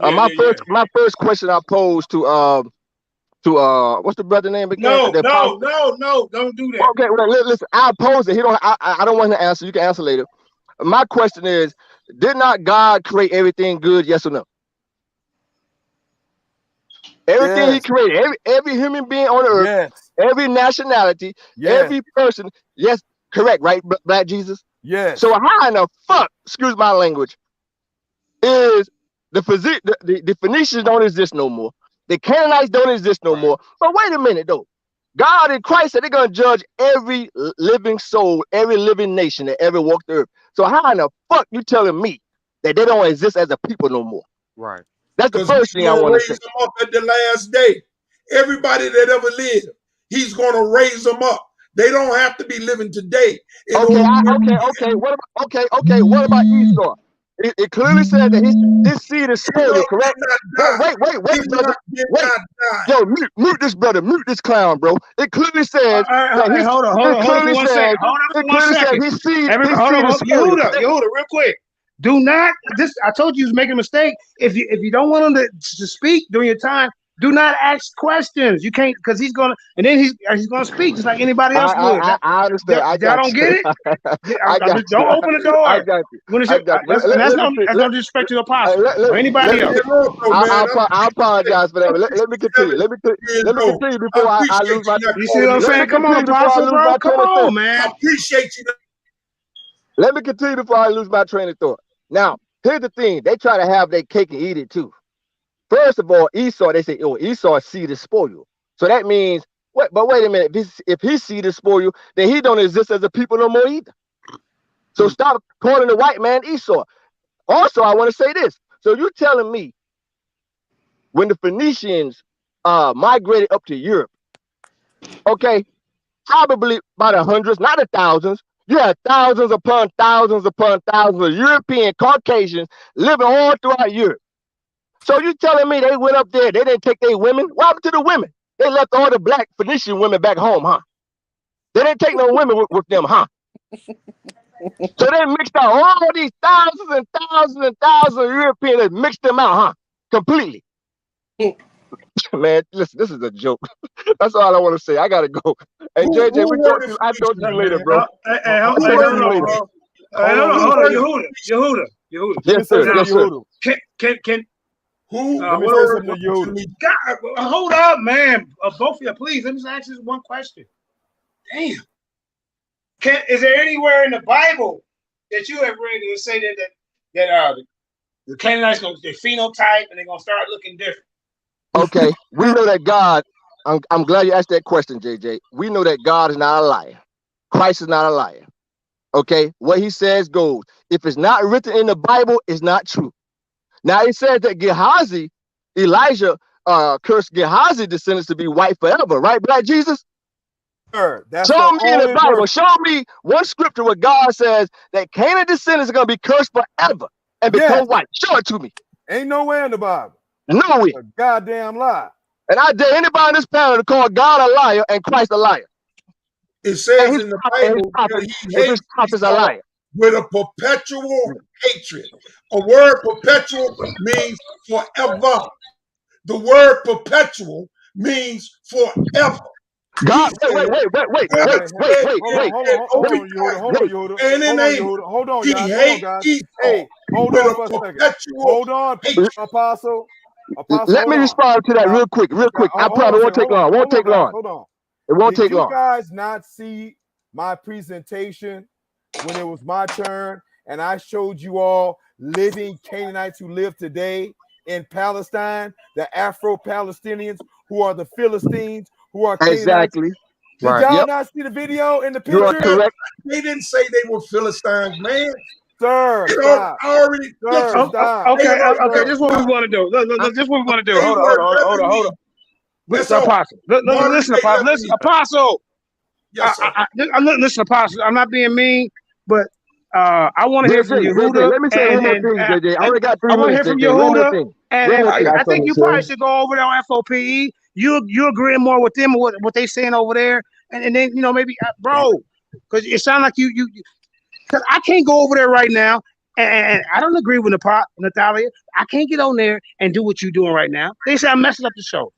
My first question I posed to what's the brother name again? No, don't do that. Okay, well, listen, I oppose it. I don't want to answer. You can answer later. My question is, did not God create everything good? Yes or no? Everything He created, every human being on earth, every nationality, every person. Yes, correct, right, Black Jesus? Yes. So how in the fuck, excuse my language, is the Phoenicians don't exist no more. The Canaanites don't exist no more. But wait a minute, though. God in Christ said they're going to judge every living soul, every living nation that ever walked the earth. So how in the fuck you telling me that they don't exist as a people no more? Right. That's the first thing I want to say. He's going to raise them up at the last day. Everybody that ever lived, he's going to raise them up. They don't have to be living today. Okay. What about Esau? It clearly said that his seed is spoiled, correct? Wait, brother. Wait. Yo, mute this brother. Mute this clown, bro. It clearly says that hold on for 1 second. Hold on for 1 second. His seed is spoiled. Yehuda, real quick. Do not I told you was making a mistake. If you don't want him to speak during your time, do not ask questions. You can't, because he's gonna speak just like anybody else would. I understand. I don't get it. Don't open the door. I got you. That's no disrespect to the apostle or anybody else. I apologize for that. Let me continue. Let me continue before I lose my. You see what I'm saying? Come on, apostle, bro. Come on, man. I appreciate you. Let me continue before I lose my train of thought. Now, here's the thing. They try to have their cake and eat it too. First of all, Esau, they say, Esau's seed is spoiled. So that means, wait a minute, if his seed is spoiled, then he don't exist as a people no more either. So stop calling the white man Esau. Also, I want to say this. So you're telling me when the Phoenicians migrated up to Europe, okay, probably by the hundreds, not the thousands, you had thousands upon thousands upon thousands of European Caucasians living all throughout Europe. So you telling me they went up there, they didn't take their women? What happened to the women? They left all the black Phoenician women back home, huh? They didn't take no women with them, huh? So they mixed out all these thousands and thousands and thousands of Europeans, they mixed them out, huh? Completely. Man, listen, this is a joke. That's all I want to say. I gotta go. Hey, JJ, I'll talk to you later, bro. Hey, hold on. Yehuda. Yes, sir. Yes, sir. Can who? Let me say something to Yehuda. Hold up, man. Both of you, please. Let me just ask you one question. Damn. Is there anywhere in the Bible that you have read that say that the Canaanites gonna their phenotype and they're gonna start looking different? Okay, we know that God. I'm glad you asked that question, JJ. We know that God is not a liar. Christ is not a liar. Okay, what he says goes. If it's not written in the Bible, it's not true. Now it says that Gehazi, Elijah, cursed Gehazi descendants to be white forever, right, Black Jesus? Sure, that's show me in the Bible. Show me one scripture where God says that Canaan descendants are going to be cursed forever and become white. Show it to me. Ain't nowhere in the Bible. Nowhere. A goddamn lie. And I dare anybody on this panel to call God a liar and Christ a liar. It says in the Bible that he hates a liar with a perpetual hatred. A word perpetual means forever. The word perpetual means forever. God, wait. Hold on, guys. Hey, hold on for a second. Hold on, Apostle. Let me respond to that real quick. I probably won't take long. Hold on. It won't take long. Did you guys not see my presentation when it was my turn and I showed you all living Canaanites who live today in Palestine, the Afro-Palestinians who are the Philistines, who are Canaanites? Exactly. Did y'all not see the video in the picture? You are correct. They didn't say they were Philistines, man. Sir, stop. Already. Stop. Okay. This is what we want to do. Look, this is what we want to do. Hold on. Listen, Apostle. Listen, Apostle. Yes, sir. Listen, Apostle. I'm not being mean, but I want to hear from Yehuda. Let me say one more thing, JJ. I already got 3 minutes. I want to hear from Yehuda. And I think you probably should go over there on F.O.P.E. You agree more with them or what they saying over there, and then maybe bro, because it sounds like you because I can't go over there right now, and I don't agree with Natalia. I can't get on there and do what you're doing right now. They say I'm messing up the show.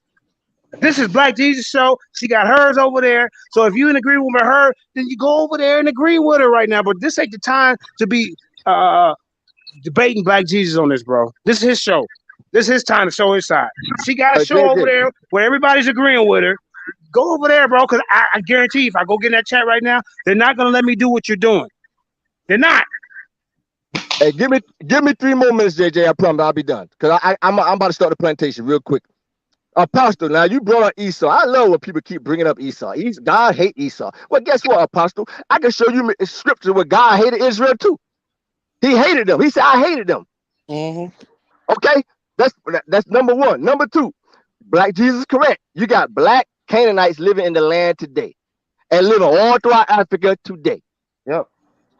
This is Black Jesus show. She got hers over there. So if you in agreement with her, then you go over there and agree with her right now. But this ain't the time to be debating Black Jesus on this, bro. This is his show. This is his time to show his side. She got a show over there where everybody's agreeing with her. Go over there, bro, because I guarantee if I go get in that chat right now, they're not going to let me do what you're doing. They're not. Hey, give me 3 more minutes, JJ. I promise I'll be done. Because I'm about to start the plantation real quick. Apostle, now you brought up Esau. I love when people keep bringing up Esau. God hate Esau. Well, guess what, Apostle? I can show you scripture where God hated Israel too. He hated them. He said, I hated them. Okay? That's number one. Number two, Black Jesus correct. You got Black Canaanites living in the land today and living all throughout Africa today. Yep.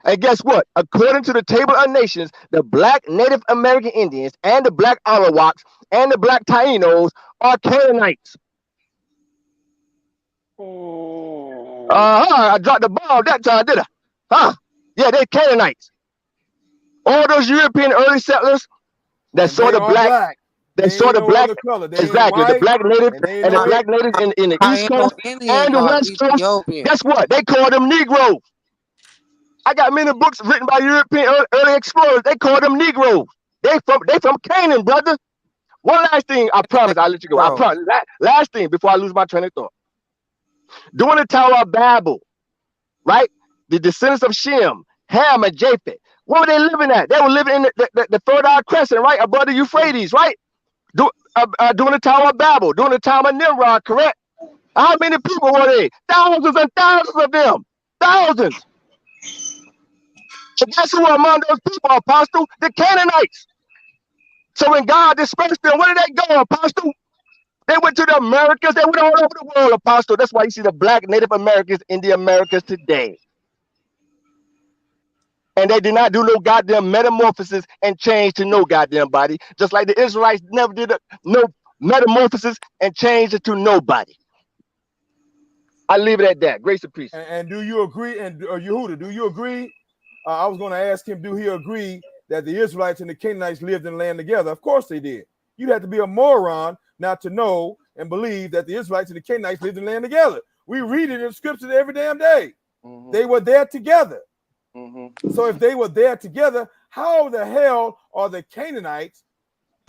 And guess what? According to the Table of Nations, the Black Native American Indians and the Black Arawaks and the Black Tainos are Canaanites. I dropped the ball that time, did I? Huh? Yeah, they're Canaanites. All those European early settlers that saw the black. They saw the black, exactly, the Black native and the Black natives in the East Coast and the West Coast. Guess what? They call them Negroes. I got many books written by European early explorers. They call them Negroes. They from Canaan, brother. One last thing, I promise I'll let you go. I promise. Last thing before I lose my train of thought. During the Tower of Babel, right? The descendants of Shem, Ham, and Japheth. Where were they living at? They were living in the Fertile Crescent, right? Above the Euphrates, right? During the Tower of Babel, during the time of Nimrod, correct? How many people were they? Thousands and thousands of them. Thousands. So guess who among those people, Apostle? The Canaanites. So when God dispersed them, where did they go, Apostle? They went to the Americas. They went all over the world, Apostle. That's why you see the Black Native Americans in the Americas today. And they did not do no goddamn metamorphosis and change to no goddamn body. Just like the Israelites never did no metamorphosis and changed it to nobody. I leave it at that. Grace and peace. And do you agree? And Yehuda, do you agree? I was going to ask him, do he agree that the Israelites and the Canaanites lived in land together? Of course they did. You'd have to be a moron not to know and believe that the Israelites and the Canaanites lived in land together. We read it in scripture every damn day. They were there together. So if they were there together, how the hell are the Canaanites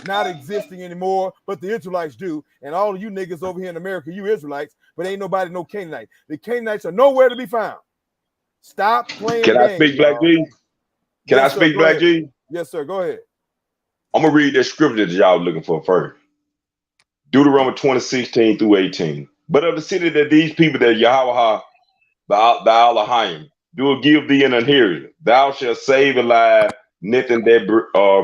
not existing anymore, but the Israelites do? And all of you niggas over here in America, you Israelites, but ain't nobody no Canaanite. The Canaanites are nowhere to be found. Stop playing games. Can I speak, Black G? Can I speak, Black G? Yes, sir. Go ahead. I'm going to read that scripture that y'all looking for first. Deuteronomy 20:16 through 18. But of the city that these people that Yahweh, the Elohim, do give thee an inheritance. Thou shalt save alive nothing that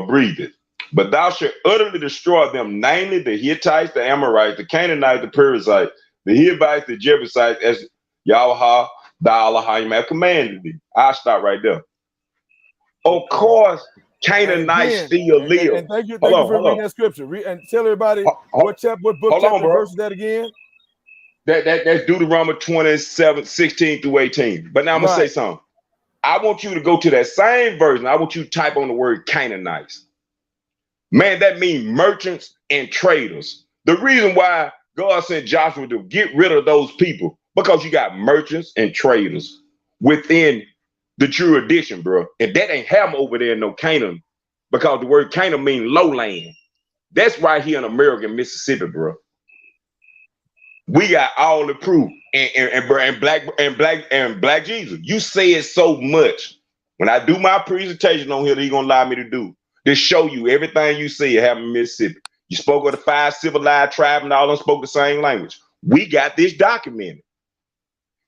breatheth. But thou shalt utterly destroy them, namely the Hittites, the Amorites, the Canaanites, the Perizzites, the Hivites, the Jebusites, as Yahweh, the Elohim have commanded thee. I'll stop right there. Of course, Canaanites still live. And thank you for reading that scripture. And tell everybody what book, chapter, verse is that again? That's Deuteronomy 27:16 through 18. But now I'm going to say something. I want you to go to that same version. I want you to type on the word Canaanites. Man, that means merchants and traders. The reason why God sent Joshua to get rid of those people, because you got merchants and traders within the jurisdiction, bro. And that ain't have them over there in no Canaan, because the word Canaan means lowland. That's right here in America, Mississippi, bro. We got all the proof. And Black Jesus, you say it so much. When I do my presentation on here that you're gonna allow me to do, to show you everything you see happened in Mississippi. You spoke of the 5 civilized tribes and all of them spoke the same language. We got this documented.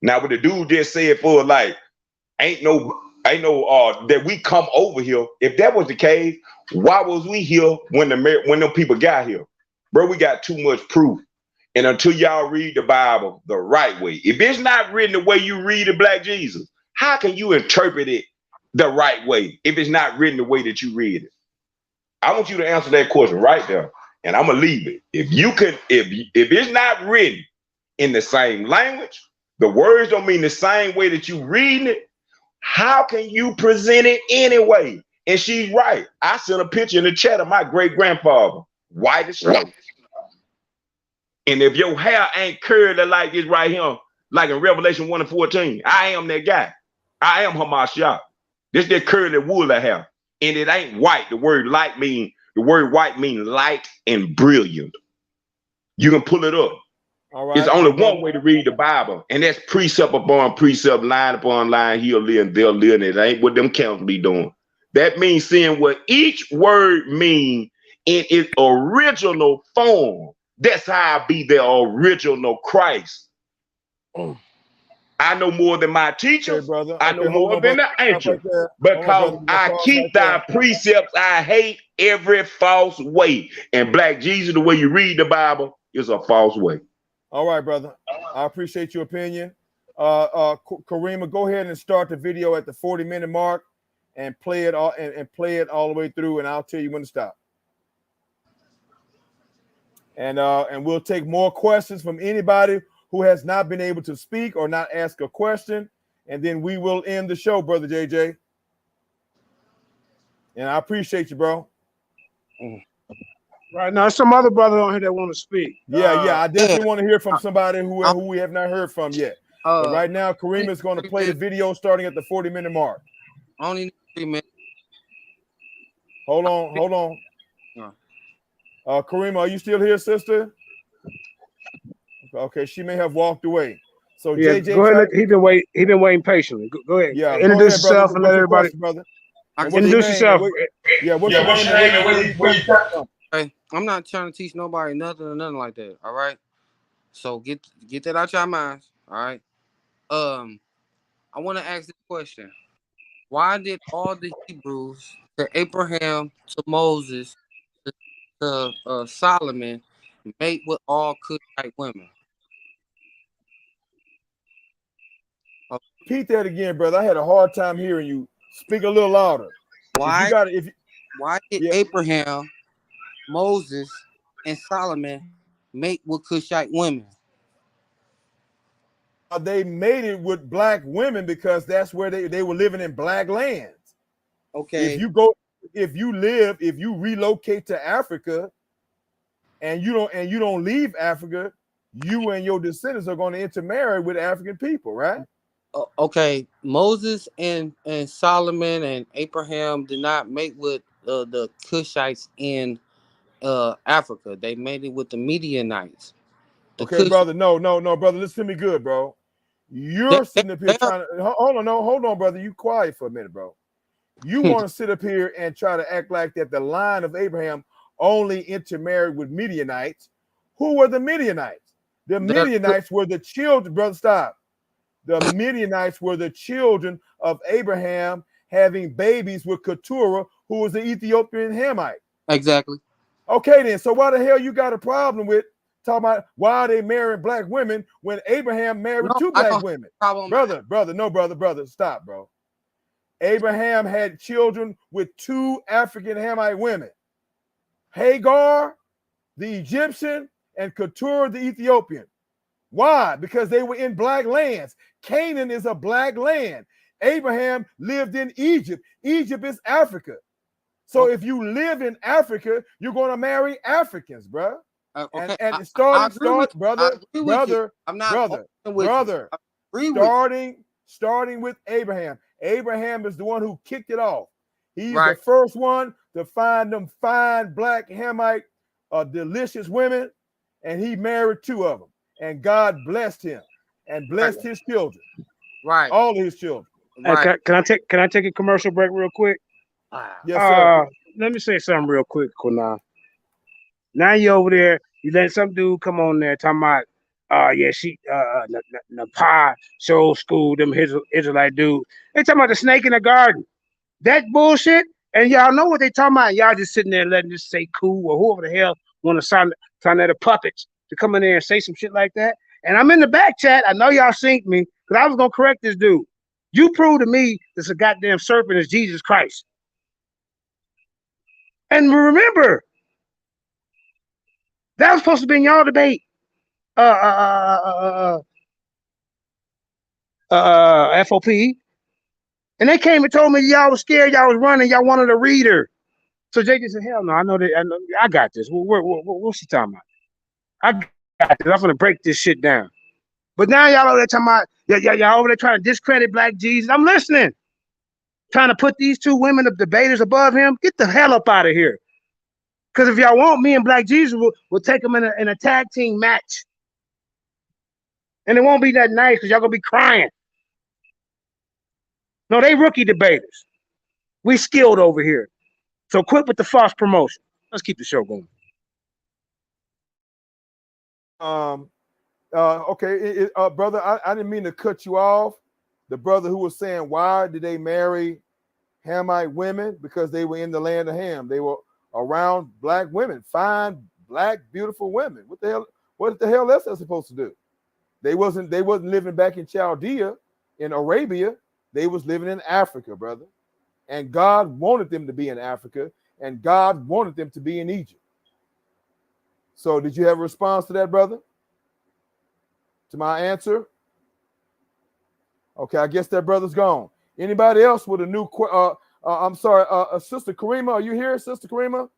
Now, what the dude just said for like, ain't no that we come over here. If that was the case, why was we here when them people got here? Bro, we got too much proof. And until y'all read the Bible the right way, if it's not written the way you read it, Black Jesus, how can you interpret it the right way if it's not written the way that you read it? I want you to answer that question right there, and I'm gonna leave it. If you can, if it's not written in the same language, the words don't mean the same way that you reading it, how can you present it anyway? And she's right. I sent a picture in the chat of my great grandfather, white as snow. And if your hair ain't curly like this right here, like in Revelation 1 and 14, I am that guy. I am Hamashiach. This that curly woolly hair. And it ain't white. The word white means light and brilliant. You can pull it up. All right. It's only one way to read the Bible, and that's precept upon precept, line upon line. He'll live and they'll live, and it ain't what them counts be doing. That means seeing what each word means in its original form. That's how I be the original Christ. I know more than my teachers. brother. I know more than the ancients. Because I keep thy precepts, I hate every false way. And Black Jesus, the way you read the Bible, is a false way. All right, brother. I appreciate your opinion. Karima, go ahead and start the video at the 40-minute mark and play it all and play it all the way through, and I'll tell you when to stop. And we'll take more questions from anybody who has not been able to speak or not ask a question, and then we will end the show, brother JJ. And I appreciate you, bro. Right now, some other brother on here that want to speak. I definitely want to hear from somebody who we have not heard from yet. But right now, Kareem is going to play the video starting at the 40-minute mark. Only need 3 minutes. Hold on. Kareem, are you still here, sister? Okay, she may have walked away. So yeah, JJ, go ahead. He been waiting patiently. Go ahead. Yeah, introduce yourself and let everybody. Brother. Introduce yourself. What's your name? Where you from? Hey, I'm not trying to teach nobody nothing or nothing like that. All right. So get that out your minds. All right. I want to ask this question: why did all the Hebrews, to Abraham, to Moses, to Solomon, mate with all Cushite women? Repeat that again, brother. I had a hard time hearing you. Speak a little louder. Why did Abraham, Moses, and Solomon mate with Cushite women? They made it with black women because that's where they were living in black lands. Okay. If you relocate to Africa and you don't leave Africa, you and your descendants are going to intermarry with African people, right? Okay, Moses and Solomon and Abraham did not mate with the Cushites in Africa. They made it with the Midianites. Brother. No, brother. Listen to me good, bro. You're sitting up here trying to hold on, brother. You quiet for a minute, bro. You want to sit up here and try to act like that the line of Abraham only intermarried with Midianites. Who were the Midianites? The Midianites were the children, brother. Stop. The Midianites were the children of Abraham having babies with Keturah, who was the Ethiopian Hamite. Exactly. Okay, then. So why the hell you got a problem with talking about why they marrying black women when Abraham married two black women? Brother. Stop, bro. Abraham had children with two African Hamite women. Hagar, the Egyptian, and Keturah, the Ethiopian. Why? Because they were in black lands. Canaan is a black land. Abraham lived in Egypt. Egypt is Africa. So if you live in Africa, you're going to marry Africans, bro. Okay. And starting with Abraham. Abraham is the one who kicked it off. He's the first one to find them fine black Hamite, delicious women, and he married two of them. And God blessed him and blessed his children. Right. All of his children. Right. Can I take a commercial break real quick? Yes, sir. Let me say something real quick, Kunal. Now you over there, you let some dude come on there talking about, Nepthali, show school, them Israelite dude. They talking about the snake in the garden. That bullshit. And y'all know what they talking about. Y'all just sitting there letting this say cool or whoever the hell want to sign the puppets to come in there and say some shit like that. And I'm in the back chat. I know y'all synced me because I was going to correct this dude. You prove to me this a goddamn serpent is Jesus Christ. And remember, that was supposed to be in y'all debate. F.O.P.E. And they came and told me y'all was scared, y'all was running, y'all wanted a reader. So JJ said, hell no, I know that. I got this. What's she talking about? I I'm gonna break this shit down. But now y'all over there talking about y'all over there trying to discredit Black Jesus. I'm listening. Trying to put these two women of debaters above him. Get the hell up out of here. Because if y'all want, me and Black Jesus will take them in a tag team match. And it won't be that nice because y'all gonna be crying. No, they rookie debaters. We skilled over here. So quit with the false promotion. Let's keep the show going. Okay, brother, I didn't mean to cut you off. The brother who was saying, why did they marry Hamite women? Because they were in the land of Ham. They were around Black women, fine, Black, beautiful women. What the hell else are they supposed to do? They wasn't living back in Chaldea, in Arabia. They was living in Africa, brother. And God wanted them to be in Africa, and God wanted them to be in Egypt. So did you have a response to that, brother? To my answer? Okay, I guess that brother's gone. Anybody else with a new I'm sorry, Sister Karima, are you here, Sister Karima?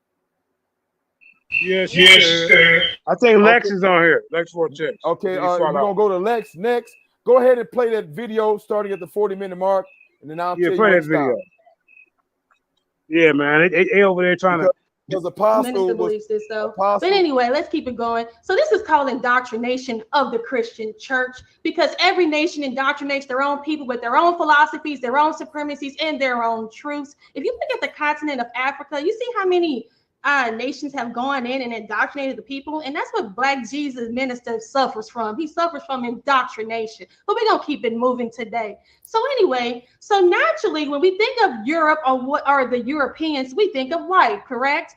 Yes, sir. I think Lex is on here. Lex Vortex. Okay, we're gonna go to Lex next. Go ahead and play that video starting at the 40-minute mark, and then I'll tell you play when that to video. stop. Yeah, man, they over there trying to. Because Apostle Minister believes this though. But anyway, let's keep it going. So this is called indoctrination of the Christian church, because every nation indoctrinates their own people with their own philosophies, their own supremacies, and their own truths. If you look at the continent of Africa, you see how many nations have gone in and indoctrinated the people, and that's what Black Jesus minister suffers from. He suffers from indoctrination. But we're gonna keep it moving today. So anyway, so naturally, when we think of Europe or what are the Europeans, we think of white, correct?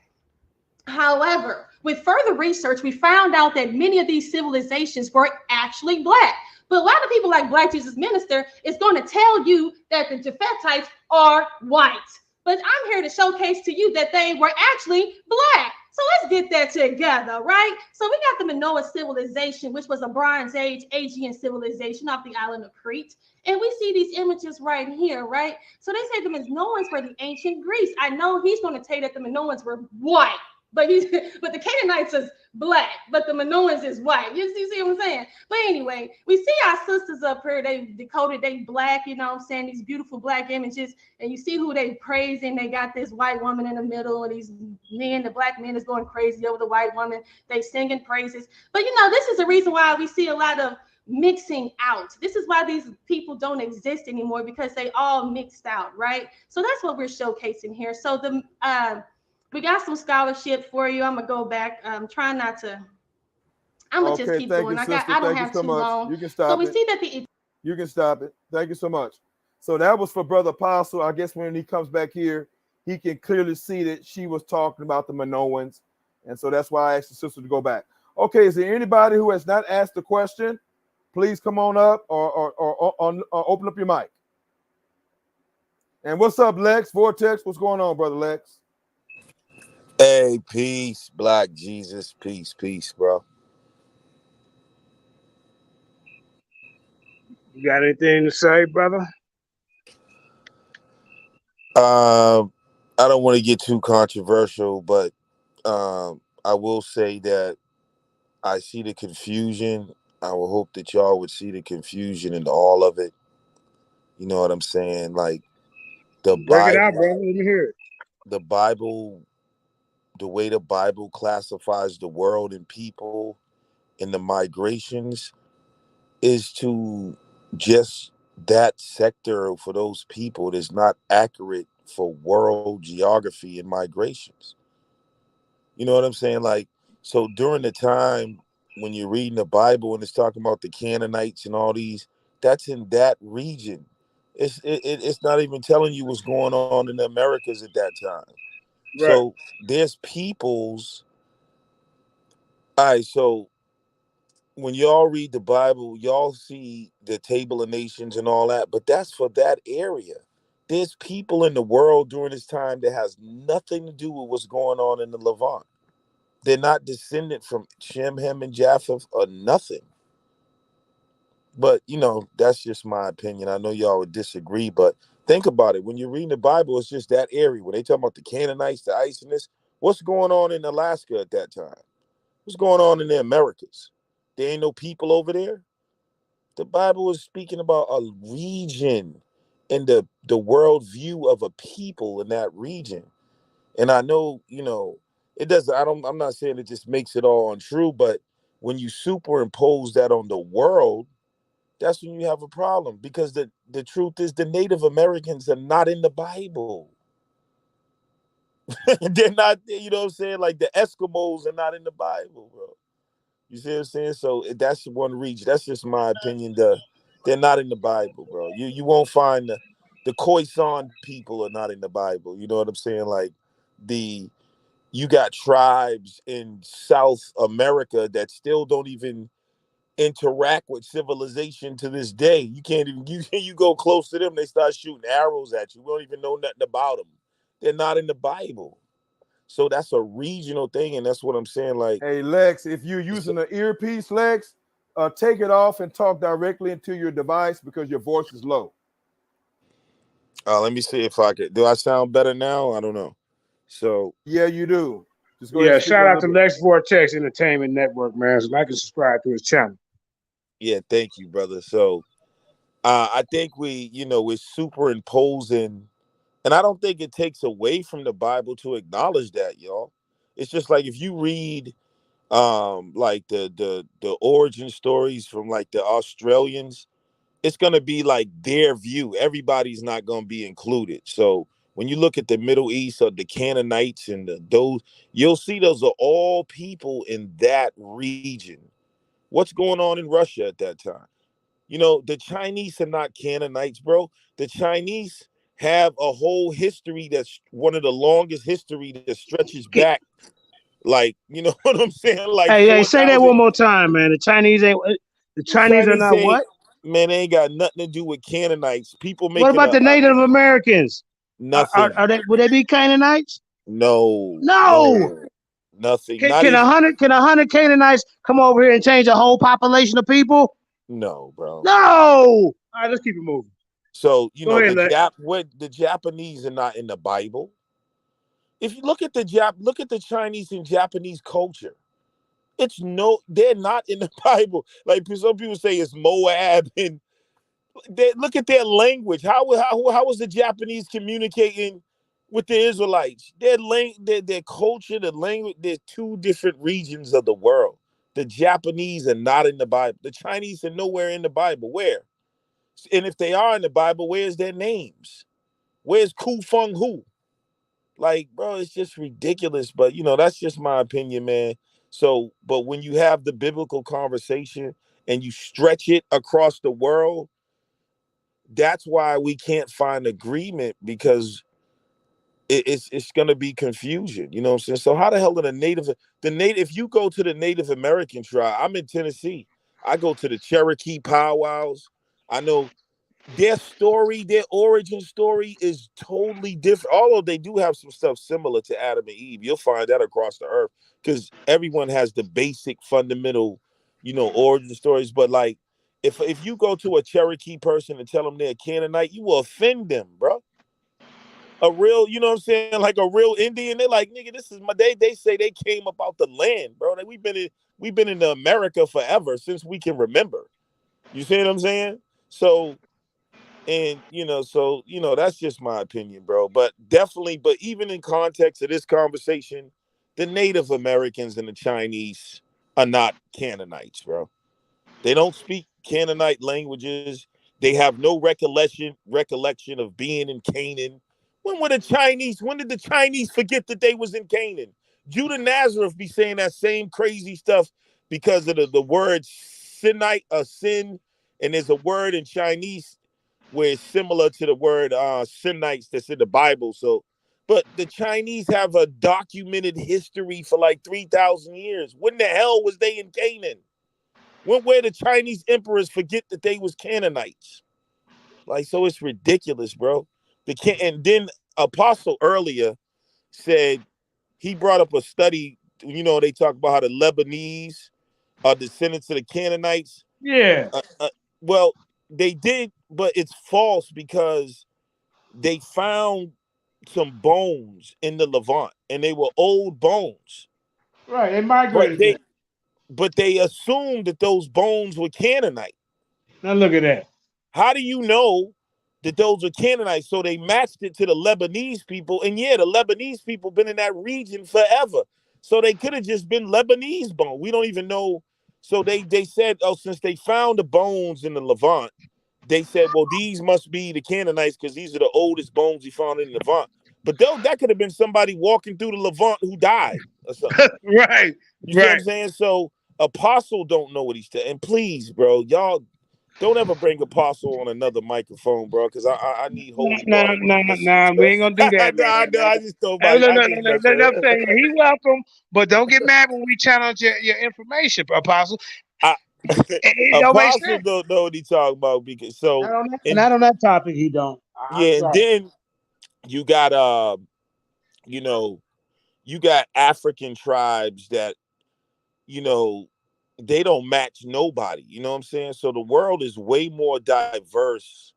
However, with further research, we found out that many of these civilizations were actually Black. But a lot of people like Black Jesus Minister is going to tell you that the Japhetites are white. But I'm here to showcase to you that they were actually Black. So let's get that together, right? So we got the Minoan civilization, which was a Bronze Age Aegean civilization off the island of Crete. And we see these images right here, right? So they say the Minoans were the ancient Greece. I know he's going to tell you that the Minoans were white. But the Canaanites is Black, but the Minoans is white. You see what I'm saying? But anyway, we see our sisters up here. They decoded, they Black, you know what I'm saying? These beautiful Black images. And you see who they praising. They got this white woman in the middle, and these men, the Black men is going crazy over the white woman. They singing praises. But you know, this is the reason why we see a lot of mixing out. This is why these people don't exist anymore, because they all mixed out, right? So that's what we're showcasing here. So we got some scholarship for you. I'm gonna go back. I'm trying not to. I'm gonna just keep going. I don't have too long. You can stop so we see that you can stop it. Thank you so much. So that was for Brother Apostle. I guess when he comes back here, he can clearly see that she was talking about the Minoans, and so that's why I asked the sister to go back. Okay, is there anybody who has not asked a question? Please come on up or open up your mic. And what's up, Lex Vortex? What's going on, Brother Lex? Hey, peace, Black Jesus, peace, bro. You got anything to say, brother? I don't want to get too controversial, but I will say that I see the confusion. I will hope that y'all would see the confusion in all of it. You know what I'm saying? Like the Break it Bible, out, brother. Let me hear it. the Bible, the way the Bible classifies the world and people and the migrations is to just that sector for those people that's not accurate for world geography and migrations. You know what I'm saying? Like, so during the time when you're reading the Bible and it's talking about the Canaanites and all these, that's in that region. It's not even telling you what's going on in the Americas at that time. Right. So there's peoples. All right, so when y'all read the Bible, y'all see the Table of Nations and all that, but that's for that area. There's people in the world during this time that has nothing to do with what's going on in the Levant. They're not descendant from Shem, Ham, and Japheth or nothing. But, you know, that's just my opinion. I know y'all would disagree, but think about it. When you're reading the Bible, it's just that area. When they talk about the Canaanites, the Islamists, what's going on in Alaska at that time? What's going on in the Americas? There ain't no people over there. The Bible is speaking about a region and the world view of a people in that region. And I know, it doesn't, I'm not saying it just makes it all untrue, but when you superimpose that on the world, that's when you have a problem, because the truth is the Native Americans are not in the Bible. They're not, you know what I'm saying? Like the Eskimos are not in the Bible, bro. You see what I'm saying? So that's one region. That's just my opinion. They're not in the Bible, bro. You won't find the Khoisan people are not in the Bible. You know what I'm saying? Like you got tribes in South America that still don't even interact with civilization to this day. You can't even you go close to them, they start shooting arrows at you. We don't even know nothing about them. They're not in the Bible. So that's a regional thing, and that's what I'm saying. Like, hey Lex, if you're using an earpiece, Lex, take it off and talk directly into your device because your voice is low. let me see if I could. Do I sound better now? I don't know. So yeah, you do. Just go ahead Yeah, and speak a shout out little to bit. Lex Vortex Entertainment Network, man. So I can subscribe to his channel. yeah, thank you, brother. So I think we're superimposing, and I don't think it takes away from the Bible to acknowledge that, y'all. It's just like if you read like the origin stories from like the Australians, it's gonna be like their view. Everybody's not gonna be included. So when you look at the Middle East or the Canaanites and those, you'll see those are all people in that region. What's going on in Russia at that time? The Chinese are not Canaanites, bro. The Chinese have a whole history that's one of the longest history that stretches back, like, you know what I'm saying? Like Hey, say that 4,000. one more time, man. The Chinese The are Chinese not ain't, what? man, they ain't got nothing to do with Canaanites. People What making about the Native Americans? nothing. Are they? Would they be Canaanites? No, No. no, nothing. Can, Not can a even, hundred can a hundred Canaanites come over here and change a whole population of people? no, bro. No. All right, let's keep it moving. So, Go ahead, Lex. the Japanese are not in the Bible. If you look at look at the Chinese and Japanese culture. They're not in the Bible. Like some people say it's Moab, and look at their language. How was the Japanese communicating with the Israelites? Their culture, the language. They're two different regions of the world. The Japanese are not in the Bible. The Chinese are nowhere in the Bible. Where? And if they are in the Bible, where's their names? Where's Ku Feng Hu? Like, bro, it's just ridiculous. But that's just my opinion, man. So, but when you have the biblical conversation and you stretch it across the world, that's why we can't find agreement, because it's gonna be confusion. You know what I'm saying? So how the hell are if you go to the Native American tribe, I'm in Tennessee. I go to the Cherokee powwows. I know their story, their origin story is totally different. Although they do have some stuff similar to Adam and Eve. You'll find that across the earth, because everyone has the basic fundamental, origin stories. But like, if you go to a Cherokee person and tell them they're a Canaanite, you will offend them, bro. A real, you know what I'm saying? Like a real Indian, they're like, nigga, this is my day. They say they came up out the land, bro. Like we've been in America forever, since we can remember. You see what I'm saying? So, and that's just my opinion, bro. But definitely, but even in context of this conversation, the Native Americans and the Chinese are not Canaanites, bro. They don't speak Canaanite languages. They have no recollection of being in Canaan. When did the Chinese forget that they was in Canaan? Judah Nazareth be saying that same crazy stuff because of the word sinite, sin, and there's a word in Chinese where it's similar to the word Sinites that's in the Bible. So, but the Chinese have a documented history for like 3,000 years. When the hell was they in Canaan? Where the Chinese emperors forget that they was Canaanites? Like, so it's ridiculous, bro. And then Apostle earlier said, he brought up a study. They talk about how the Lebanese are descendants of the Canaanites. Yeah. Well, they did, but it's false, because they found some bones in the Levant, and they were old bones. Right, they But migrated there. but they assumed that those bones were Canaanite. Now look at that. How do you know that those are Canaanites? So they matched it to the Lebanese people. And yeah, the Lebanese people been in that region forever. So they could have just been Lebanese bone. We don't even know. So they said, oh, since they found the bones in the Levant, they said, well, these must be the Canaanites because these are the oldest bones we found in the Levant. But that could have been somebody walking through the Levant who died or something. Right. You see what I'm saying? So Apostle don't know what he's saying. And please, bro, y'all don't ever bring Apostle on another microphone, bro, because I need holy water when he listens, We bro. ain't gonna do that, man. No, I just don't Hey, mind. look, I look, just look, messing look, I'm with saying he welcome, but don't get mad when we challenge your information, Apostle. It don't make Apostle sense. don't know what he talking about because so Not on that topic, he don't. I'm yeah, and sorry. then you got you know, you got African tribes that, you know, they don't match nobody. You know what I'm saying? So the world is way more diverse.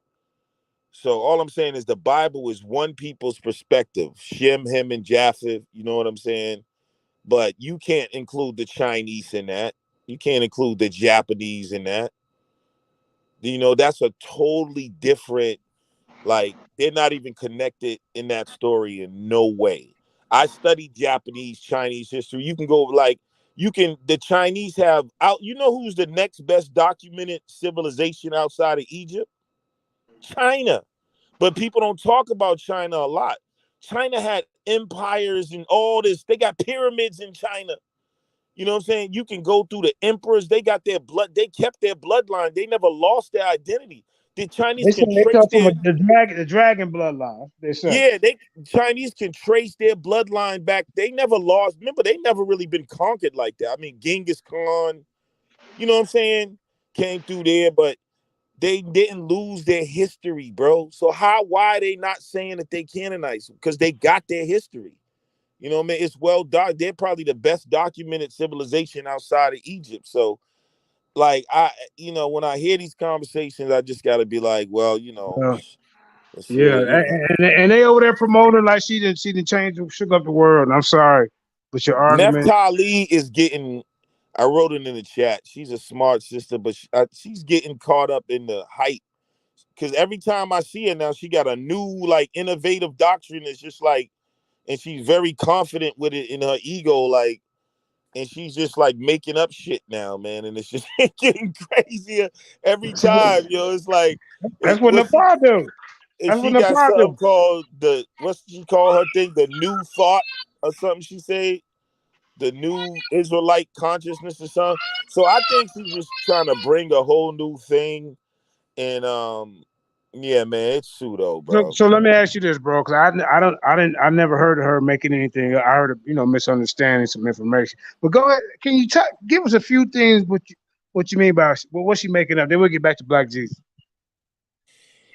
So all I'm saying is the Bible is one people's perspective. Shem, Hem, and Japheth. You know what I'm saying? But you can't include the Chinese in that. You can't include the Japanese in that. You know, that's a totally different, like, they're not even connected in that story in no way. I studied Japanese, Chinese history. You can go like, the Chinese have out, you know who's the next best documented civilization outside of Egypt? China. But people don't talk about China a lot. China had empires and all this. They got pyramids in China. You know what I'm saying? You can go through the emperors. They got their blood. They kept their bloodline. They never lost their identity. The Chinese They say can they come trace from their the dragon bloodline. They say. yeah. Chinese can trace their bloodline back. They never lost. Remember, they never really been conquered like that. I mean, Genghis Khan. You know what I'm saying? Came through there, but they didn't lose their history, bro. So why are they not saying that they Canaanites? Because they got their history. You know what I mean? It's they're probably the best documented civilization outside of Egypt. So like when I hear these conversations, I just gotta be like, well, let's Yeah, say, and they over there promoting like she didn't change, shook up the world. I'm sorry, but your argument. Nepthali is getting. I wrote it in the chat. She's a smart sister, but she's getting caught up in the hype because every time I see her now, she got a new like innovative doctrine. It's just like, and she's very confident with it in her ego, like, and she's just like making up shit now, man, and it's just getting crazier every time. It's like, That's what Nepal do. and That's what she got Nepal something do. called what's she call her thing, the new thought or something. She said the new Israelite consciousness or something. So I think she's just trying to bring a whole new thing, and yeah, man, it's pseudo, bro. So let me ask you this, bro, because I never heard of her making anything. I heard of misunderstanding some information. But go ahead, can you give us a few things what you mean by what's she making up? Then we'll get back to Black Jesus.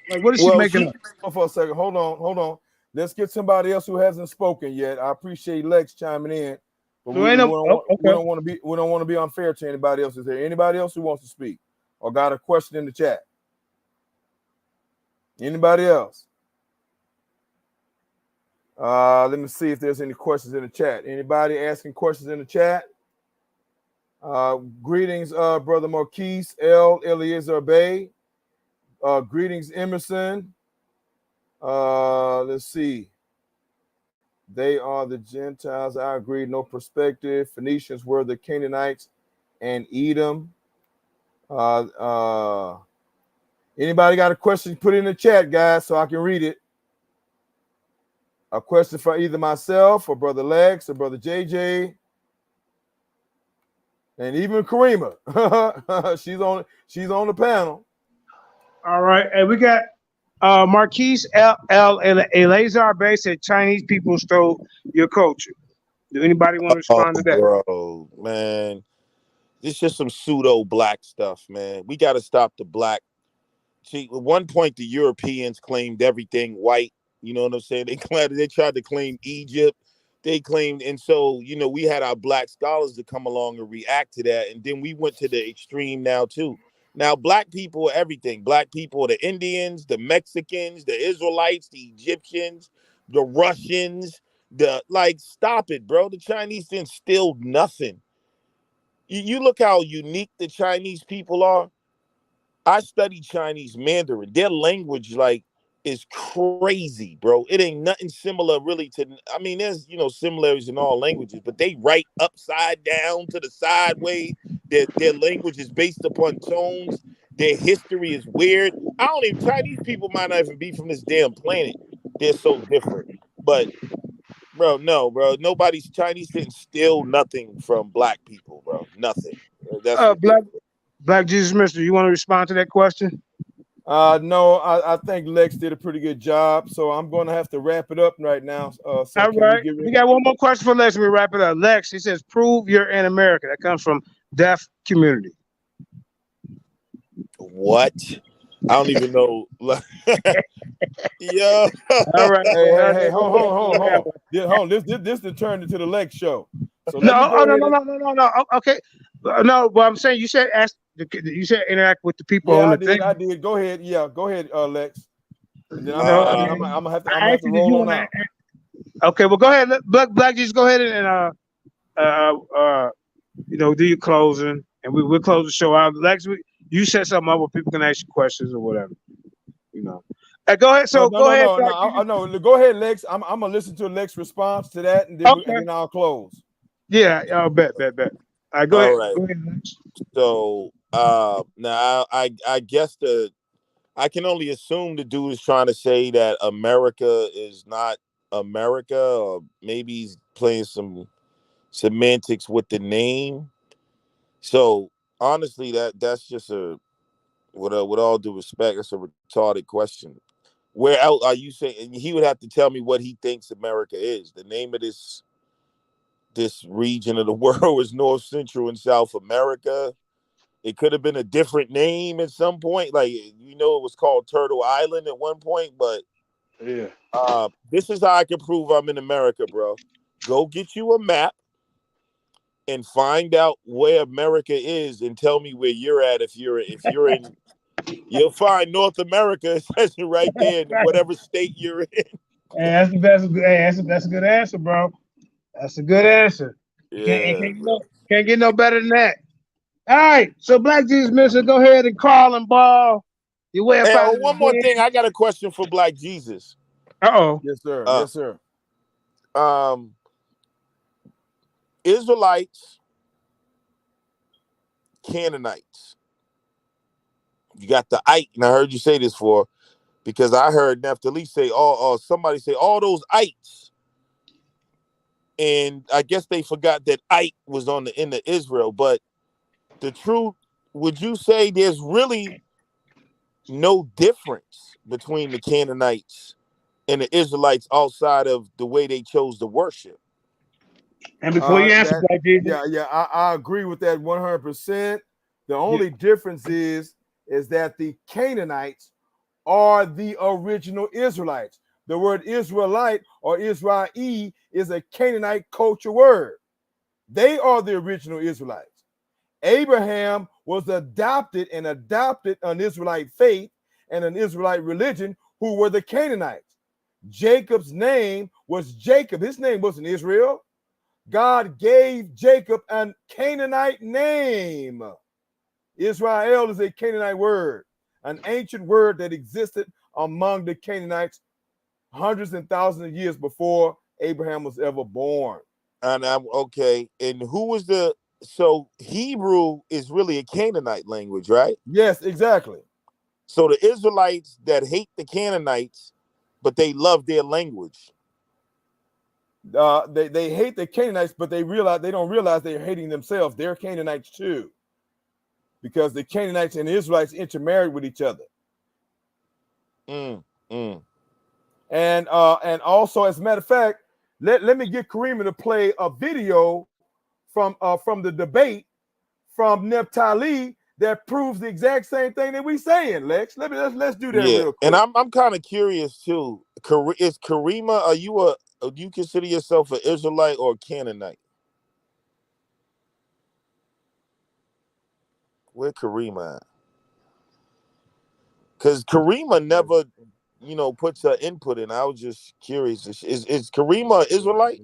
Like what is she making up? Hold on for a second. Hold on. Let's get somebody else who hasn't spoken yet. I appreciate Lex chiming in, but we don't want to be unfair to anybody else. Is there anybody else who wants to speak or got a question in the chat? Anybody else? Let me see if there's any questions in the chat. Anybody asking questions in the chat? Greetings, Brother Marquise L. Eliezer Bay. Greetings, Emerson. Let's see. They are the Gentiles. I agree. No perspective. Phoenicians were the Canaanites and Edom. Anybody got a question? Put it in the chat, guys, so I can read it. A question for either myself or Brother Lex or Brother JJ. And even Karima. she's on the panel. All right. And we got Marquise L. Elazar Bay said Chinese people stole your culture. Do anybody want to respond to that? Bro, man. It's just some pseudo black stuff, man. We got to stop the black. See, at one point, the Europeans claimed everything white. You know what I'm saying? They tried to claim Egypt. They claimed, and so, we had our black scholars to come along and react to that. And then we went to the extreme now, too. Now, black people are everything. Black people are the Indians, the Mexicans, the Israelites, the Egyptians, the Russians, stop it, bro. The Chinese didn't steal nothing. You look how unique the Chinese people are. I study Chinese Mandarin. Their language, like, is crazy, bro. It ain't nothing similar really to. I mean, there's similarities in all languages, but they write upside down to the sideways. Their language is based upon tones. Their history is weird. I don't even. Chinese people might not even be from this damn planet. They're so different. But bro, no, bro. Nobody's Chinese didn't steal nothing from black people, bro. Nothing. That's ridiculous. Black Jesus Mister, you want to respond to that question? No, I think Lex did a pretty good job, so I'm going to have to wrap it up right now. So All can right, we get ready? we got one more question for Lex. We wrap it up. Lex, he says, "Prove you're in America." That comes from Deaf Community. What? I don't even know. Yeah. All right. Hey, hold on. Yeah, hold on. This turned into the Lex show. So let me go ahead. No. Okay. No, but I'm saying you said interact with the people on the thing. I did. Go ahead. Yeah, go ahead, Lex. And then I'm gonna have to roll on out. Okay, well, go ahead. Black Jesus, go ahead and do your closing, and we'll close the show out. Lex, you set something up where people can ask you questions or whatever. Go ahead. So go ahead. No. Go ahead, Lex. I'm gonna listen to Lex's response to that, and then I'll close. Yeah, I'll bet. All right, go ahead. Right. Go ahead, Lex. So now I guess I can only assume the dude is trying to say that America is not America, or maybe he's playing some semantics with the name. So honestly, that's just with all due respect, that's a retarded question. Where else are you saying? He would have to tell me what he thinks America is. The name of this region of the world is North, Central, and South America. It could have been a different name at some point. Like, it was called Turtle Island at one point, but yeah. This is how I can prove I'm in America, bro. Go get you a map and find out where America is and tell me where you're at. If you're in, you'll find North America. It says it right there in whatever state you're in. Hey, that's a good answer, bro. That's a good answer. Yeah, can't get no better than that. All right, so Black Jesus Mister, go ahead and crawl and ball your way up out of one more thing. I got a question for Black Jesus. Yes, sir. Yes, sir. Israelites, Canaanites. You got the Ike, and I heard you say this because I heard Nepthali say somebody say all those Ikes. And I guess they forgot that Ike was on the end of Israel. But the truth, would you say there's really no difference between the Canaanites and the Israelites outside of the way they chose to worship? And before you answer that, I agree with that 100%. The only difference is that the Canaanites are the original Israelites. The word Israelite or Israel is a Canaanite culture word. They are the original Israelites. Abraham was adopted an Israelite faith and an Israelite religion who were the Canaanites. Jacob's name was Jacob. His name wasn't Israel. God gave Jacob a Canaanite name. Israel is a Canaanite word, an ancient word that existed among the Canaanites hundreds and thousands of years before Abraham was ever born. And I'm okay. And who was so Hebrew is really a Canaanite language, right? Yes, exactly. So the Israelites that hate the Canaanites, but they love their language. They hate the Canaanites, but they don't realize they're hating themselves. They're Canaanites too, because the Canaanites and the Israelites intermarried with each other. And also, as a matter of fact, let me get Karima to play a video from the debate from Nepthali that proves the exact same thing that we saying, Lex. Let's do that real quick. And I'm kind of curious too. Is Karima, do you consider yourself an Israelite or a Canaanite? Where Karima at? Because Karima never, puts her input in. I was just curious. Is Karima Israelite?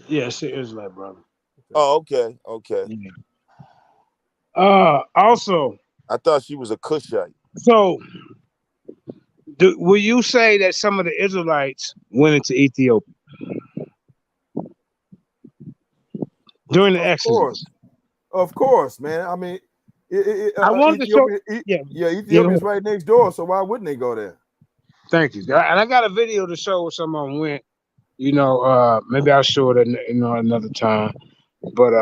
Yes, it is, Israelite, brother. Oh, okay. Yeah. Also, I thought she was a Cushite. so will you say that some of the Israelites went into Ethiopia during the Exodus? Of course, man. I mean, I wanted to show. Yeah, Ethiopia's right next door, so why wouldn't they go there? Thank you. And I got a video to show where some of them went. You know, maybe I'll show it another time. But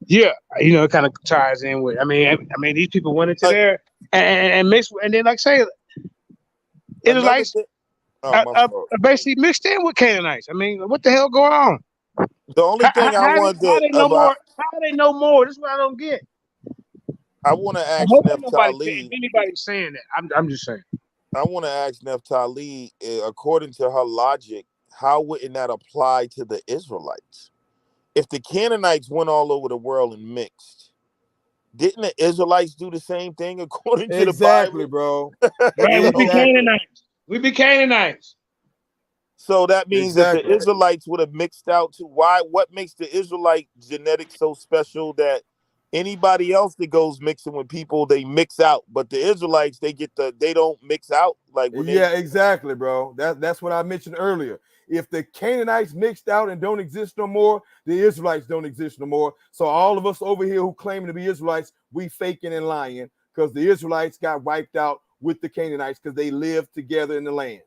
yeah, you know, it kind of ties in with. I mean, these people went into there and mixed, and then like I say, Israelites basically mixed in with Canaanites. I mean, what the hell going on? The only thing I wanted to how they know more? How they know more? This is what I don't get. I want to ask I hope Nepthali. anybody's saying that. I'm just saying. I want to ask Nepthali, according to her logic, how wouldn't that apply to the Israelites? If the Canaanites went all over the world and mixed, didn't the Israelites do the same thing according to the Bible? Exactly, bro. Right, we be Canaanites. We be Canaanites. So that means that the Israelites would have mixed out to what makes the Israelite genetics so special that anybody else that goes mixing with people, they mix out, but the Israelites, they don't mix out. Like exactly, bro. That's what I mentioned earlier. If the Canaanites mixed out and don't exist no more, the Israelites don't exist no more. So all of us over here who claim to be Israelites, we faking and lying because the Israelites got wiped out with the Canaanites because they lived together in the land.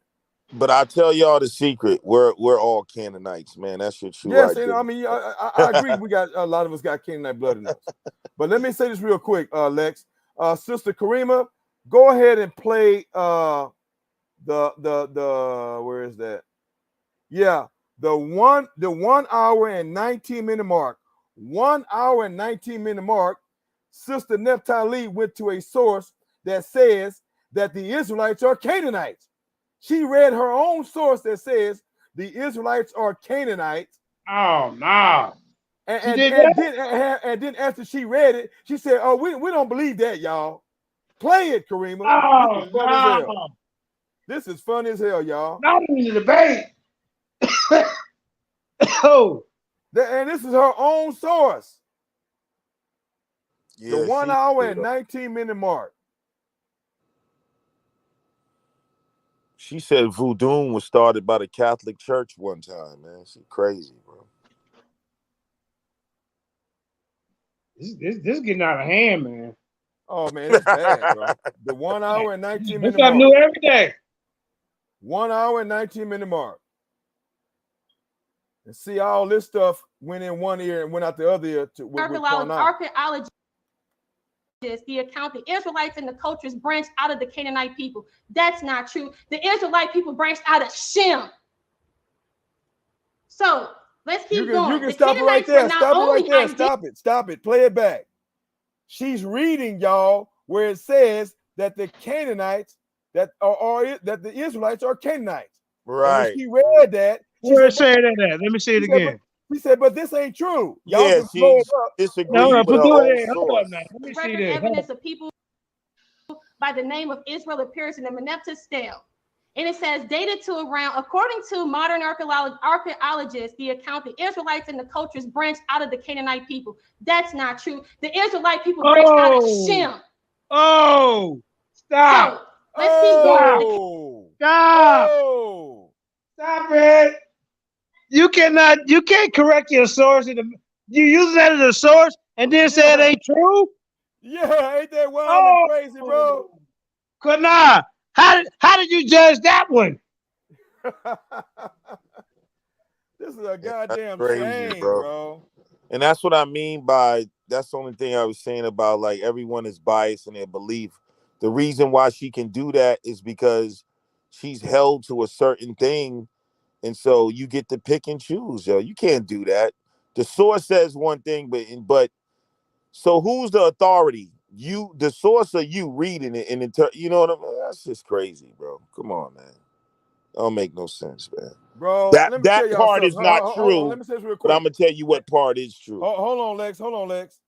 But I tell y'all the secret: we're all Canaanites, man. That's your true identity. Yes, and I mean, I agree. We got a lot of us got Canaanite blood in us. But let me say this real quick, Lex. Sister Karima, go ahead and play the where is that? Yeah, the 1 hour and 19-minute mark. 1 hour and 19-minute mark. Sister Nepthali went to a source that says that the Israelites are Canaanites. She read her own source that says the Israelites are Canaanites. Oh no! And then after she read it, she said, "Oh, we don't believe that, y'all. Play it, Karima. Oh, this is fun as hell. This is fun as hell, y'all. Not in the debate. Oh, and this is her own source. Yeah, the 1 hour and 19-minute mark. She said voodoo was started by the Catholic Church one time, man. She crazy, bro. This getting out of hand, man. Oh man, it's bad, bro. The 1 hour and 19-minute mark. New every day. 1 hour and 19-minute mark. And see, all this stuff went in one ear and went out the other ear. Archaeologists, the account the Israelites and the cultures branched out of the Canaanite people. That's not true. The Israelite people branched out of Shem. So let's keep going. You can stop it right there. Stop it right there. Stop it. Stop it. Play it back. She's reading, y'all, where it says that the Canaanites that the Israelites are Canaanites. Right. And when she read that, where it said that? Let me see it again. She said, but this ain't true. Y'all yeah, she disagreed with her own source. Let me see this. Evidence of people by the name of Israel appears in the Meneptah stele. And it says, dated to around, according to modern archaeologists, the account the Israelites and the cultures branched out of the Canaanite people. That's not true. The Israelite people branched out of Shem. Oh, stop. So, let's keep going. Stop. Stop it. You can't correct your source. You use that as a source and then say it ain't true? Yeah, ain't that wild and crazy, bro? Nah. How did you judge that one? This is a goddamn crazy, shame, bro. And that's what I mean by, that's the only thing I was saying about, like, everyone is biased in their belief. The reason why she can do that is because she's held to a certain thing. And so you get to pick and choose, yo. You can't do that. The source says one thing, but so who's the authority? You, the source, or you reading it and you know what I mean? That's just crazy, bro. Come on, man. Don't make no sense, man. Bro, that part is not true. Let me say this real quick. But I'm gonna tell you what part is true. Hold on, Lex.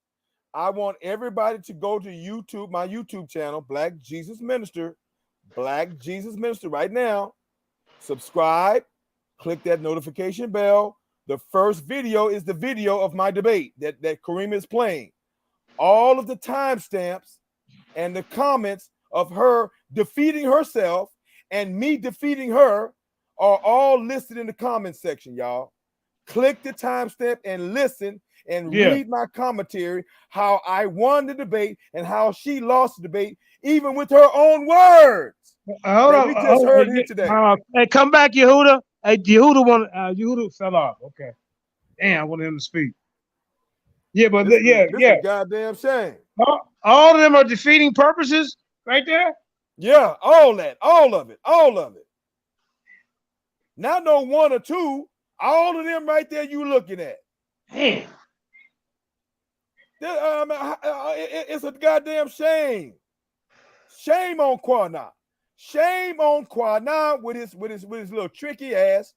I want everybody to go to YouTube, my YouTube channel, Black Jesus Minister, right now. Subscribe, click that notification bell. The first video is the video of my debate that Kareem is playing. all of the timestamps and the comments of her defeating herself and me defeating her are all listed in the comment section, y'all. Click the timestamp and listen and read my commentary, how I won the debate and how she lost the debate, even with her own words. That we just heard here today. Hey, come back, Yehuda. Hey, Yehuda fell off. Okay. Damn, I wanted him to speak. Yeah, but this is a goddamn shame. All of them are defeating purposes right there? Yeah, all of it. Not no one or two, all of them right there you looking at. Damn. It's a goddamn shame. Shame on Quana. Shame on Quana with his little tricky ass.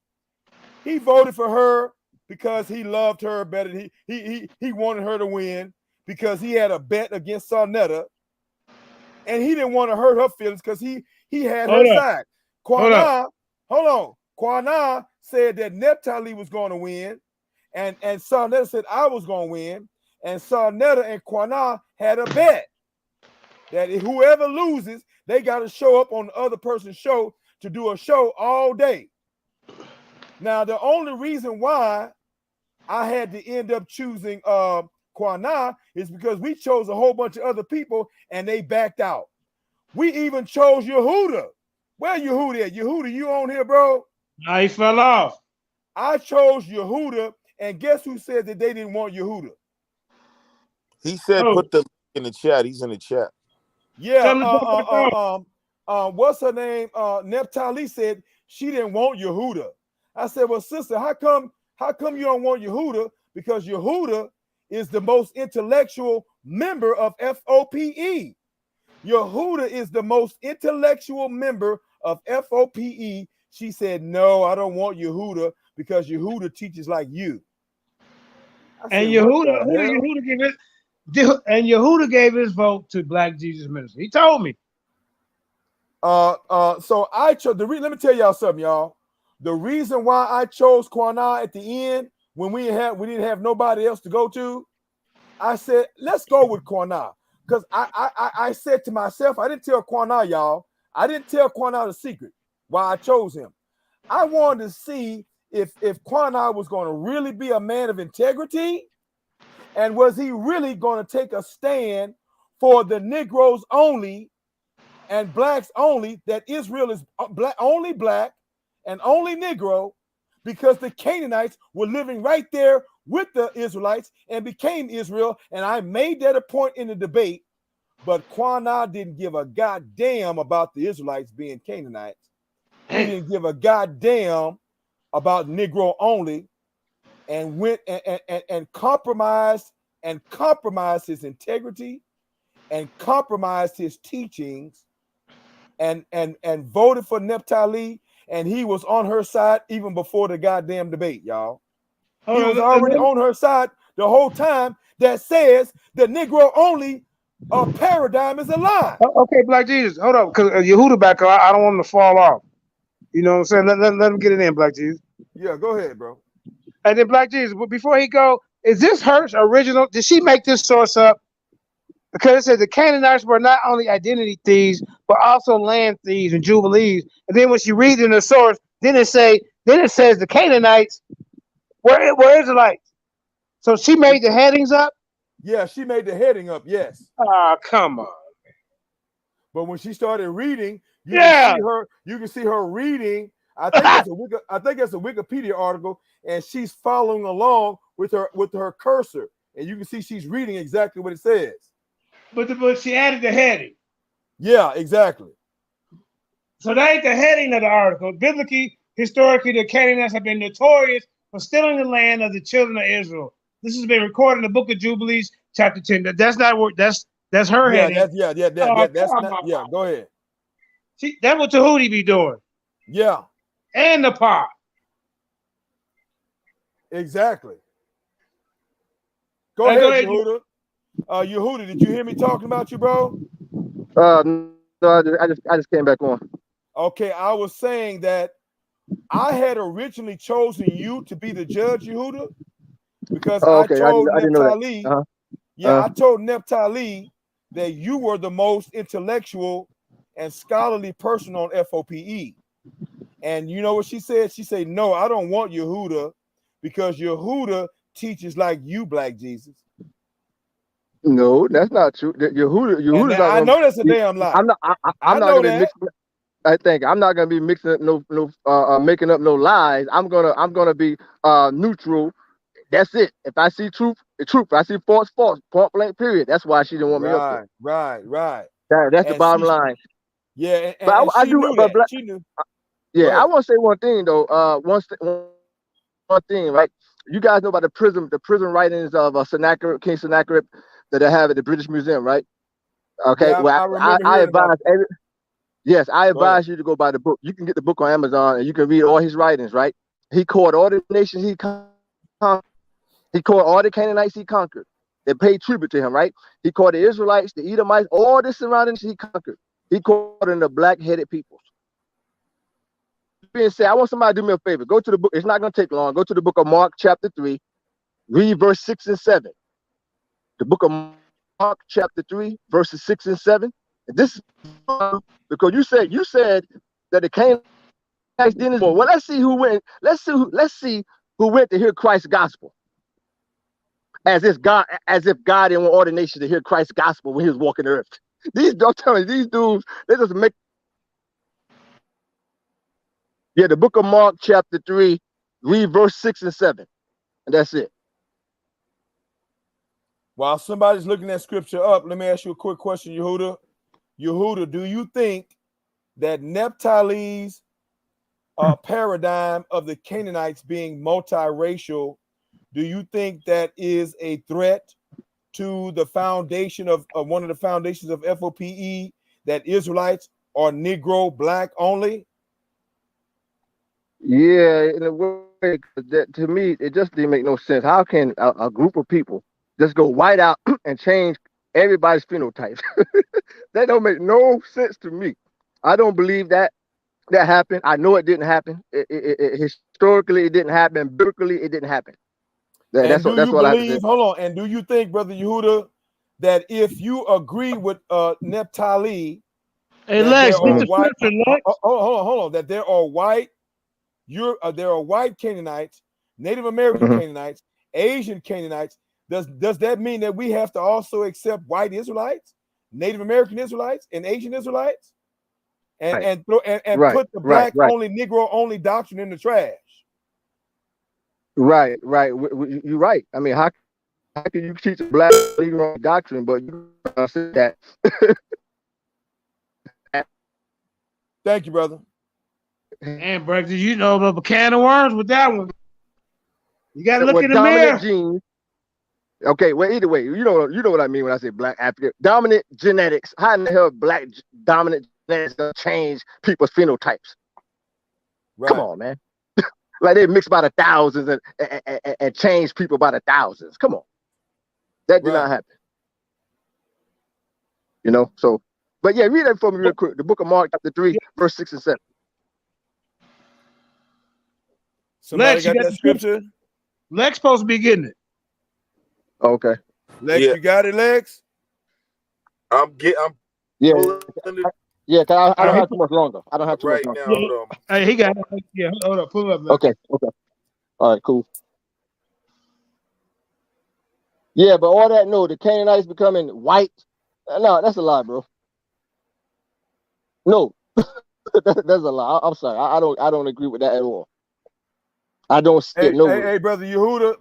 He voted for her because he loved her better. He wanted her to win because he had a bet against Sarnetta, and he didn't want to hurt her feelings because he had her side. Quana, hold on. Quana said that Nepthali was going to win, and Sarnetta said I was going to win, and Sarnetta and Quana had a bet that whoever loses, they got to show up on the other person's show to do a show all day. Now, the only reason why I had to end up choosing Quana is because we chose a whole bunch of other people and they backed out. We even chose Yehuda. Where Yehuda at? Yehuda, you on here, bro? No, he fell off. I chose Yehuda, and guess who said that they didn't want Yehuda? He said put the link in the chat. He's in the chat. Yeah, what's her name? Nepthali said she didn't want Yehuda. I said, well, sister, how come you don't want Yehuda? Because Yehuda is the most intellectual member of F.O.P.E. Yehuda is the most intellectual member of F.O.P.E. She said, no, I don't want Yehuda because Yehuda teaches like you. And Yehuda gave it. And Yehuda gave his vote to Black Jesus Minister. He told me. So I chose let me tell y'all something, y'all. The reason why I chose Quana at the end when we didn't have nobody else to go to, I said, let's go with Quana. Because I said to myself, I didn't tell Quana, y'all. I didn't tell Quana the secret why I chose him. I wanted to see if Quana was going to really be a man of integrity. And was he really going to take a stand for the Negroes only and blacks only, that Israel is only black and only Negro, because the Canaanites were living right there with the Israelites and became Israel. And I made that a point in the debate, but Quana didn't give a goddamn about the Israelites being Canaanites. He didn't give a goddamn about Negro only, and went and compromised his integrity and compromised his teachings and voted for Nepthali, and he was on her side even before the goddamn debate, y'all. He was already on her side the whole time that says the Negro only paradigm is a lie. Okay, Black Jesus, hold up, because Yehuda back up. I don't want him to fall off. You know what I'm saying? Let him get it in, Black Jesus. Yeah, go ahead, bro. And then Black Jesus, but before he go, is this her original? Did she make this source up? Because it says the Canaanites were not only identity thieves, but also land thieves and jubilees. And then when she reads in the source, then it says the Canaanites were Israelites. So she made the headings up? Yeah, she made the heading up, yes. Ah, come on. But when she started reading, you can see her reading. I think it's a Wikipedia article, and she's following along with her cursor, and you can see she's reading exactly what it says. But she added the heading. Yeah, exactly. So that ain't the heading of the article. Biblically, historically, the Canaanites have been notorious for stealing the land of the children of Israel. This has been recorded in the Book of Jubilees, chapter 10. That's not what that's her heading. Go ahead. See, that's what Tahuti be doing. Yeah. And the pot. Exactly. Go ahead, Yehuda. Yehuda, did you hear me talking about you, bro? No, I just came back on. Okay, I was saying that I had originally chosen you to be the judge, Yehuda, because I chose Nepthali. Yeah, I told Nepthali that you were the most intellectual and scholarly person on F.O.P.E. And you know what she said? She said, no, I don't want Yehuda because Yehuda teaches like you, Black Jesus. No, that's not true. Yehuda's not I gonna. know that's a damn lie. I'm not. I'm not know gonna be that. mixing. I think I'm not gonna be mixing up making up no lies. I'm gonna be neutral. That's it. If I see truth, the truth. If I see false, false. Point blank. Period. That's why she didn't want me up there. Right. That's the And bottom line. Yeah, But and I she do. knew But that. She knew. yeah, I want to say one thing though. One thing, right? You guys know about the prison writings of Sennacherib, King Sennacherib, that they have at the British Museum, right? Okay. Yeah, Well, I remember I hearing about advise that. yes, I Go ahead. advise you to go buy the book. You can get the book on Amazon and you can read all his writings, right? He called all the nations he conquered. He called all the Canaanites he conquered. They paid tribute to him, right? He called the Israelites, the Edomites, all the surroundings he conquered. He called them the black-headed peoples. Being said, I want somebody to do me a favor. Go to the book. It's not going to take long. Go to the book of Mark, chapter 3, read verse 6 and 7. The book of Mark, chapter 3, verses 6 and 7. And this is because you said that the Canaanites didn't. Well, let's see who went. Let's see who went to hear Christ's gospel. As if God didn't want all the nations to hear Christ's gospel when he was walking the earth. I'm telling you, these dudes, they just make. Yeah, the book of Mark, chapter 3, read verse 6 and 7. And that's it. While somebody's looking that scripture up, let me ask you a quick question, Yehuda. Yehuda, do you think that Nephtali's paradigm of the Canaanites being multiracial, do you think that is a threat to the foundation of one of the foundations of F.O.P.E, that Israelites are Negro black only? Yeah, in a way, that, to me, it just didn't make no sense. How can a group of people just go white out and change everybody's phenotype? That don't make no sense to me. I don't believe that happened. I know it didn't happen. Historically, it didn't happen. Biblically, it didn't happen. And do That's you all I have to say. believe, hold on, and do you think, Brother Yehuda, that if you agree with Nepthali, Hey, that Lex, there get are the white, scripture, Lex. hold on, that there are white, there are white Canaanites, Native American Canaanites, Asian Canaanites. Does that mean that we have to also accept white Israelites, Native American Israelites, and Asian Israelites, and put the black only, Negro only doctrine in the trash? Right. You're right. I mean, how can you teach a black Negro doctrine, but you say that? Thank you, brother. And brother, you know the can of worms with that one. You gotta look in the dominant mirror. genes. Okay, well, either way, you know what I mean when I say black African. Dominant genetics. How in the hell black dominant genetics gonna change people's phenotypes? Right. Come on, man. Like they mix by the thousands and change people by the thousands. Come on. That did not happen. You know, so, but yeah, read that for me real quick. The book of Mark, chapter 3, verse 6 and 7. Somebody got that scripture? Lex supposed to be getting it. Okay. Lex, you got it, Lex? Yeah. Yeah, cause I don't have too much longer. I don't have too much longer. Now, hold on. Hey, he got it. Yeah, hold up, pull it up. Lex. Okay. All right, cool. Yeah, but all that, no, the Canaanites becoming white. No, that's a lie, bro. No, that's a lie. I'm sorry. I don't agree with that at all. I don't see it nowhere. Hey, Brother Yehuda,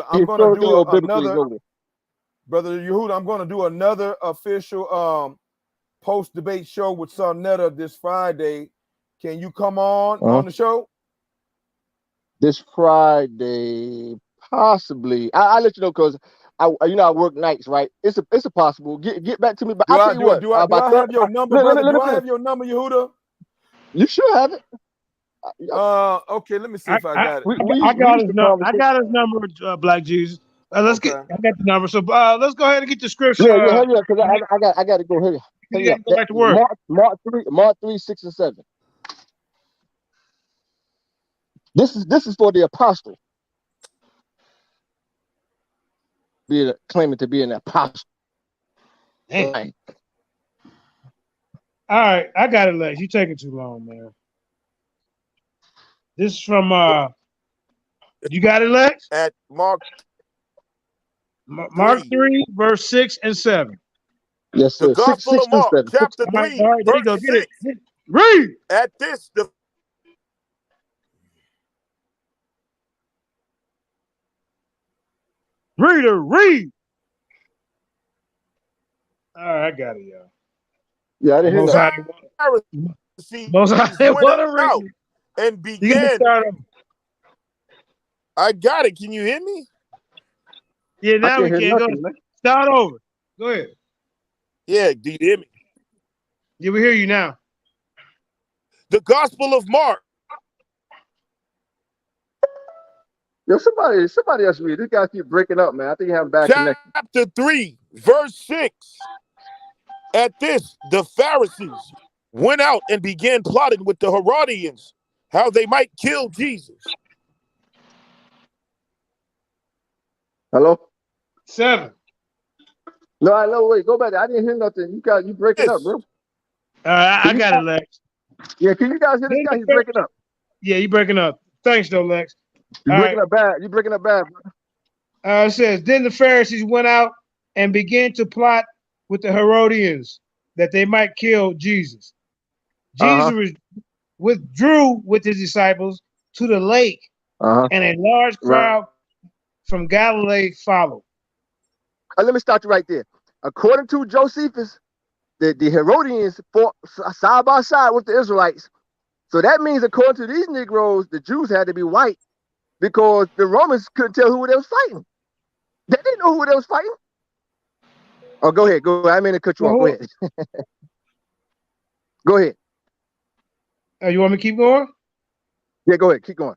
I'm going to Historically do or biblically, another. nowhere. Brother Yehuda, I'm going to do another official post-debate show with Sarnetta this Friday. Can you come on the show? This Friday, possibly. I'll let you know because I work nights, right? It's a possible. Get back to me. But I'll tell you what. Do I have your number, brother? Do I have your number, Yehuda? You should have it. Okay, let me see if I got it. I got his number, Black Jesus. Let's get. I got the number. So let's go ahead and get the scripture. Yeah, hurry up, because I got to go. Hurry up. Go back to work. Mark 3, 6 and 7. This is for the apostle. claiming to be an apostle. Right. All right, I got it, Lex. You taking too long, man. This is from you got it, Lex? At Mark 3, verse 6 and 7. Yes, the sir. Gospel of Mark, chapter 3, all right, there you verse go. 6. Get it. Read. At this, the Reader, read. All right, I got it, y'all. Yeah, I didn't hear that. Most I went want to read out it. and You got to began. start over. I got it. Can you hear me? Yeah, now we can go. Start over. Go ahead. Yeah, do you hear me? Yeah, we hear you now. The Gospel of Mark. Yo, somebody else read. This guy keep breaking up, man. I think you have a bad connection. Chapter 3, verse 6. At this, the Pharisees went out and began plotting with the Herodians how they might kill Jesus. Hello? 7. No, I know. Wait, go back there. I didn't hear nothing. You breaking up, bro. I got it, Lex. Yeah, can you guys hear this guy? He's breaking up. Yeah, you breaking up. Thanks, though, Lex. You're breaking up bad. You're breaking up bad, bro. It says, then the Pharisees went out and began to plot with the Herodians that they might kill Jesus. Jesus withdrew with his disciples to the lake, and a large crowd from Galilee followed. Let me start you right there. According to Josephus, the Herodians fought side by side with the Israelites. So that means, according to these Negroes, the Jews had to be white because the Romans couldn't tell who they was fighting. They didn't know who they was fighting. Oh, go ahead. Go ahead. I mean to cut you off. Go ahead. Go ahead. You want me to keep going? Yeah, go ahead. Keep going.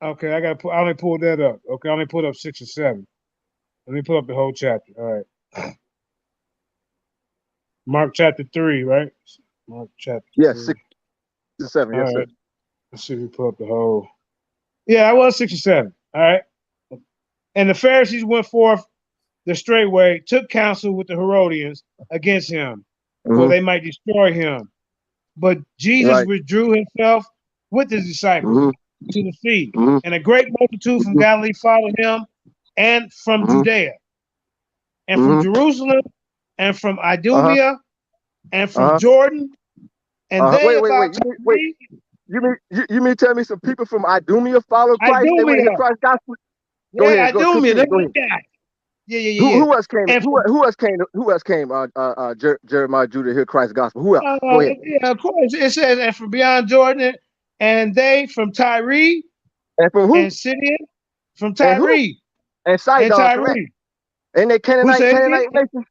Okay, I only pulled that up. Okay, I only pulled up 6 or 7. Let me pull up the whole chapter. All right. Mark chapter 3, right? Mark chapter 3. 6 to 7. Yes, sir. Let's see if we pull up the whole. Yeah, I was 6 or 7. All right. And the Pharisees went forth the straight way, took counsel with the Herodians against him, for they might destroy him. But Jesus withdrew himself with his disciples to the sea, and a great multitude from Galilee followed him, and from Judea, and from Jerusalem, and from Idumea, and from Jordan, and they wait. You mean tell me some people from Idumea followed Christ? They went to hear Christ's gospel. Go ahead. Idumea. Go ahead. Yeah. Who else came? Who else came? Jeremiah, Judah, hear Christ's gospel. Who else? Go ahead. Yeah, of course. It says, and from beyond Jordan, and they from Tyre, and from who? And Sidon, from Tyre, and Sidon, correct? And they Canaanite nation.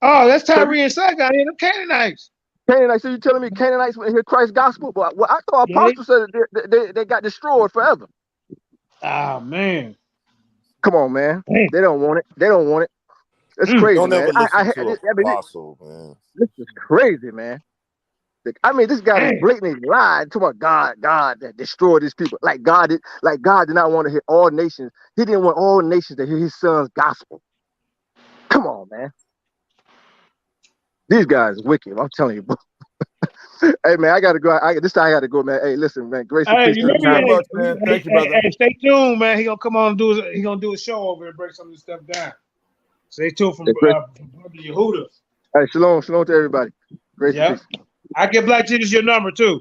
Oh, that's Tyre and Sidon. And the Canaanites. Canaanites. So you telling me Canaanites went to hear Christ's gospel? But I thought apostles said they got destroyed forever. Oh man. Come on, man. They don't want it. It's crazy, don't man. Ever listen to an apostle, man. This is crazy, man. I mean, this guy blatantly lied to about God that destroyed these people. Like God did not want to hear all nations. He didn't want all nations to hear his son's gospel. Come on, man. These guys are wicked. I'm telling you. Hey, man, I got to go. This time I got to go, man. Hey, listen, man. Grace and peace. Thank you very much, man. Thank you, brother. Hey, stay tuned, man. He gonna come on and do a show over and break some of this stuff down. Stay tuned from Brother Yehuda. Hey, shalom to everybody. Grace and peace. I give Black Jesus your number too.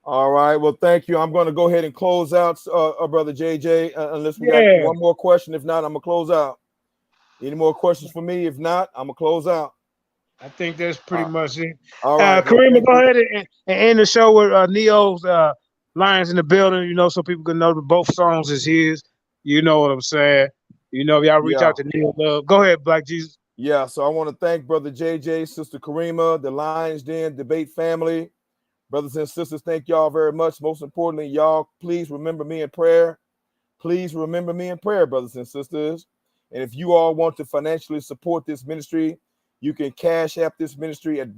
All right. Well, thank you. I'm going to go ahead and close out, brother JJ, unless we got one more question. If not, I'm gonna close out. Any more questions for me? If not, I'm gonna close out. I think that's pretty much it. All right, Kareem, go ahead and end the show with Neo's Lions in the Building, so people can know that both songs is his. You know what I'm saying? Y'all reach out to Neo Love. Go ahead, Black Jesus. Yeah, so I want to thank Brother JJ, Sister Karima, the Lions Den Debate family. Brothers and sisters, thank y'all very much. Most importantly, y'all, please remember me in prayer. Please remember me in prayer, brothers and sisters. And if you all want to financially support this ministry, you can Cash App this ministry at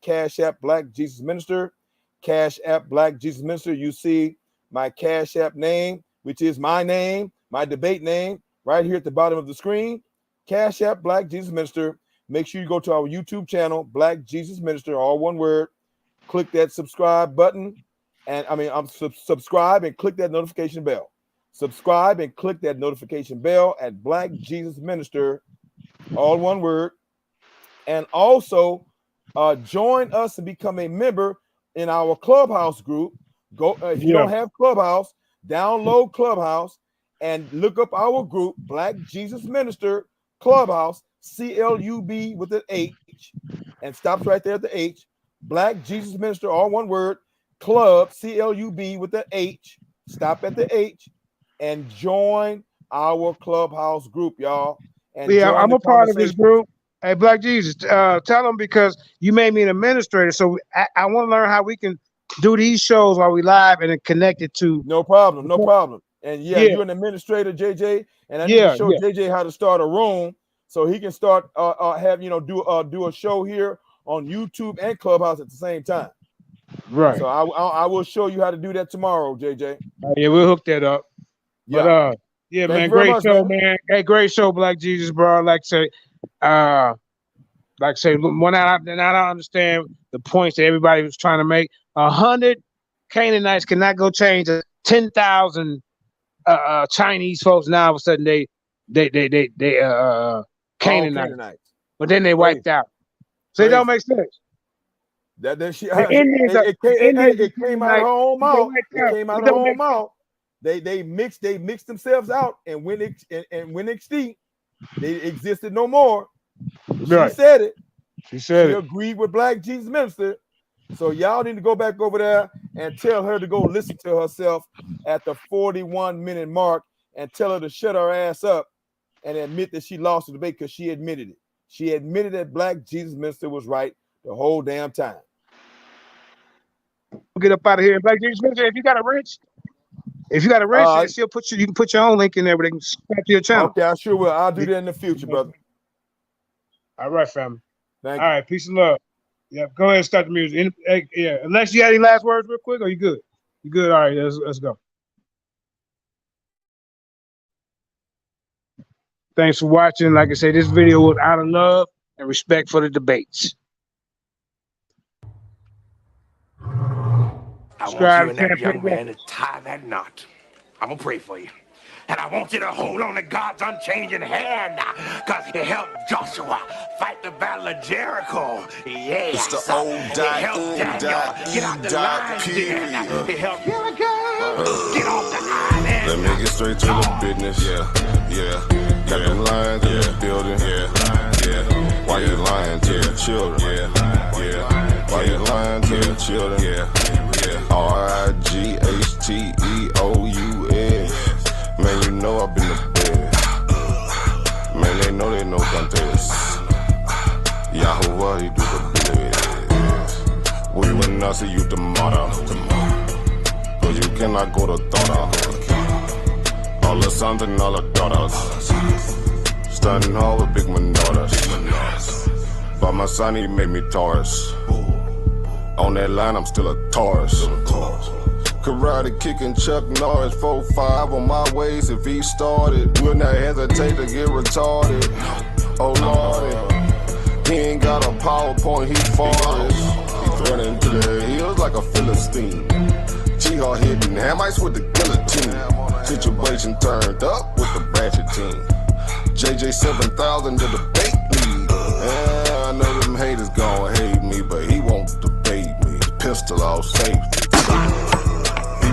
Cash App Black Jesus Minister. Cash App Black Jesus Minister. You see my Cash App name, which is my name, My debate name right here at the bottom of the screen. Cash App Black Jesus Minister. Make sure you go to our YouTube channel, Black Jesus Minister, all one word. Click that subscribe button, and subscribe and click that notification bell. Subscribe and click that notification bell at Black Jesus Minister, all one word. And also join us and become a member in our Clubhouse group. Go if you don't have Clubhouse, download Clubhouse and look up our group, Black Jesus Minister Clubhouse, CLUB with an H, and stops right there at the H. Black Jesus Minister, all one word, Club, CLUB with the H, stop at the H, and join our Clubhouse group, y'all. And I'm a part of this group. Hey, Black Jesus, tell them, because you made me an administrator, so I want to learn how we can do these shows while we live and then connect it to. No problem. And you're an administrator, JJ, and I need to show JJ how to start a room so he can start do a show here on YouTube and Clubhouse at the same time. Right. So I will show you how to do that tomorrow, JJ. Yeah, we'll hook that up. Yeah. But man, great show, man. Hey, great show, Black Jesus, bro. Like I say, when I don't understand the points that everybody was trying to make. 100 Canaanites cannot go change 10,000 Chinese folks. Now all of a sudden they Canaanites, but then they wiped out. So it don't make sense. It came out of her own mouth. It came out of her own mouth. They mixed themselves out, and when extinct, they existed no more. She said it. She agreed with Black Jesus Minister. So y'all need to go back over there and tell her to go listen to herself at the 41-minute mark and tell her to shut her ass up and admit that she lost the debate, because she admitted it. She admitted that Black Jesus Minister was right the whole damn time. Get up out of here. Black Jesus Minister, if you got a wrench, she'll put you can put your own link in there where they can subscribe to your channel. Okay, I sure will. I'll do that in the future, brother. All right, family. Thank you. All right, peace and love. Yeah, go ahead and start the music. Unless you had any last words real quick, or you good? You good? All right, let's go. Thanks for watching. Like I said, this video was out of love and respect for the debates. I want you and that young man to tie that knot. I'm going to pray for you. And I want you to hold on to God's unchanging hand, because he helped Joshua fight the battle of Jericho. Yes. It's the old Daniel get out the lion's den. He helped get off the island. Let me get straight to the business. Got them lions in the building. Why you lying to the children? Why you lying to the children? RIGHTEOUS. Man, you know I've been the best. Man, they know contests. Yahuwah, he do the best. We will not see you tomorrow. Cause you cannot go to Thora. All the sons and all the daughters. Standing hard with big manodas. But my son, he made me Taurus. On that line, I'm still a Taurus. Karate kicking Chuck Norris, 4-5 on my waist. If he started, will not hesitate to get retarded. Oh Lordy, he ain't got a PowerPoint, he farted. He threatened to the hills like a Philistine. Jihad hitting Hamites with the guillotine. Situation turned up with the Ratchet team. JJ 7000 to the debate lead. Yeah, I know them haters gon' hate me, but he won't debate me. Pistol off safety.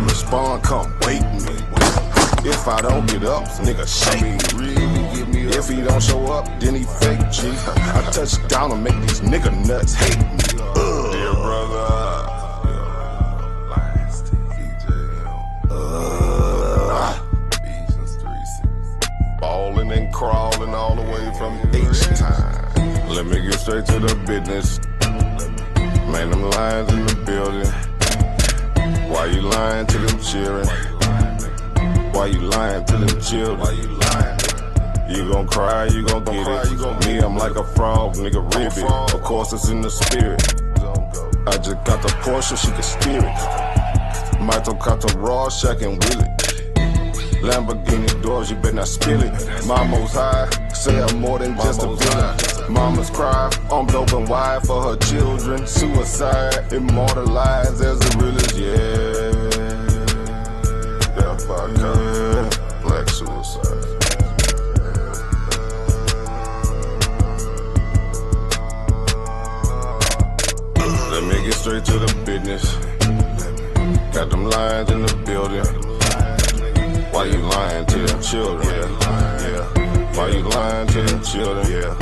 Respond, come wake me. If I don't get up, nigga shake me. If he don't show up, then he fake G. I touch down and make these nigga nuts hate me. Dear brother. Balling and crawling all the way from H-time. Let me get straight to the business. Man, them lions in the building. Why you lying to them children? Why you lying to them children? You gon' cry, you gon' get it. Me, I'm like a frog, nigga, ribbit. Of course, it's in the spirit. I just got the Porsche, she can steer it. Michael got the raw, Shaq and Willie. Lamborghini doors, you better not spill it. Mama's high, sell more than just a villain. Mama's cry, I'm dope and wide for her children. Suicide, immortalized as the realest, yeah. Death by gun, black suicide. Let me get straight to the business. Got them lions in the building. Why you lying to them children? Yeah. Why you lying to them children? Yeah.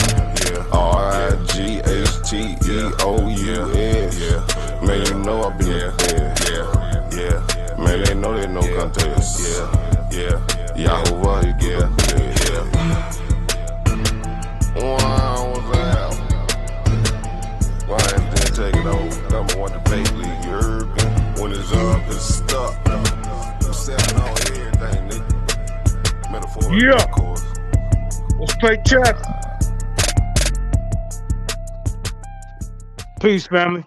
R-I-G-H-T-E-O-U-S. Yeah. Man, you know I be there. Yeah. Man, they know they no contest. Yeah. Yahoo, yeah. Wow, what's that? Why didn't take it over? Number one debate league, you heard me? When it's up, it's stuck. I'm setting on everything, nigga. Metaphor, yeah. Of course. Let's play chess. Peace, family.